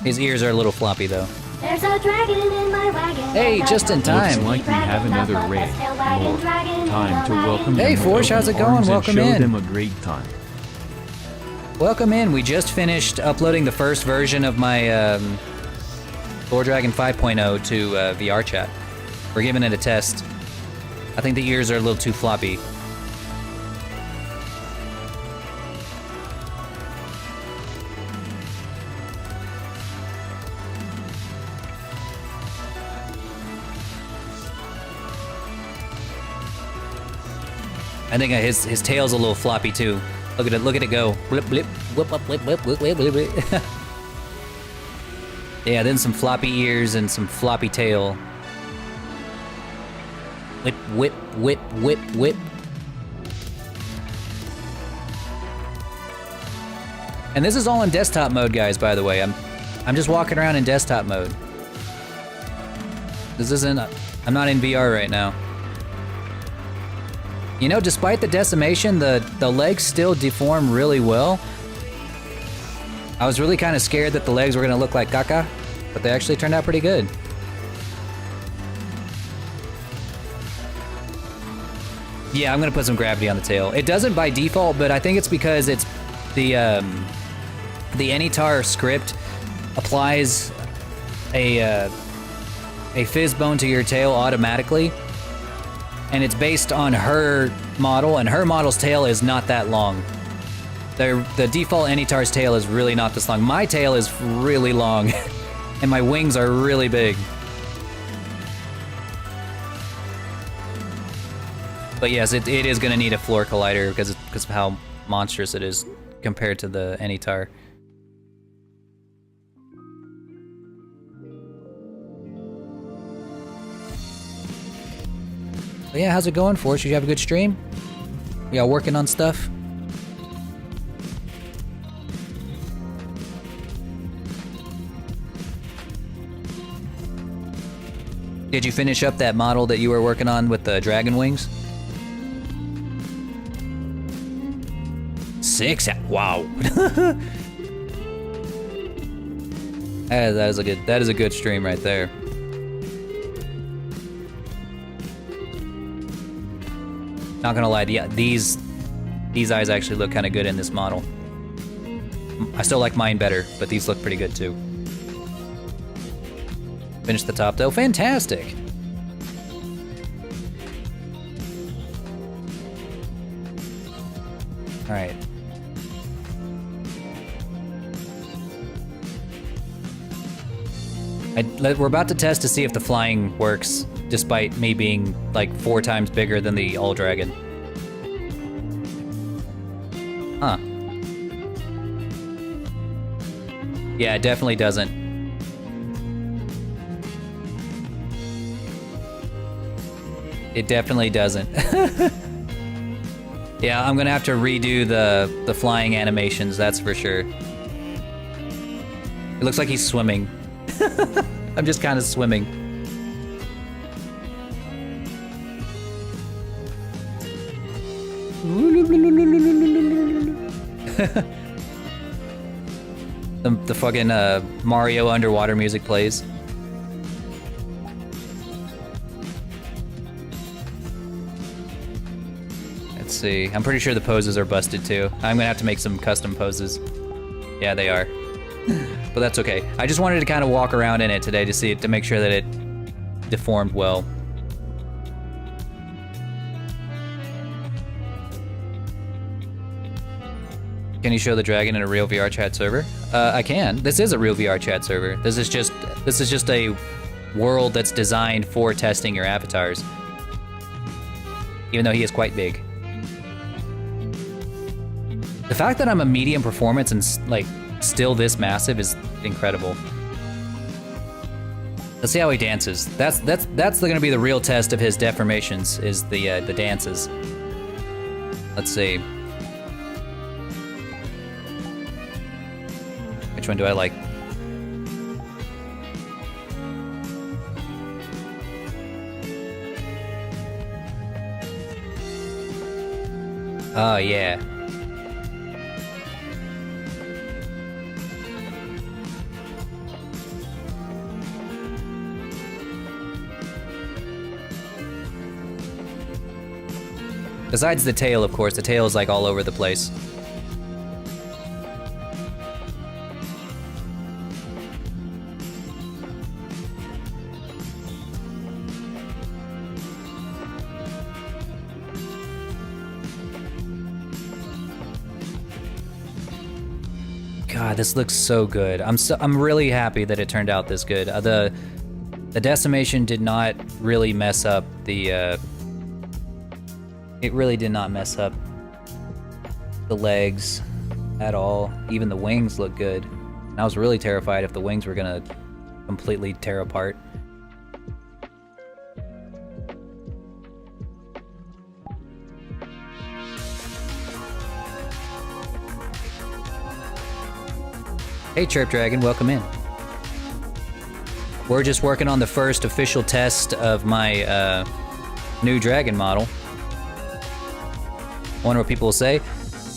His ears are a little floppy, though. There's a dragon in my wagon. Hey, just in time. Looks like we have another raid. More time to welcome Hey, them Forge, with how's it open going? arms and Welcome show in. them a great time. Welcome in. We just finished uploading the first version of my Thor Dragon 5.0 to VRChat. We're giving it a test. I think the ears are a little too floppy. I think his tail's a little floppy too. Look at it go. Blip, blip, whip up, whip, whip, whip, whip, whip, whip. Yeah, then some floppy ears and some floppy tail. Whip, whip, whip, whip, whip. And this is all in desktop mode, guys, by the way. I'm just walking around in desktop mode. This isn't... I'm not in VR right now. You know, despite the decimation, the legs still deform really well. I was really kind of scared that the legs were gonna look like caca, but they actually turned out pretty good. Yeah, I'm gonna put some gravity on the tail. It doesn't by default, but I think it's because it's the Anytar script applies a fizz bone to your tail automatically. And it's based on her model, and her model's tail is not that long. The default Anytar's tail is really not this long. My tail is really long, and my wings are really big. But yes, it is gonna need a floor collider because of how monstrous it is compared to the Anytar. But yeah, how's it going, Force? Did you have a good stream? Y'all working on stuff? Did you finish up that model that you were working on with the dragon wings? 6? Wow. That is a good stream right there. Not gonna lie, yeah, these eyes actually look kind of good in this model. I still like mine better, but these look pretty good too. Finish the top though, fantastic! Alright. We're about to test to see if the flying works, despite me being like 4 times bigger than the All Dragon. Huh. Yeah, it definitely doesn't. It definitely doesn't. Yeah, I'm gonna have to redo the flying animations, that's for sure. It looks like he's swimming. I'm just kind of swimming. The fucking Mario underwater music plays. Let's see. I'm pretty sure the poses are busted too. I'm gonna have to make some custom poses. Yeah, they are. But that's okay. I just wanted to kind of walk around in it today to see it, to make sure that it deformed well. Can you show the dragon in a real VRChat server? I can. This is a real VRChat server. This is just a world that's designed for testing your avatars. Even though he is quite big. The fact that I'm a medium performance and like still this massive is incredible. Let's see how he dances. That's gonna be the real test of his deformations, is the dances. Let's see. Which one do I like? Oh, yeah. Besides the tail, of course. The tail is like all over the place. God, this looks so good. I'm really happy that it turned out this good. The decimation did not really mess up the it really did not mess up the legs at all. Even the wings look good. And I was really terrified if the wings were gonna completely tear apart. Hey Chirp Dragon, welcome in. We're just working on the first official test of my new dragon model. I wonder what people will say.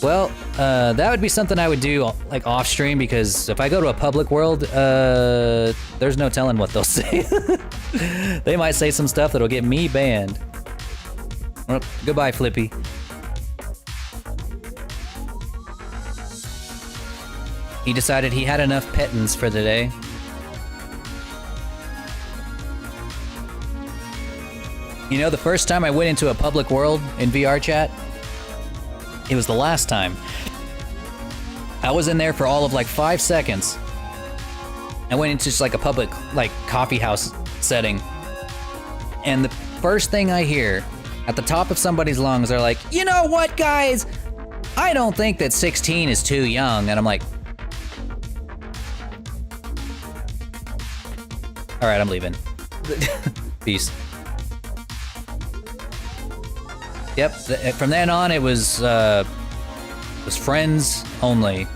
Well, that would be something I would do like off stream, because if I go to a public world, there's no telling what they'll say. They might say some stuff that'll get me banned. Well, goodbye, Flippy. He decided he had enough pettins for the day. You know, the first time I went into a public world in VRChat, it was the last time. I was in there for all of like 5 seconds. I went into just like a public, like coffee house setting. And the first thing I hear at the top of somebody's lungs are like, you know what, guys? I don't think that 16 is too young. And I'm like, all right, I'm leaving. Peace. Yep, from then on it was friends only.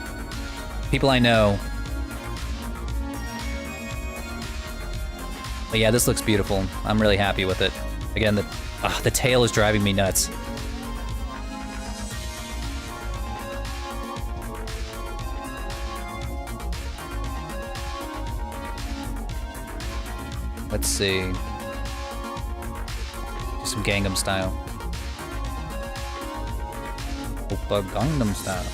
People I know. But yeah, this looks beautiful. I'm really happy with it. Again, the tail is driving me nuts. Let's see. Do some Gangnam Style. Oppa Gangnam Style.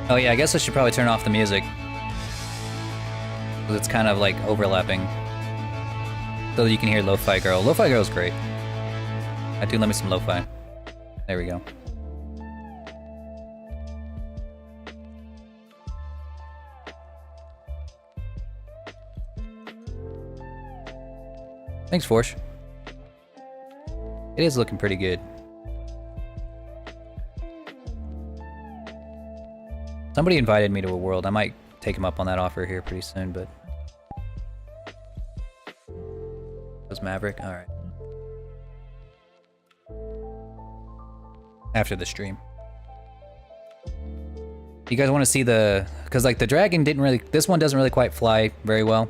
Oh yeah, I guess I should probably turn off the music. Because it's kind of like overlapping. So that you can hear Lo-Fi Girl. Lo-Fi Girl's great. I do love me some Lo-Fi. There we go. Thanks, Forsh. It is looking pretty good. Somebody invited me to a world. I might take him up on that offer here pretty soon, but... Was Maverick? Alright. After the stream. You guys want to see the... Because, like, the dragon didn't really... This one doesn't really quite fly very well.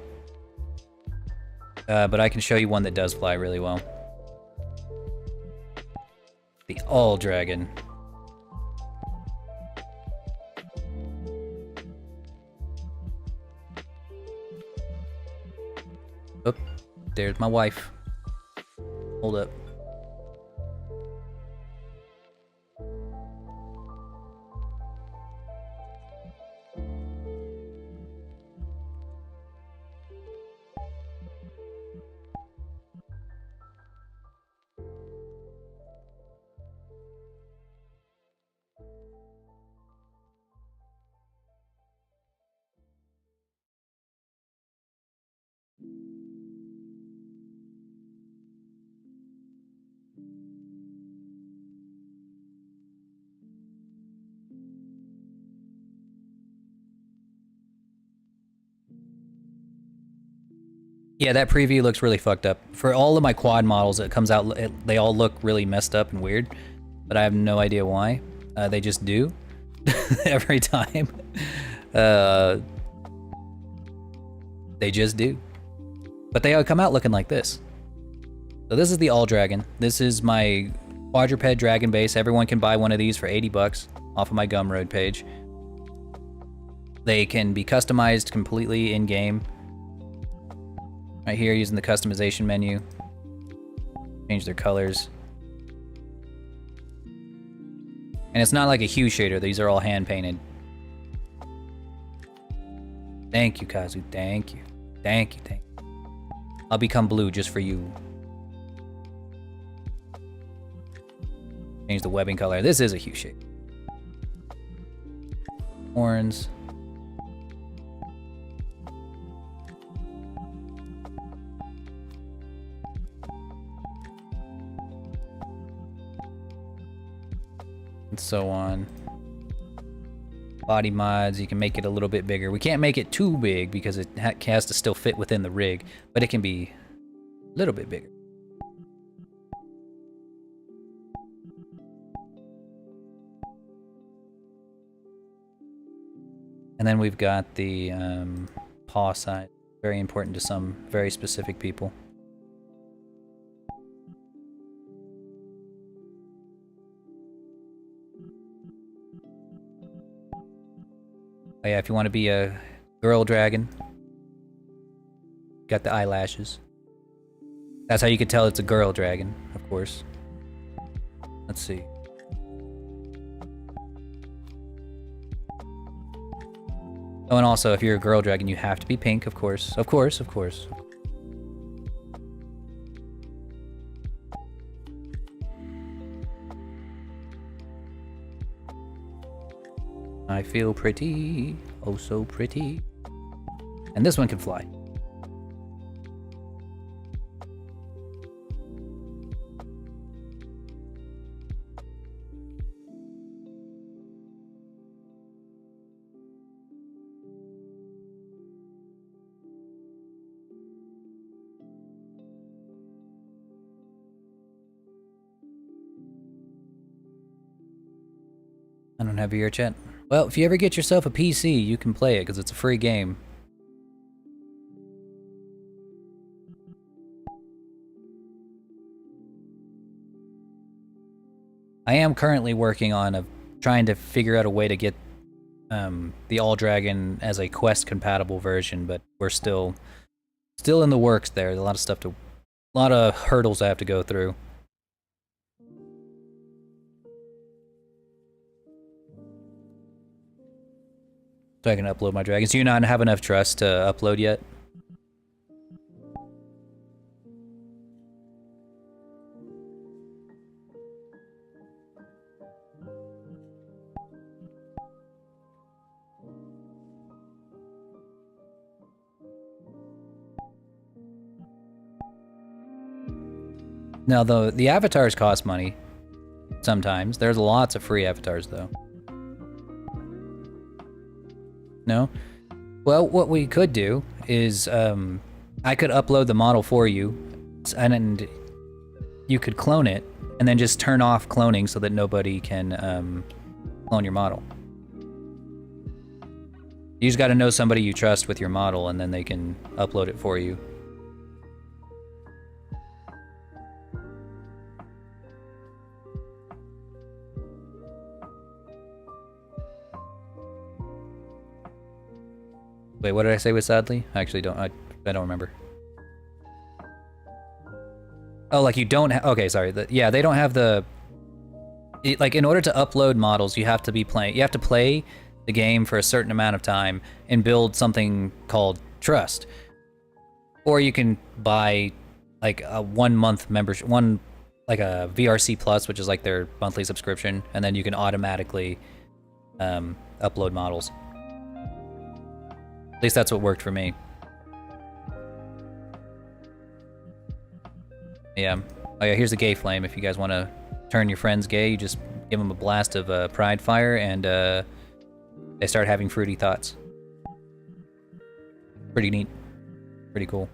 But I can show you one that does fly really well. The All Dragon. Oop, there's my wife. Hold up. Yeah, that preview looks really fucked up. For all of my quad models, it comes out, they all look really messed up and weird, but I have no idea why. They just do every time. They just do. But they all come out looking like this. So this is the All Dragon. This is my quadruped dragon base. Everyone can buy one of these for 80 bucks off of my Gumroad page. They can be customized completely in-game. Right here, using the customization menu. Change their colors. And it's not like a hue shader. These are all hand-painted. Thank you, Kazu. Thank you. Thank you, thank you. I'll become blue just for you. Change the webbing color. This is a hue shader. Horns. And so on. Body mods, you can make it a little bit bigger. We can't make it too big because it has to still fit within the rig, but it can be a little bit bigger. And then we've got the paw size, very important to some very specific people. Oh yeah, if you want to be a girl dragon, got the eyelashes. That's how you can tell it's a girl dragon, of course. Let's see. Oh, and also, if you're a girl dragon, you have to be pink, of course. Of course, of course. I feel pretty, oh so pretty. And this one can fly. I don't have VRChat. Well, if you ever get yourself a PC, you can play it because it's a free game. I am currently working on trying to figure out a way to get the All Dragon as a Quest compatible version, but we're still in the works there. There's a lot of hurdles I have to go through. So I can upload my dragons. Do you not have enough trust to upload yet? Now, the avatars cost money. Sometimes. There's lots of free avatars, though. No? Well, what we could do is, I could upload the model for you, and you could clone it, and then just turn off cloning so that nobody can, clone your model. You just gotta know somebody you trust with your model, and then they can upload it for you. Wait, what did I say with sadly? I actually don't. I don't remember. Oh, like you don't have. Okay, sorry. Yeah, they don't have the. Like, in order to upload models, you have to be playing. You have to play the game for a certain amount of time and build something called trust. Or you can buy like a 1 month membership, like a VRC Plus, which is like their monthly subscription, and then you can automatically upload models. At least that's what worked for me. Yeah. Oh yeah, here's a gay flame. If you guys want to turn your friends gay, you just give them a blast of pride fire, and they start having fruity thoughts. Pretty neat. Pretty cool.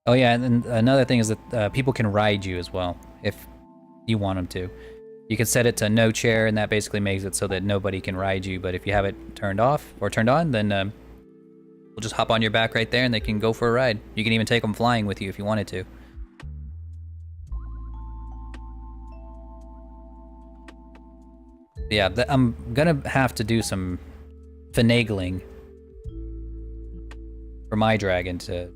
Oh yeah, and then another thing is that people can ride you as well, if you want them to. You can set it to no chair, and that basically makes it so that nobody can ride you, but if you have it turned off, or turned on, then we'll just hop on your back right there, and they can go for a ride. You can even take them flying with you if you wanted to. Yeah, I'm gonna have to do some finagling for my dragon to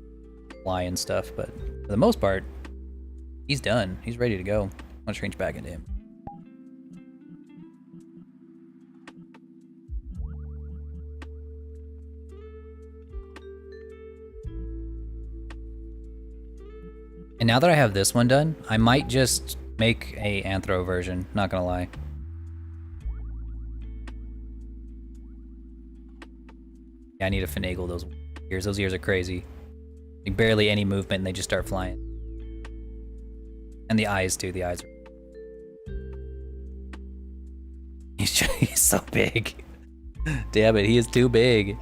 fly and stuff, but for the most part, he's done. He's ready to go. I'm gonna change back into him. And now that I have this one done, I might just make a anthro version, not gonna lie. Yeah, I need to finagle those ears. Those ears are crazy. Like barely any movement and they just start flying. And the eyes too, the eyes are... He's so big. Damn it, he is too big.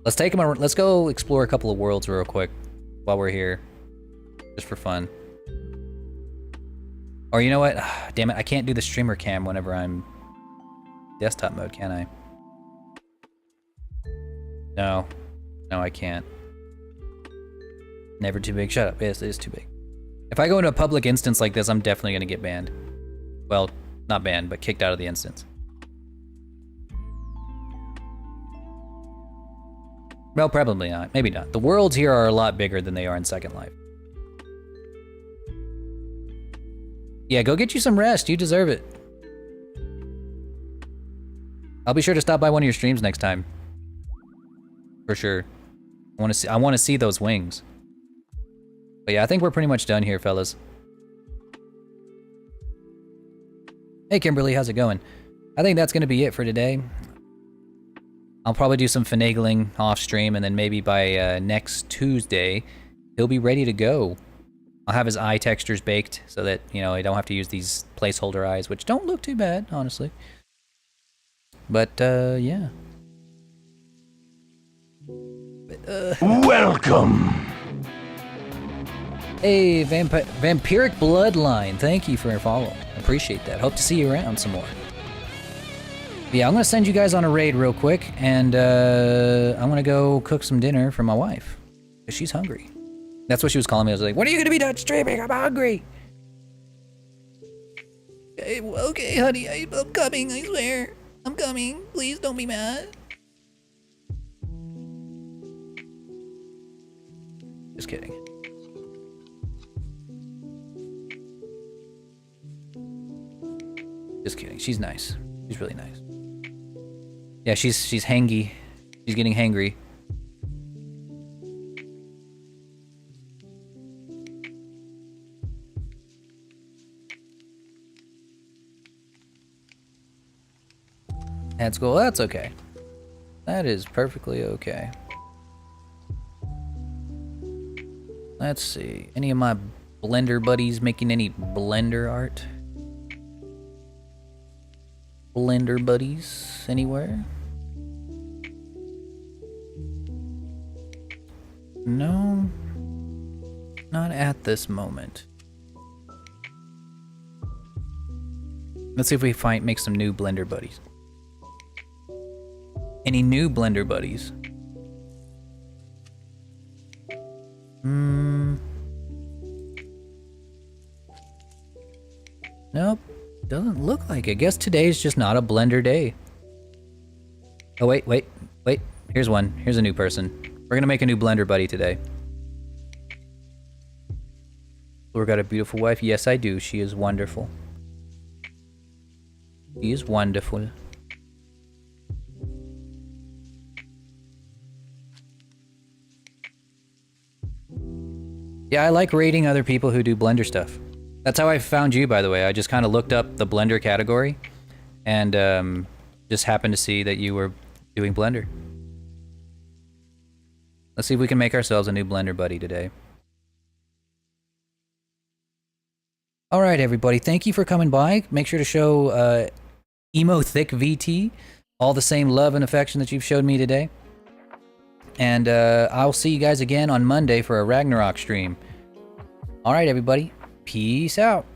Let's take him. Let's go explore a couple of worlds real quick while we're here, just for fun. Or you know what? Damn it! I can't do the streamer cam whenever I'm desktop mode, can I? No, no, I can't. Never too big. Shut up. Yes, it is too big. If I go into a public instance like this, I'm definitely gonna get banned. Well, not banned, but kicked out of the instance. Well, probably not. Maybe not. The worlds here are a lot bigger than they are in Second Life. Yeah, go get you some rest. You deserve it. I'll be sure to stop by one of your streams next time. For sure. I want to see those wings. But yeah, I think we're pretty much done here, fellas. Hey, Kimberly, how's it going? I think that's going to be it for today. I'll probably do some finagling off stream, and then maybe by next Tuesday, he'll be ready to go. I'll have his eye textures baked so that, you know, I don't have to use these placeholder eyes, which don't look too bad, honestly. But, yeah. Welcome. Hey, Vampiric Bloodline, thank you for your follow. Appreciate that. Hope to see you around some more. Yeah, I'm gonna send you guys on a raid real quick, and I'm gonna go cook some dinner for my wife, because she's hungry. That's what she was calling me. I was like, when are you gonna be done streaming? I'm hungry. Okay, honey, I'm coming, I swear. I'm coming. Please don't be mad. Just kidding. Just kidding. She's nice. She's really nice. Yeah, she's hangy. She's getting hangry. That's cool. That's okay. That is perfectly okay. Let's see. Any of my Blender buddies making any Blender art? Blender buddies anywhere? No, not at this moment. Let's see if we make some new Blender buddies. Any new Blender buddies? Nope, doesn't look like it. Guess today's just not a Blender day. Oh wait. Here's one. Here's a new person. We're gonna make a new Blender buddy today. Laura got a beautiful wife. Yes, I do. She is wonderful. She is wonderful. Yeah, I like rating other people who do Blender stuff. That's how I found you, by the way. I just kind of looked up the Blender category and just happened to see that you were doing Blender. Let's see if we can make ourselves a new Blender buddy today. Alright everybody, thank you for coming by. Make sure to show Emo Thick VT all the same love and affection that you've showed me today. And I'll see you guys again on Monday for a Ragnarok stream. All right, everybody. Peace out.